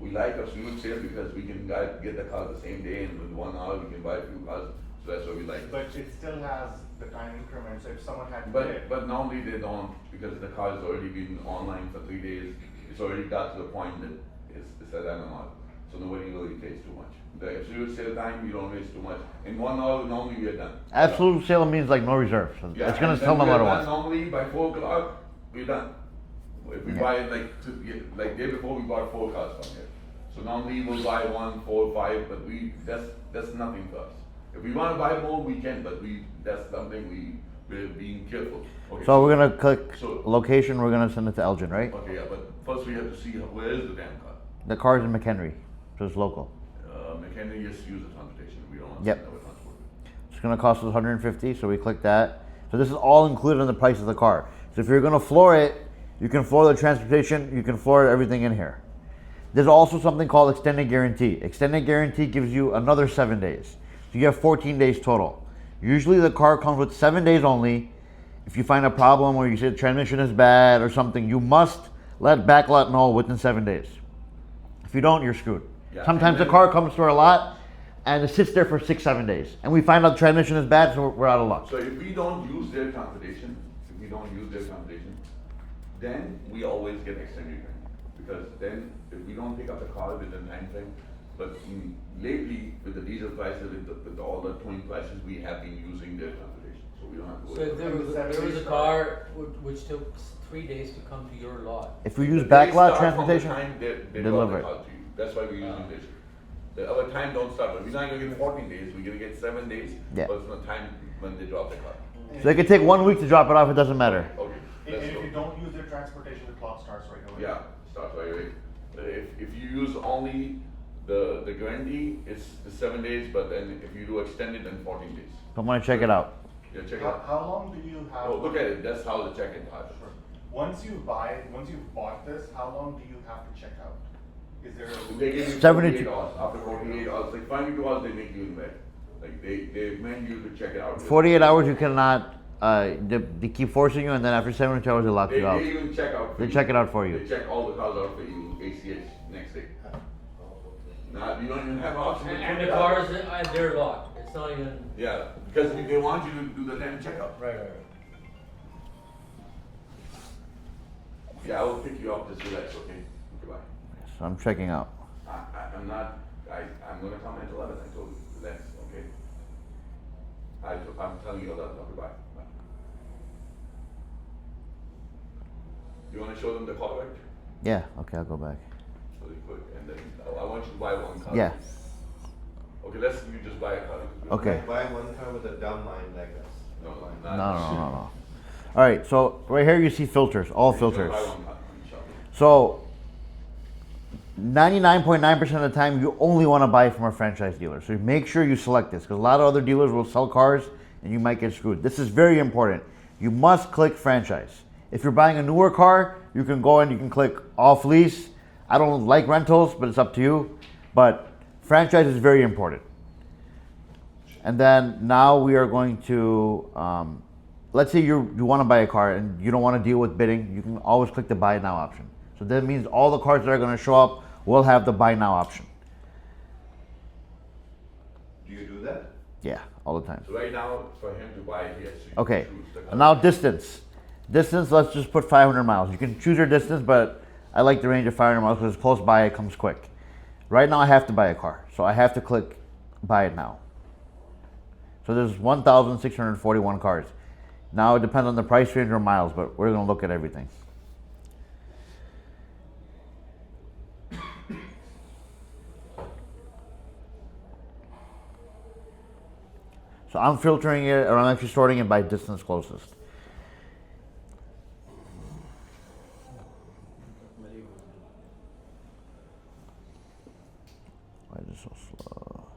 We like absolute sale because we can get the car the same day, and with 1 hour we can buy a few cars. So that's what we like. But it still has the time increment, so if someone had But bid, but normally they don't, because the car has already been online for 3 days. It's already got to the point that it's at MMR. So nobody really takes too much. The absolute sale time, you don't waste too much. In 1 hour, normally we are done. Absolute sale means like no reserve. So Yeah, it's gonna and sell then no we are matter done what. Normally by 4 o'clock, we're done. If we Yeah. buy it like day before, we bought 4 cars from here. So normally we'll buy 1, 4, 5, but that's nothing for us. If we wanna buy more, we can, but that's something we're being careful. Okay, So we're gonna click so- location. We're gonna send it to Elgin, right? Okay, yeah, but first we have to see where is the damn car. The car's in McHenry, so it's local. McHenry just uses transportation, we don't want to Yep. send our transport. It's gonna cost us 150, so we click that. So this is all included in the price of the car. So if you're gonna floor it, you can floor the transportation, you can floor everything in here. There's also something called extended guarantee. Extended guarantee gives you another 7 days. So you have 14 days total. Usually the car comes with 7 days only. If you find a problem or you say the transmission is bad or something, you must let Backlot know within 7 days. If you don't, you're screwed. Yeah, Sometimes and the then- car comes to our lot and it sits there for 6-7 days. And we find out the transmission is bad, so we're out of luck. So if we don't use their transportation, then we always get extended guarantee. Because then if we don't pick up the car within time frame, but lately with the diesel prices, with all the towing prices, we have been using their transportation, so we don't have to So worry. if there was a car which took 3 days to come to your lot, If we use The days Backlot start from the transportation, time they deliver drop the it. car to you. That's why we're using this. Our time don't start, but we're not gonna get 14 days, we're gonna get 7 days, Yeah. but it's the time when they drop the car. So it could take 1 week to drop it off, it doesn't matter. Okay, and let's if go. you don't use their transportation, the clock starts right away. Yeah, start right away. If you use only the guarantee, it's 7 days, but then if you do extended, then 14 days. I'm gonna check it out. Yeah, check it How, out. how long do you have? Oh, look at it, that's how the check-in time. Sure. Once you've bought this, how long do you have to check out? Is there They give you 72 48 hours, after 48 hours, like 52 hours, they make you in bed. Like they demand you to check it out. 48 hours you cannot, they keep forcing you and then after 72 hours they lock They you out. even check out. for They you. check it out for you. They check all the cars out for you, ACH, next day. Now, you don't even have option. to and check the it out. cars at their lot, it's not even. Yeah, because they want you to do the damn checkup. Right. Yeah, I will pick you up, just relax, okay? Goodbye. So I'm checking out. I'm not, I'm gonna come at 11, I told you, relax, okay? I'm telling you 11, goodbye. Bye. You wanna show them the car right? Yeah, okay, I'll go back. Really quick, and then I want you to buy one car. Yeah. Okay, you just buy a car. Okay. Buy one car with a dumb mind like us. No, No, no, no. All right, so right here you see filters, all filters. Buy one car, shop. So 99.9% of the time you only want to buy from a franchise dealer. So make sure you select this because a lot of other dealers will sell cars and you might get screwed. This is very important. You must click franchise. If you're buying a newer car, you can go and you can click off lease. I don't like rentals, but it's up to you. But franchise is very important. And then now we are going to, let's say you want to buy a car and you don't want to deal with bidding, you can always click the buy now option. So that means all the cars that are going to show up will have the buy now option. Do you do that? Yeah, all the time. So right now, for him to buy, he has to Okay, choose the car. and now distance. Distance, let's just put 500 miles. You can choose your distance, but I like the range of 500 miles because it's close by, it comes quick. Right now I have to buy a car, so I have to click buy it now. So there's 1,641 cars. Now it depends on the price range or miles, but we're gonna look at everything. So I'm filtering it, or I'm actually sorting it by distance closest. Why is it so slow?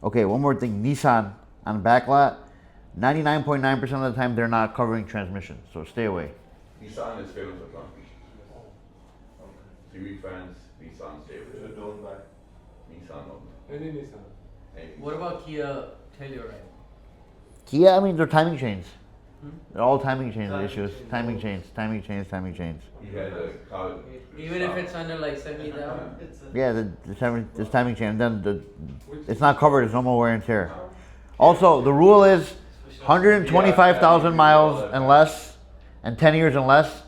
Okay, one more thing. Nissan on backlot, 99.9% of the time they're not covering transmission, so stay away. Nissan is famous for transmission. TV fans, Nissan stay So with it. don't buy. Nissan no. Any Nissan. Hey, What about Kia Telluride? Kia, I mean, they're timing chains. Hmm? They're all timing chains Timing issues. chains. Timing chains, timing chains, timing chains. He had a car. Even if it's under like 70,000? Yeah, the timing chain. And then it's not covered. There's no more wear and tear. Also, the rule is 125,000 miles and less, and 10 years and less,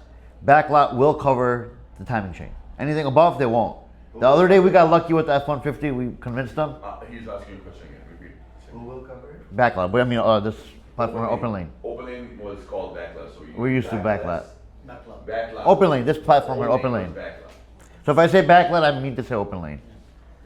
backlot will cover the timing chain. Anything above, they won't. The other day we got lucky with the F-150. We convinced them. He's asking a question again. Repeat. Who will cover it? Backlot. But I mean, this platform, open lane. Open lane was called backlot. So We're used to backlot. Backlog. Backlot. Open lane. This platform is open was lane. Backlot. So if I say backlot, I mean to say open lane.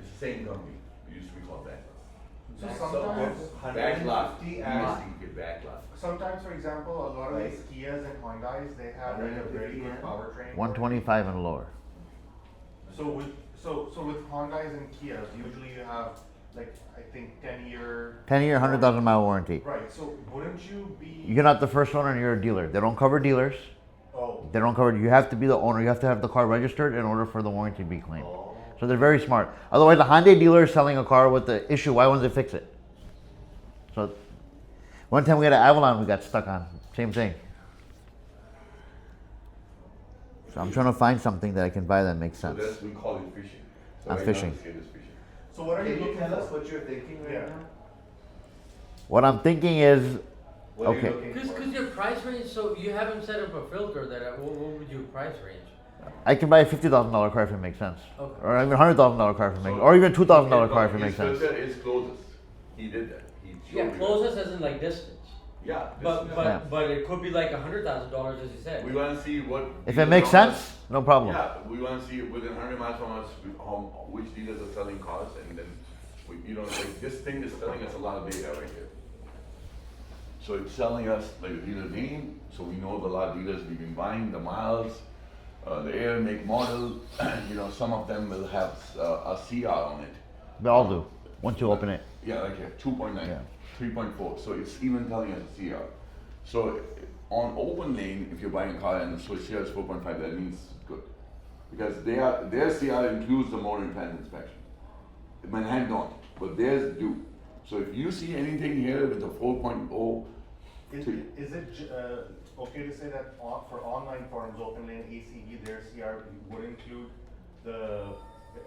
It's the same company. It used to be called backlot. So So sometimes, Backlot. 150 We and used to get backlot. sometimes, for example, a lot of these Kias and Hyundais, they have like a very 150 good and? powertrain. 125 and lower. So with Hyundais and Kias, usually you have like, I think 10-year. 10-year, 100,000 mile warranty. Right, so wouldn't you be? You're not the first owner and you're a dealer. They don't cover dealers. Oh, They don't cover, you have to be the owner. You have to have the car registered in order for the warranty to be claimed. Oh. So they're very smart. Otherwise, a Hyundai dealer is selling a car with the issue. Why won't they fix it? So one time we had an Avalon we got stuck on. Same thing. So I'm trying to find something that I can buy that makes So sense. that's, we call it fishing. So I'm right fishing. Now the scale is fishing. so what are you Can you looking tell us for? what you're thinking right Yeah. now? What I'm thinking is, What are Okay. you looking Cause, for? 'cause your price range, so you haven't set up a filter that, what would your price range? I can buy a $50,000 car if it makes sense. Okay. Or even $100,000 car if it makes, or even $2,000 car if it His makes sense. filter is closest. He did that. He showed Yeah, you that. closest as in like distance. Yeah. But, this- Yeah. but it could be like $100,000 as you said. we want to see what. If it dealers makes around us- sense, no problem. Yeah, we want to see within 100 miles from us which dealers are selling cars, and then we, like this thing is telling us a lot of data right here. So it's telling us like the dealer name, so we know the lot of dealers we've been buying, the miles, the air, make, model. Some of them will have a CR on it. They all do, once you open it. Yeah, like here, 2.9, Yeah. 3.4. So it's even telling us a CR. So on open lane, if you're buying a car and so CR is 4.5, that means good. Because their CR includes the motor and trans inspection. Manhattan don't, but theirs do. So if you see anything here with a 4.0, Is it okay to say that for online forums, open lane, ACE, their CR would include the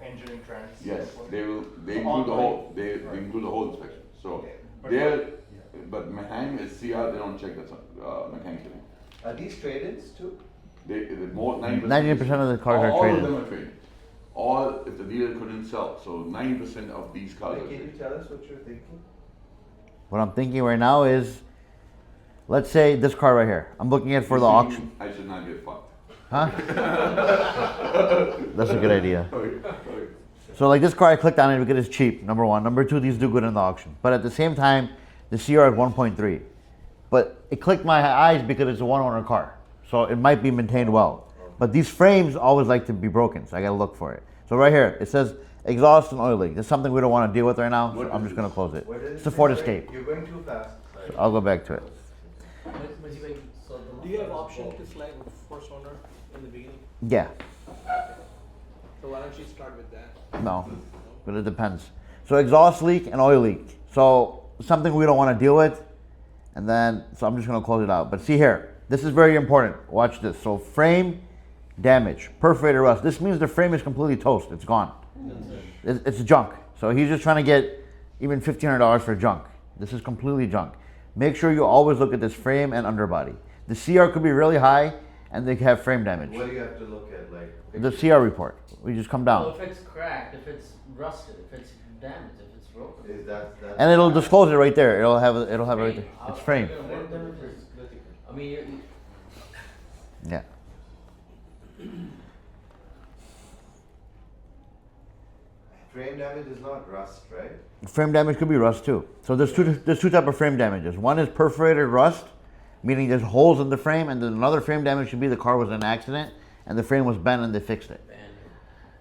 engine and trans? yes, they will. They So include the online- whole. They right. include the whole inspection. So Okay, but they're, but Manhattan is CR. They don't check that mechanically. Are these trade-ins too? They more 90%. 90% of the cars are all traded. of them are traded. All if the dealer couldn't sell. So 90% of these cars Like, are can you traded. tell us what you're thinking? What I'm thinking right now is, let's say this car right here. I'm looking at for the You see, auction. I should not get fucked. Huh? That's a good idea. Okay, okay. So like this car, I clicked on it because it's cheap, number one. Number two, these do good in the auction. But at the same time, the CR is 1.3. But it clicked my eyes because it's a one-owner car. So it might be maintained well. But these frames always like to be broken, so I gotta look for it. So right here, it says exhaust and oil leak. That's something we don't wanna deal with right now, so What I'm is just gonna this? close it. What is It's a Ford Escape. You're going too fast. So I'll go back to it. Do you have option to select first owner in the beginning? Yeah, So why don't you start with that? no, but it depends. So exhaust leak and oil leak. So something we don't wanna deal with. And then, so I'm just gonna close it out. But see here, this is very important. Watch this. So frame damage, perforated rust. This means the frame is completely toast. It's gone. It's junk. So he's just trying to get even $1,500 for junk. This is completely junk. Make sure you always look at this frame and underbody. The CR could be really high and they have frame damage. What do you have to look at, like? The CR report. We just come Well, down. if it's cracked, if it's rusted, if it's damaged, if it's broken. Is that? And it'll disclose it right there. It'll have it right there. It's frame. I mean, Yeah. Frame damage is not rust, right? Frame damage could be rust too. So there's two type of frame damages. One is perforated rust, meaning there's holes in the frame, and then another frame damage should be the car was in an accident and the frame was bent and they fixed it.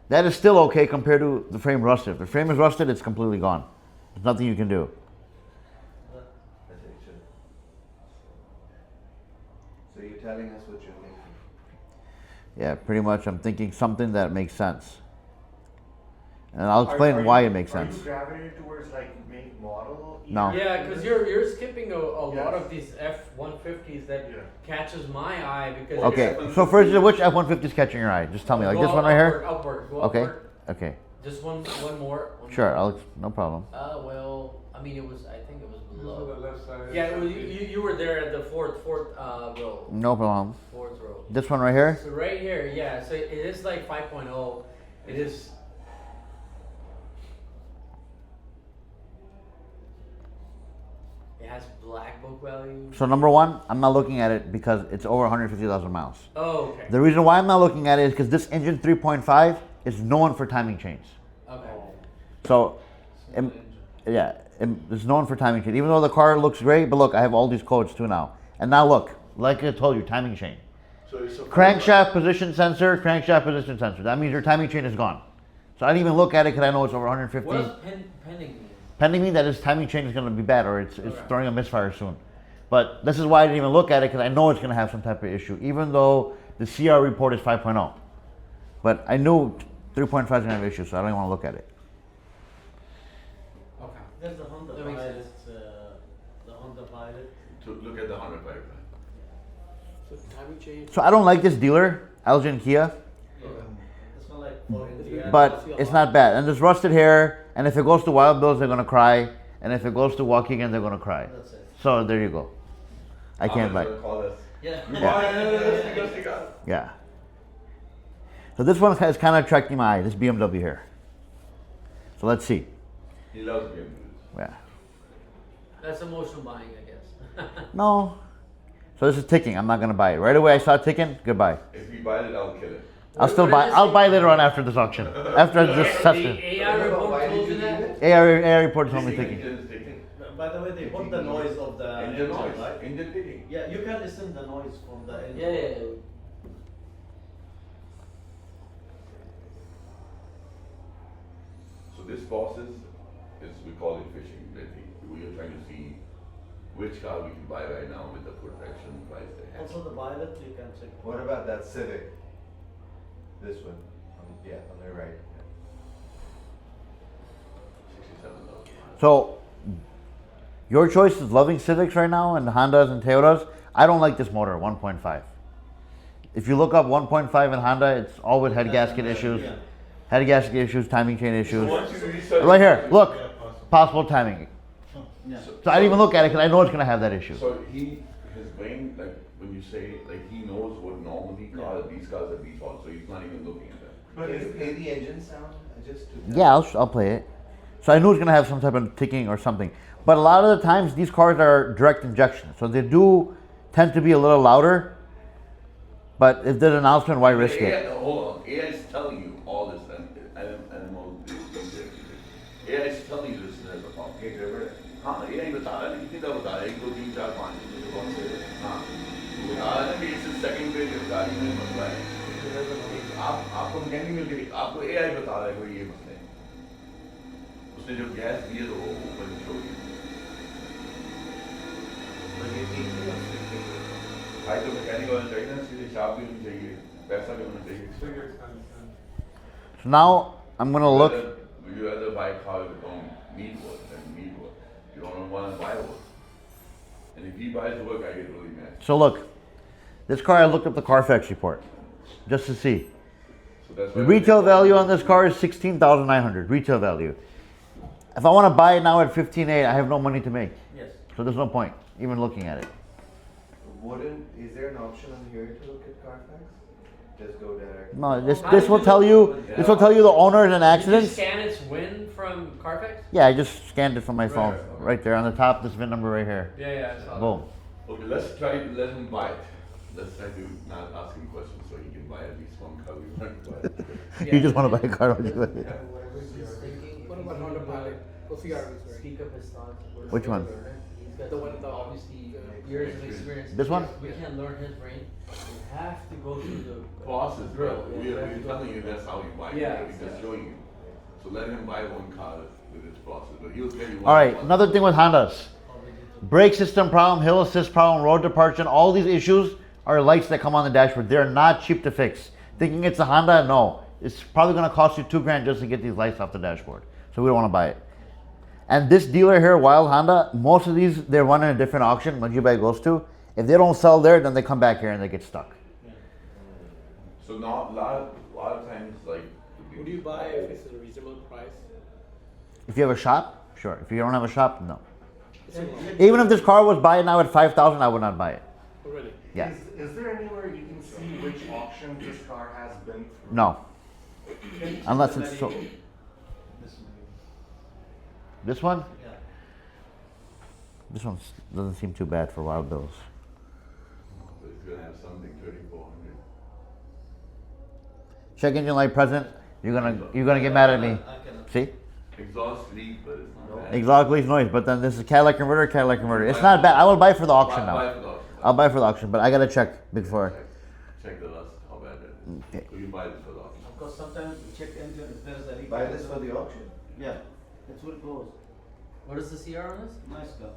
That is still okay compared to the frame rusted. If the frame is rusted, it's completely gone. There's nothing you can do. I think so. So you're telling us what you're thinking. Yeah, pretty much. I'm thinking something that makes sense, and I'll Are explain why you- it makes Are sense. you gravitating towards like make model? No. yeah, because you're skipping a lot Yes. of these F-150s that Yeah. catches my eye because Okay. So first, which F-150 is catching your eye? Just tell me. Like Go this one right here. Upward, go Okay. upward. Okay. Just one more. One Sure, more. Alex, no problem. Well, I mean, I think it was This is below. the left side. Yeah, it was, you were there at the fourth row. No problem. Fourth row. This one right here? So right here, yeah, so it is like 5.0. It is. It has black book value. So number one, I'm not looking at it because it's over 150,000 miles. Oh, okay. The reason why I'm not looking at it is because this engine 3.5 is known for timing chains. Okay. So, it's known for timing chain. Even though the car looks great, but look, I have all these codes too now. And now look, like I told you, timing chain. So it's a Crankshaft position sensor, crankshaft position sensor. That means your timing chain is gone. So I didn't even look at it because I know it's over 150. What does pending mean? Pending means that his timing chain is going to be bad or it's Okay. throwing a misfire soon. But this is why I didn't even look at it because I know it's going to have some type of issue, even though the CR report is 5.0. But I knew 3.5 is going to have issues, so I don't even want to look at it. Okay. There's the Honda That makes Pilot, sense. the Honda Pilot. to look at the 100 pipeline. So timing change. So I don't like this dealer, Elgin Kia, Yeah. It's not like for India. but it's not bad. And there's rusted hair, and if it goes to Wild Bills, they're going to cry. And if it goes to Waukegan, they're going to cry. That's it. So there you go. I can't buy. Call us. Yeah. Yeah. So this one has kind of attracted my eye, this BMW here. So let's see. He loves BMWs. Yeah. That's emotional buying, I guess. No. So this is ticking. I'm not going to buy it. Right away I saw it ticking. Goodbye. If he buys it, I'll kill it. I'll still buy. I'll buy later on after this auction. After this session. The AI report Why told did you you that? leave it? AI report told me ticking. Engine is ticking. By the way, they put the noise of the Engine noise. right? Engine ticking. Yeah, you can listen the noise from the engine. Yeah. So this process is, we call it fishing. That we are trying to see which car we can buy right now with the protection price they have. Also the Pilot, you can check. What about that Civic? This one, yeah, on the right. 67,000. So your choice is loving Civics right now and Hondas and Toyotas. I don't like this motor, 1.5. If you look up 1.5 in Honda, it's all with head gasket issues. Yeah. Head gasket issues, timing chain issues. Once you research Right here, look, Yeah, possible. possible timing. Yeah. So I didn't even look at it because I know it's going to have that issue. So his brain, like when you say, like he knows what normally these cars are default, so he's not even looking at that. Can you play the engine sound? I just took that. Yeah, I'll play it. So I knew it's going to have some type of ticking or something. But a lot of the times, these cars are direct injection. So they do tend to be a little louder. But if there's an announcement, why risk it? AI, hold on, AI is telling you all this, and all these things. AI is telling you this is a problem. Okay, Trevor? हाँ AI बता रहा है कितनी दफा बता रहा है 1 2 3 4 5 तो कौन से हाँ बता रहा है कि इस सेकंड पे गाड़ी में मसला है आपको मैकेनिक मिल गई आपको AI बता रहा है कोई ये मसले हैं उसने जो गैस दिए तो वो ऊपर छोड़ दिया भाई तो मैकेनिक होना चाहिए ना सीधे शॉप भी होनी चाहिए पैसा भी होना चाहिए So now I'm going to look. Would you rather buy a car that don't need work than need work? You don't want to buy work. And if he buys work, I get really mad. So look, this car, I looked up the Carfax report just to see. So that's The why retail value on this car is $16,900 retail value. If I want to buy it now at $15,800, I have no money to make. Yes. So there's no point even looking at it. Is there an option on here to look at Carfax? Just go direct. No, this will tell you. This will tell you the owners and Did you accidents. scan its win from Carfax? Yeah, I just scanned it from my phone Right, okay. right there on the top. This VIN number right here. Yeah, I saw that. Boom. Okay, let's try to let him buy it. Let's try to not ask him questions so he can buy at least one car we want to buy. You just want to buy a car. Don't you? What about Honda Pilot? What's the RVs, right? Speak up his thoughts. Which one? He's got The one- the- obviously years of experience. This one? We can't learn his brain. We have to go through the Process, drill. bro. Yeah, We're we have to go telling you that's how you buy it. Yeah, We're just yeah. showing you. So let him buy one car with its process. But he'll tell you All right. one- Another thing with Hondas: brake system problem, hill assist problem, road departure. All these issues are lights that come on the dashboard. They're not cheap to fix. Thinking it's a Honda? No. It's probably going to cost you $2,000 just to get these lights off the dashboard. So we don't want to buy it. And this dealer here, Wild Honda, most of these they're running a different auction. Manjubai goes to. If they don't sell there, then they come back here and they get stuck. So now, a lot of times, like. Would you buy if it's a reasonable If you have a shop, sure. If you don't have a shop, no. Even if this car was buying now at 5,000, I would not buy it. Oh, really? Yeah. Is there anywhere you can see which auction this car has been through? No. Unless it's so. This This one? yeah. This one doesn't seem too bad for Wild Bills. But it's gonna have something 3,400. Check engine light present. You're gonna get mad at me. I cannot. See? Exhaust leak, but it's not bad. Exhaust leaks noise, but then this is Cadillac converter. It's not bad. I will buy it for the auction Buy now. for the auction. I'll buy it for the auction, but I gotta check before. Check the lust, how bad it is. Okay. So you buy this for the auction. Of course, sometimes you check engine if there's a leak. Buy this for the auction. Yeah, that's what it goes. What is the CR on this? Nice car.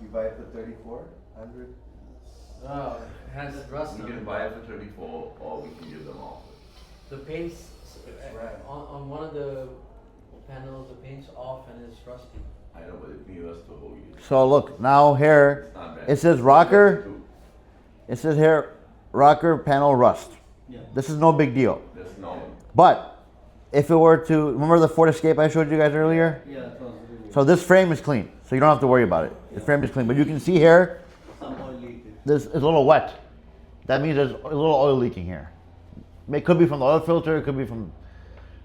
You buy it for 3,400. Oh, it has rust We on can it. buy it for 34, or we can give them off. The paint's, Right. on one of the panels, the paint's off and it's rusty. I know, but it needs us to hold you. So look, now here, It's not bad. it says rocker, it says here, rocker panel rust. Yeah. This is no big deal. That's normal. But, if it were to, remember the Ford Escape I showed you guys earlier? Yeah, it was really. So this frame is clean, so you don't have to worry about it. The frame is clean, but you can see here, Some oil leakage. this is a little wet. That means there's a little oil leaking here. It could be from the oil filter, it could be from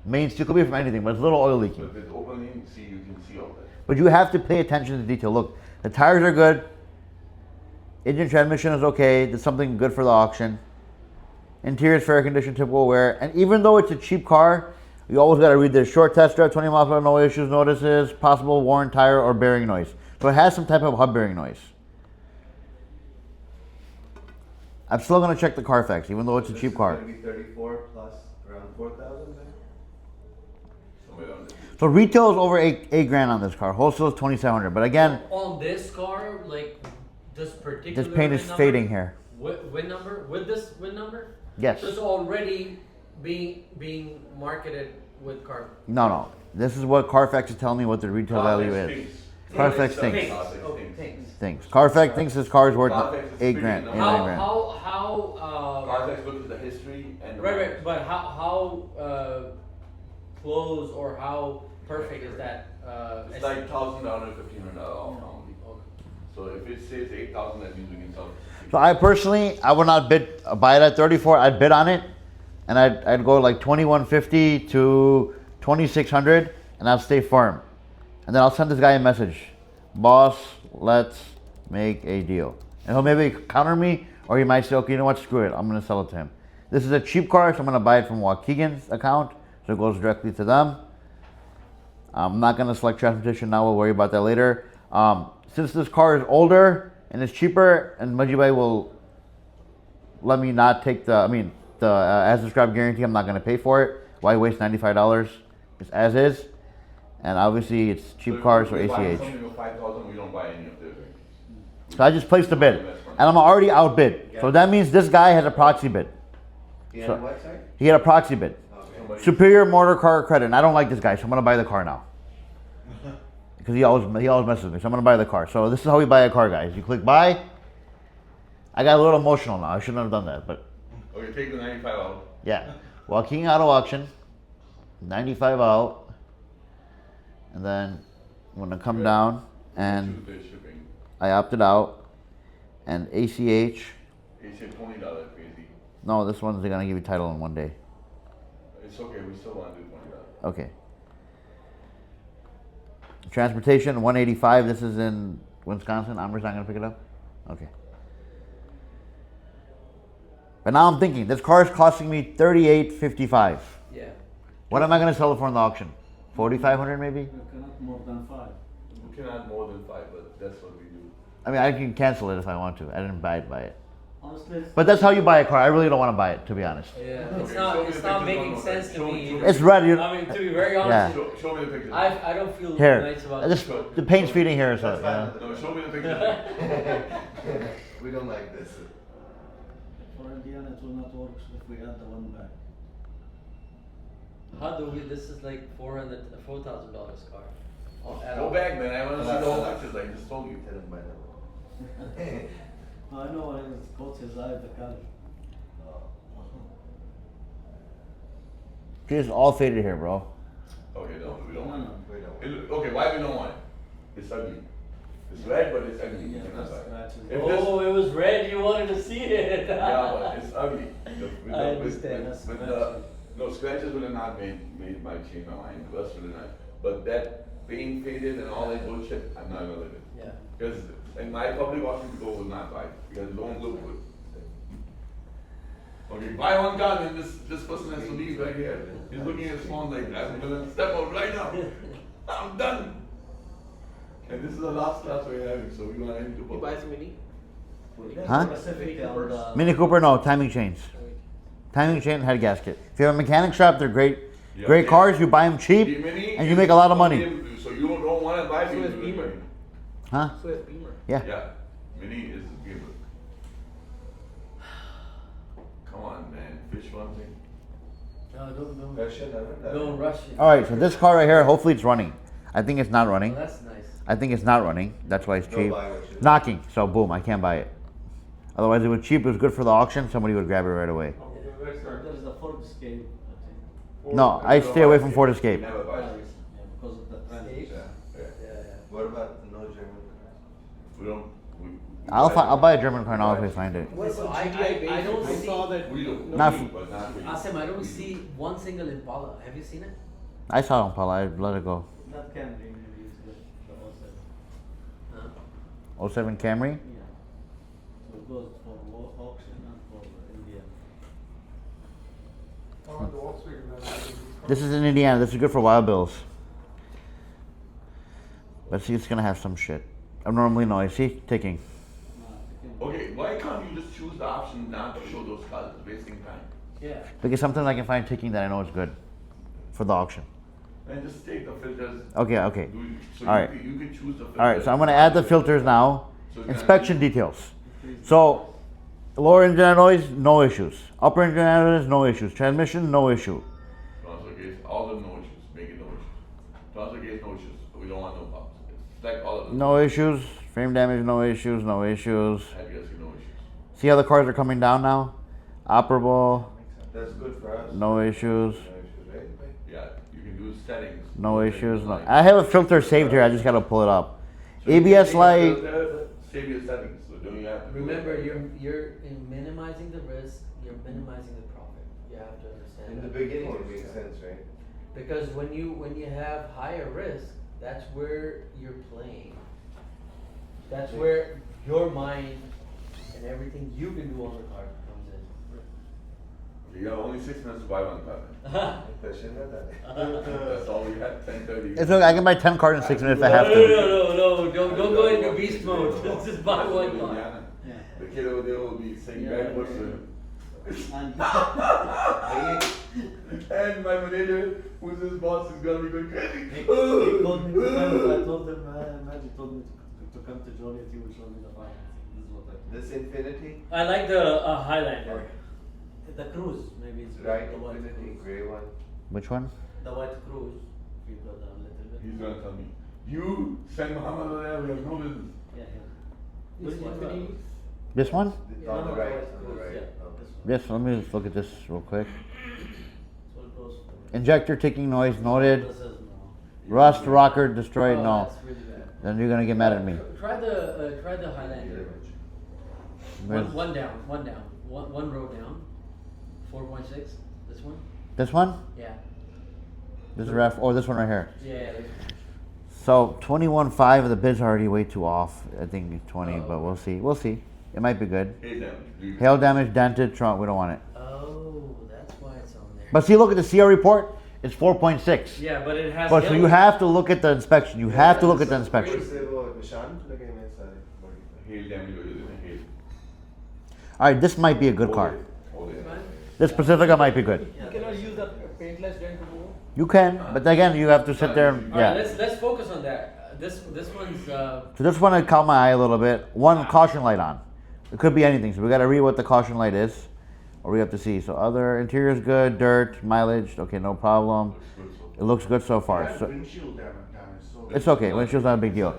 main steel, it could be from anything, but it's a little oil leaking. But with opening, see, you can see all that. But you have to pay attention to detail. Look, the tires are good. Engine transmission is okay. There's something good for the auction. Interior is fair condition, typical wear. And even though it's a cheap car, you always got to read the short test drive, 20 miles per hour, no issues, notices, possible worn tire or bearing noise. So it has some type of hub bearing noise. I'm still going to check the Carfax, even though it's a cheap car. This is gonna be 34 plus around 4,000 then? Somewhere around there. So retail is over eight grand on this car. Wholesale is 2,700. But again, On this car, like, this particular this paint is VIN number, fading here. VIN number, with this VIN number? Yes. So it's already being marketed with car. No. This is what Carfax is telling me what the retail value is. Carfax thinks. Carfax Okay, thinks. thanks. Thinks. Carfax thinks this car is worth Carfax is 8 pretty grand. good. 8 9 grand. How, Carfax looks at the history and the right, but how, close or how perfect is that, It's like $1,000, $1,500 off normally. So if it says 8,000, that means we can sell it. So I personally, I would not buy it at 34. I'd bid on it, and I'd go like 2,150 to 2,600, and I'll stay firm. And then I'll send this guy a message, boss, let's make a deal. And he'll maybe counter me, or he might say, okay, you know what, screw it, I'm gonna sell it to him. This is a cheap car, so I'm gonna buy it from Waukegan's account, so it goes directly to them. I'm not gonna select transportation now, we'll worry about that later. Since this car is older and it's cheaper, and Majibhai will let me not take the as described guarantee, I'm not gonna pay for it. Why waste $95? It's as is. And obviously it's cheap cars, so if we buy ACH. something for 5,000, we don't buy any of this. So I just placed a bid, and I'm already outbid. So that means this guy has a proxy bid. Yeah, So- what side? He had a proxy bid. Okay. Superior Motor Car Credit, and I don't like this guy, so I'm gonna buy the car now. Because he always messes with me, so I'm gonna buy the car. So this is how we buy a car, guys. You click buy. I got a little emotional now. I shouldn't have done that, but Okay, take the 95 out. yeah. Waukegan Auto Auction, 95 out, and then I'm gonna come down and Tuesday shipping. I opted out, and ACH. They said $20 crazy. No, this one's gonna give you title in one day. It's okay, we still want to do $20. Okay. Transportation 185. This is in Wisconsin. Amber's not gonna pick it up. Okay. But now I'm thinking this car is costing me $38.55. Yeah. What am I gonna sell it for in the auction? $4,500 maybe? You cannot more than 5. We can add more than 5, but that's what we do. I mean, I can cancel it if I want to. I didn't buy it. Honestly, it's But that's how you buy a car. I really don't want to buy it, to be honest. Yeah, Okay, it's show me not the pictures making one more sense time. to Show me. me- either. It's red. I mean, to be very honest, Yeah. Show me the pictures. I don't feel Here, nice about this, this. the paint's feeding here, so That's fine. No, show me the pictures. We don't like this. for Indiana, it will not work if we add the one back. How do we? This is like $4,000 car. At Go all. back, man. I want to see the whole pictures. I just told you. Tell him by now. I know what his coach is out the color. it's all faded here, bro. Okay, no, we don't No, want no. We don't. it. Okay, Okay, why we don't want it? It's ugly. It's red, but it's ugly. You cannot buy it. If this- Oh, it was red, you wanted to see it. Yeah, but it's ugly. I understand, that's with scratchy. no, scratches would have not made my change my mind. Rust would have not. But that paint faded and all that bullshit, I'm not gonna live it. Yeah. Because in my public auction people will not buy it because it don't look good. Okay, buy one car, then this person has to leave right here. He's looking at his phone like, I'm gonna step out right now. I'm done. And this is the last class we're having, so we want him to He book. buys a mini. Huh? Specific on the. Mini Cooper, no, timing chains. Timing chain, head gasket. If you have a mechanic shop, they're great. Yeah. Great cars, you buy them The cheap, Mini and you is make a lot of something money. able to do, so you don't want to buy So these is with Beamer. money. Huh? So is Beamer. Yeah. Yeah, Mini is Beamer. Come on, man, fish one thing. No, don't Russia never done don't it. rush it. All right, so this car right here, hopefully it's running. I think it's not Well, running. that's nice. I think it's not running. That's why it's No, cheap. buy what you- Knocking. So boom, I can't buy it. Otherwise, it was cheap. It was good for the auction. Somebody would grab it right away. Very sorry. There's the Ford Escape, No, I stay away from Ford Escape. Never buy I it. think. Because of the trend. Escape? Yeah, yeah. Yeah, What about no German cars? We don't. We I'll buy a German car now if I find it. What So about I GTI don't I see- saw that. We do. Not We f- do, but not we. Asim, I don't see one single Impala. Have you seen it? I saw Impala. I let it go. That Camry maybe is good, the 07. Huh? 07 Camry. Yeah. So it goes for auction and for India. Oh, the Volkswagen, that's- This is in Indiana. This is good for wild bills. But see, it's gonna have some shit. Abnormally noise. See, ticking. Okay, why can't you just choose the option not to show those cars? It's wasting time. Yeah. Because sometimes I can find ticking that I know is good for the auction. And just take the filters. Okay, okay. So All right. you can choose the filters. All right, so I'm gonna add the filters now. So it's gonna Inspection details. So, lower engine noise, no issues. Upper engine noise, no issues. Transmission, no issue. Transfer case, all of them no issues. Make it no issues. Transfer case, no issues. We don't want no problems. It's like all of them. No issues. Frame damage, no issues, no issues. Head gasket, no issues. See how the cars are coming down now? Operable, That's good for us. no issues. No issues, right? Yeah, you can do settings. No You issues. can No. design. I have a filter saved here. I just gotta pull it up. So you can ABS take the light. filter, save your settings. So don't you have to do Remember, it? you're in minimizing the risk. You're minimizing the profit. You have to understand. In the that. beginning, it makes sense, right? Because when you have higher risk, that's where you're playing. That's where your mind and everything you can do on the card comes You have only 6 minutes to buy one car. in. Question about that. That's all we had. 10:30. It's okay. I can buy 10 cars in 6 minutes if I have to. No, don't go into beast mode. Just buy one car. Yeah. The kid over there will be saying bad words to him. And And my manager, who's his boss, is gonna be going crazy. he called me to come, I told him, Magic told me to come to Joliet, he will show me the financing. This is what I told him. This Infinity, I like the Highlander. The Cruise, maybe it's right? the white Infinity, Cruise. gray one. Which one? The white Cruise, we got a little bit. He's gonna tell me, you send Muhammad over there, we have no business. Yeah, yeah. Which This one? one. This one? Yeah, On the no, right, white on the Cruise, right. yeah, Oh. this one. Yes, let me just look at this real quick. So it goes to the- Injector ticking noise noted. This is no. Rust, rocker destroyed, Oh, no. that's really bad. Then you're gonna get mad at me. Try the Highlander. Where's- One down, one row down. 4.6. This one. This one? Yeah. This is ref. Oh, this one right here. Yeah. So 21.5 of the bids are already way too off. I think it's 20, but we'll see. We'll see. It might be good. Hey, damn. Do you- Hail damage, dented, trunk. We don't want it. Oh, that's why it's on there. But see, look at the CR report. It's 4.6. Yeah, but it has. But so you have to look at the inspection. You have to look at the inspection. से वो निशान लगे हुए हैं सारे body पे. Hail damage हो जाते हैं, hail. All right, this might be a good Hold car. it, hold it. This Pacifica might be good. You cannot use the paintless dent remover. You can, but again, you have to sit there. And, All right, yeah. let's focus on that. This one's. So this one I caught my eye a little bit. One caution light on. It could be anything. So we got to read what the caution light is, or we have to see. So other interior is good, dirt, mileage. Okay, no problem. It looks good so far. Had So windshield damage, so. it's okay. Windshield's not a big deal.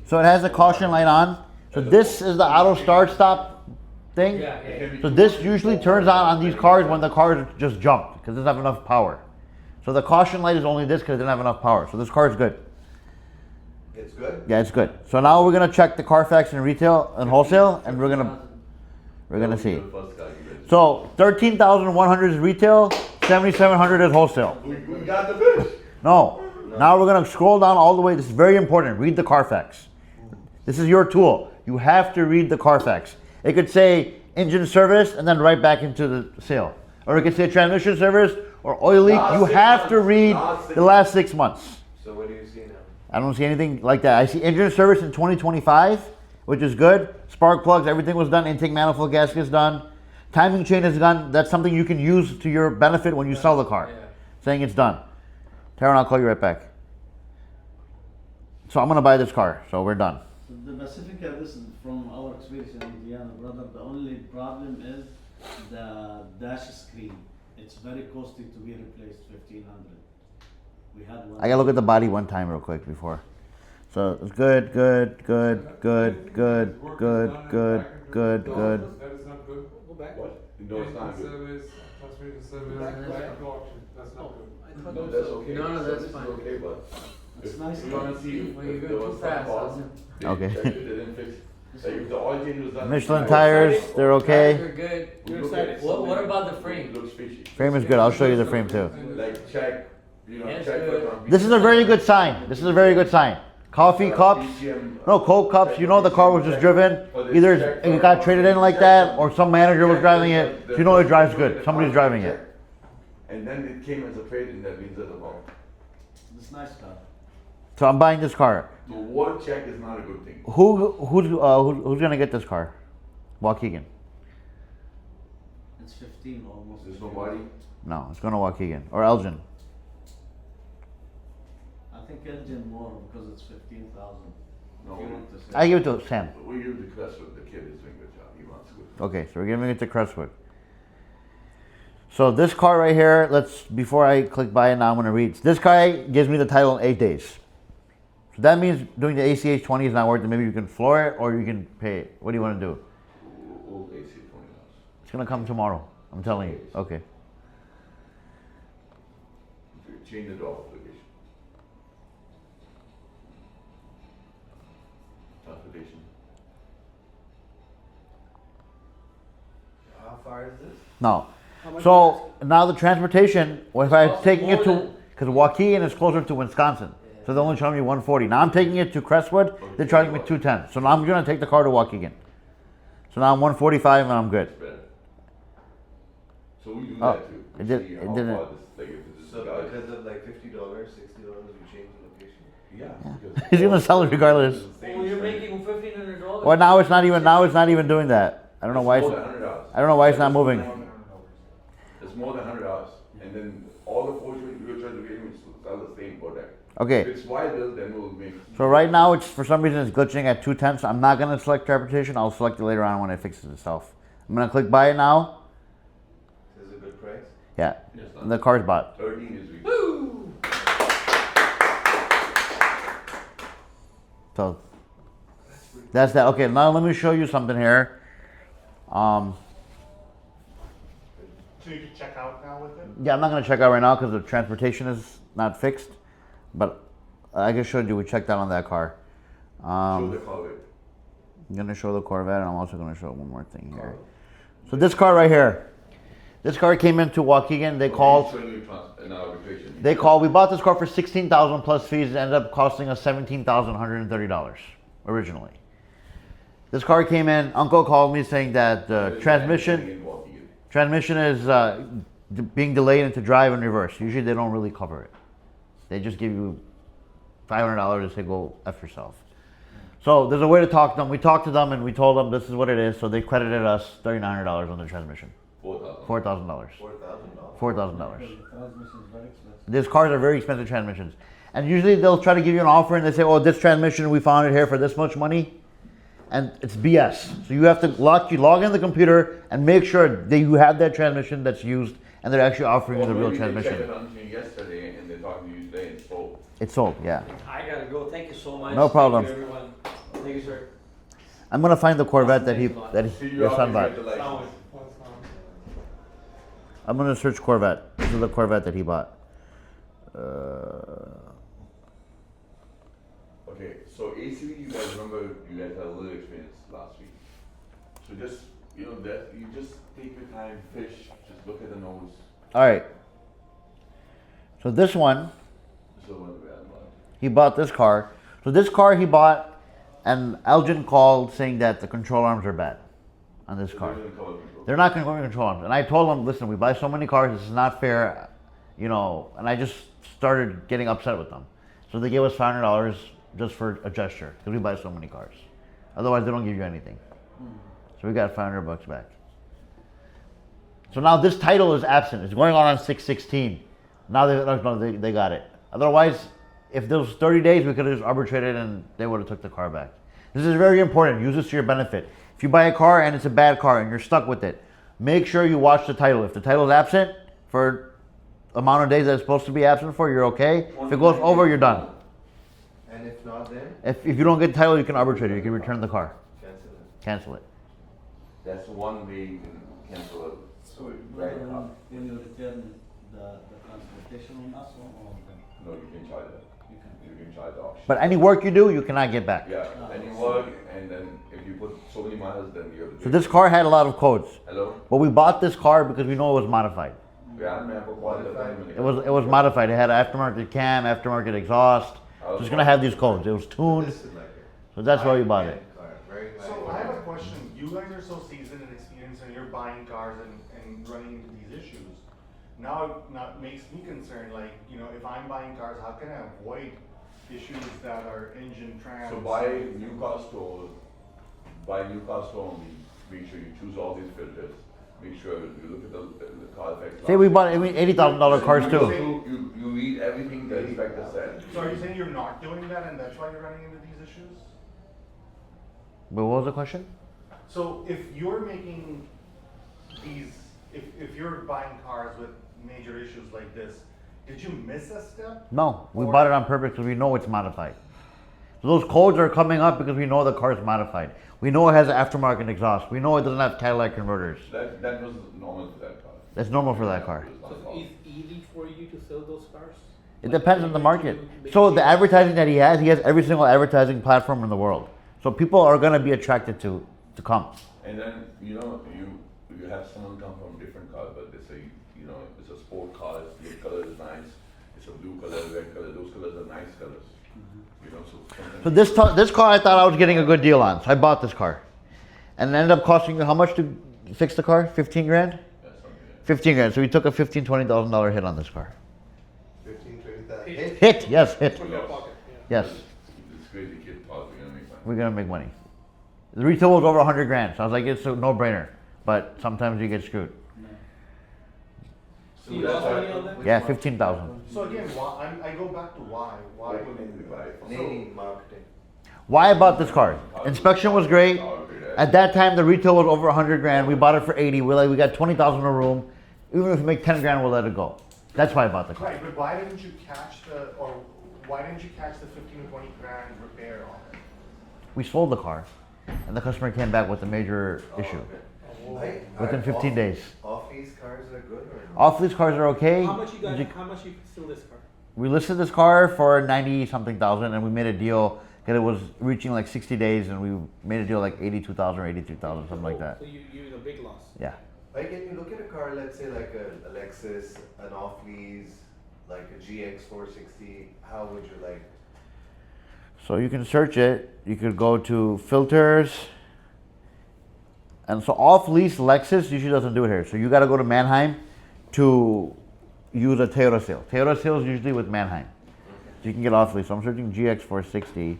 So it has a caution light on. So this is the auto start stop thing. Yeah, yeah. So this usually turns on these cars when the cars just jumped because it doesn't have enough power. So the caution light is only this because it doesn't have enough power. So this car is good. It's good? Yeah, it's good. So now we're gonna check the Carfax and retail and wholesale, and we're gonna see. The first calculation. So 13,100 is retail, 7,700 is wholesale. We got the fish. No. Now we're gonna scroll down all the way. This is very important. Read the Carfax. This is your tool. You have to read the Carfax. It could say engine service and then right back into the sale. Or it could say transmission service or oil leak. Last You 6 have to months. read Last 6 the last 6 months. So what do you see now? I don't see anything like that. I see engine service in 2025, which is good. Spark plugs, everything was done. Intake manifold gasket is done. Timing chain is done. That's something you can use to your benefit when you sell the car. Yeah. Saying it's done. Taron, I'll call you right back. So I'm gonna buy this car. So we're done. The Pacifica, this is from our experience in Indiana, brother, the only problem is the dash screen. It's very costly to be replaced, 1,500. We had one. I gotta look at the body one time real quick before. So it's good, good, good, good, good, Work is good, done and good, back into good, the good. That is not good. Go back. What? No, it's not Engine good. service, transmission service, Back. back to auction, that's not Oh, good. I thought No, it that's was okay. No, no, that's Service is fine. okay, but It's if nice. you wanna see if Well, you're there going was too some fast, problem, they Okay. checked it, they didn't fix it. Like if the oil change was done. Michelin tires, they're Tires okay. are good. We look at it. What about the frame? It looks fishy. Frame is good. I'll show you the frame too. Like check, you know, Yes, check good. for. This is a very good sign. This is a very good sign. Coffee cups, no Coke cups. You know the car was just driven. Either it got traded in like that, or some manager was driving it. So you know it drives good. Somebody's driving it. And then it came as a trade-in, that means that about. It's nice car. So I'm buying this car. The word check is not a good thing. Who's gonna get this car? Waukegan. It's 15 almost. There's nobody. No, it's gonna Waukegan or Elgin. I think engine more because it's 15,000. No, If you want to say. I give it to Sam. we use the Crestwood. The kid is doing a good job. He wants good. Okay, so we're giving it to Crestwood. So this car right here, before I click buy it now, I'm gonna read. This car gives me the title in 8 days. So that means doing the ACH 20 is not worth it. Maybe you can floor it or you can pay it. What do you wanna do? Old AC 20 It's gonna come tomorrow. I'm telling you. Okay. Change the door application. Transportation. How far is this? No. How much So now the transportation, well, if I'm costs taking it more to, than- because Waukegan is closer to Wisconsin. So they're only charging me 140. Now I'm taking it to Crestwood, they're charging me 210. So now I'm gonna take the car to Waukegan. So now I'm 145 and I'm good. It's better. So we do Oh, that too. it did- See it how didn't- far this, like if this So guy- because of like $50, $60, you change the location? Yeah. because- He's gonna sell it regardless. It's the same Oh, you're thing. making $1,500. Well, now it's not even doing that. I don't know why It's it's, more than $100. I don't know why it's not moving. It's more than $100, and then all the fortunes we're trying to get him is to sell the same product. If Okay, it's wider, then we'll make. so right now it's, for some reason it's glitching at 210, so I'm not gonna select transportation, I'll select it later on when it fixes itself. I'm gonna click buy it now. Is it a good price? Yeah, Yes, the car's bought. 13 is week. So that's that. Okay, now let me show you something here. So you can check out now with it? Yeah, I'm not gonna check out right now because the transportation is not fixed, but I just showed you we checked out on that car. Show the color. I'm gonna show the Corvette, and I'm also gonna show one more thing here. So this car right here, this car came into Waukegan. They called. They called. We bought this car for $16,000 plus fees. It ended up costing us $17,130 originally. This car came in. Uncle called me saying that the transmission is being delayed into drive and reverse. Usually they don't really cover it. They just give you $500 and say go F yourself. So there's a way to talk to them. We talked to them and we told them this is what it is. So they credited us $3,900 on the transmission. $4,000. $4,000? $4,000. Transmission is very expensive. These cars are very expensive transmissions. And usually they'll try to give you an offer and they say, oh, this transmission, we found it here for this much money. And it's BS. So you have to log in the computer and make sure that you have that transmission that's used and they're actually offering you the real transmission. They checked it on me yesterday and they're talking to you today and so. It's sold, yeah. I gotta go. Thank you so much. No problem. Thank you, everyone. Thank you, sir. I'm gonna find the Corvette that See you your out son when you bought. get the license. Sound. I'm gonna search Corvette. This is the Corvette that he bought. Or Okay, so ACV, you guys remember you guys had a little experience last week. So just, you know, that you just take your time, fish, just look at the nose. All right. So this one, So what we had about. he bought this car. So this car he bought, and Elgin called saying that the control arms are bad on this car. They're not going to go to control arms. And I told him, listen, we buy so many cars, this is not fair, you know. And I just started getting upset with them. So they gave us $500 just for a gesture, because we buy so many cars. Otherwise, they don't give you anything. So we got $500 back. So now this title is absent. It's going on 6/16. Now they got it. Otherwise, if there was 30 days, we could have just arbitrated and they would have took the car back. This is very important. Use this to your benefit. If you buy a car and it's a bad car and you're stuck with it, make sure you watch the title. If the title is absent for amount of days that it's supposed to be absent for, you're okay. If it goes over, you're done. And if not, then If you don't get the title, you can arbitrate it. You can return the car. cancel it. Cancel it. That's one way you can cancel it. So Right. when you return the consultation on us or on them? No, you can charge it. You can. You can charge the auction. But any work you do, you cannot get back. Yeah, any work, and then if you put so many miles, then you have to. So this car had a lot of codes. Hello? But we bought this car because we know it was modified. Yeah, I'm for quality. It was modified. It had an aftermarket cam, aftermarket exhaust. So it's gonna have these codes. It was tuned. This is like it. So that's why we bought it. High-end car, very So high-end I have a car. question. You guys are so seasoned and experienced and you're buying cars and running into these issues. Now it makes me concerned, like, you know, if I'm buying cars, how can I avoid issues that are engine trans? So buy new car store, only, make sure you choose all these filters, make sure you look at the car effects. See, we bought $80,000 cars too. You read everything the inspector said. So are you saying you're not doing that and that's why you're running into these issues? But what was the question? So if you're making these, if you're buying cars with major issues like this, did you miss a step? No, we bought it on purpose because we know it's modified. So those codes are coming up because we know the car is modified. We know it has an aftermarket exhaust. We know it doesn't have Cadillac converters. That was normal for that car. That's normal for that car. It was not So a problem. it's easy for you to sell those cars? It Like, depends are on the you market. going to So make the it- advertising that he has every single advertising platform in the world. So people are gonna be attracted to come. And then, you know, you have someone come from different car, but they say, you know, it's a sport car, the color is nice, it's a blue color, red color, those colors are nice colors. You know, so sometimes. So this car I thought I was getting a good deal on. So I bought this car. And it ended up costing you how much to fix the car? 15 grand? Yeah, something like 15 grand. So we took a $20,000 hit on this car. 15, 20,000. Hit. Hit, yes, hit. From your pocket, yeah. Yes, It's crazy kid thought we're gonna make money. we're gonna make money. The retail was over 100 grand. So I was like, it's a no-brainer. But sometimes you get screwed. So you that's lost why- money on that? Yeah, 15,000. So again, why, I go back to why. Why would we buy it? Name marketing. Why I bought this car? Inspection was great. At that time, the retail was over 100 grand. We bought it for 80. We got 20,000 in a room. Even if we make 10 grand, we'll let it go. That's why I bought the car. Right, but why didn't you catch the 15 to 20 grand repair on it? We sold the car, and the customer came back with a major issue. Within 15 days. Off-lease cars are good or no? Off-lease cars are okay. How much you sell this car? We listed this car for 90 something thousand, and we made a deal because it was reaching like 60 days, and we made a deal like 82,000 or 83,000, something like that. So you in a big loss. Yeah. Like, can you look at a car, let's say like a Lexus, an off-lease, like a GX 460, how would you like? So you can search it. You could go to filters. And so off-lease Lexus usually doesn't do it here. So you got to go to Manheim to use a Toyota sale. Toyota sale is usually with Manheim. So you can get off-lease. So I'm searching GX 460,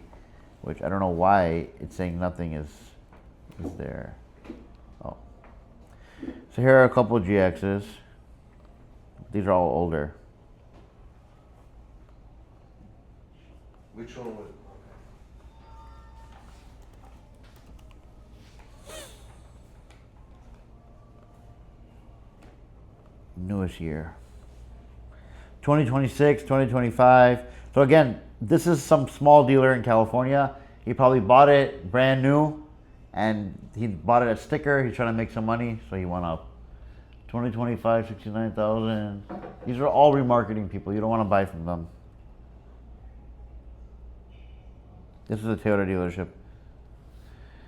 which I don't know why it's saying nothing is there. Oh. So here are a couple of GXs. These are all older. Which one would? Newest year. 2026, 2025. So again, this is some small dealer in California. He probably bought it brand new and he bought it at sticker. He's trying to make some money, so he went up. 2025, 69,000. These are all remarketing people. You don't want to buy from them. This is a Toyota dealership.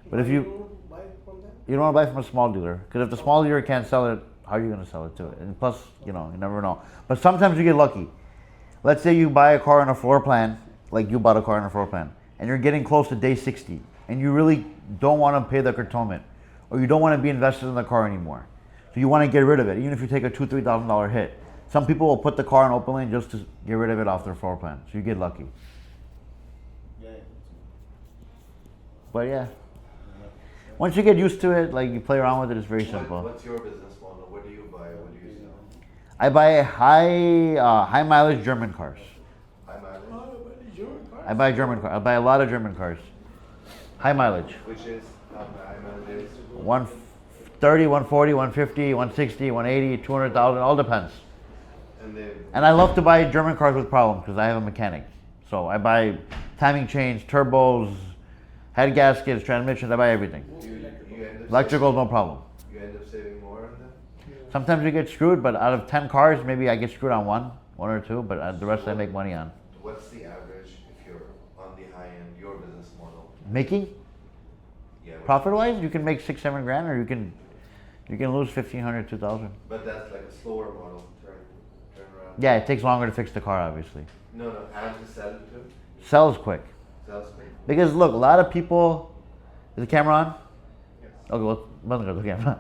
But if Why you don't buy from them? you don't want to buy from a small dealer, because if the small dealer can't sell it, how are you going to sell it to it? And plus, you never know. But sometimes you get lucky. Let's say you buy a car on a floor plan, like you bought a car on a floor plan, and you're getting close to day 60, and you really don't want to pay the curtailment, or you don't want to be invested in the car anymore. So you want to get rid of it, even if you take a $2,000-$3,000 hit. Some people will put the car in open lane just to get rid of it off their floor plan. So you get lucky. Yeah. But yeah, once you get used to it, like you play around with it, it's very simple. What's your business model? What do you buy? What do you sell? I buy high mileage German cars. High mileage, I buy German cars. I buy a lot of German cars. High mileage. which is high mileage is 130, 140, 150, 160, 180, 200,000, all depends. and they And I love to buy German cars with problems because I have a mechanic. So I buy timing chains, turbos, head gaskets, transmissions, I buy everything. you end up Electrical, no problem. you end up saving more on them. Sometimes you get screwed, but out of 10 cars, maybe I get screwed on one or two, but the rest I make money on. What's the average if you're on the high end? Your business model. Making? Yeah. Profit-wise, you can make 6-7 grand, or you can lose 1,500, 2,000. But that's like a slower model. Turn around. Yeah, it takes longer to fix the car, obviously. No, and to sell it to. Sells quick. Sells quick. Because look, a lot of people. Is the camera on? Yes. Okay, well, band kar do camera.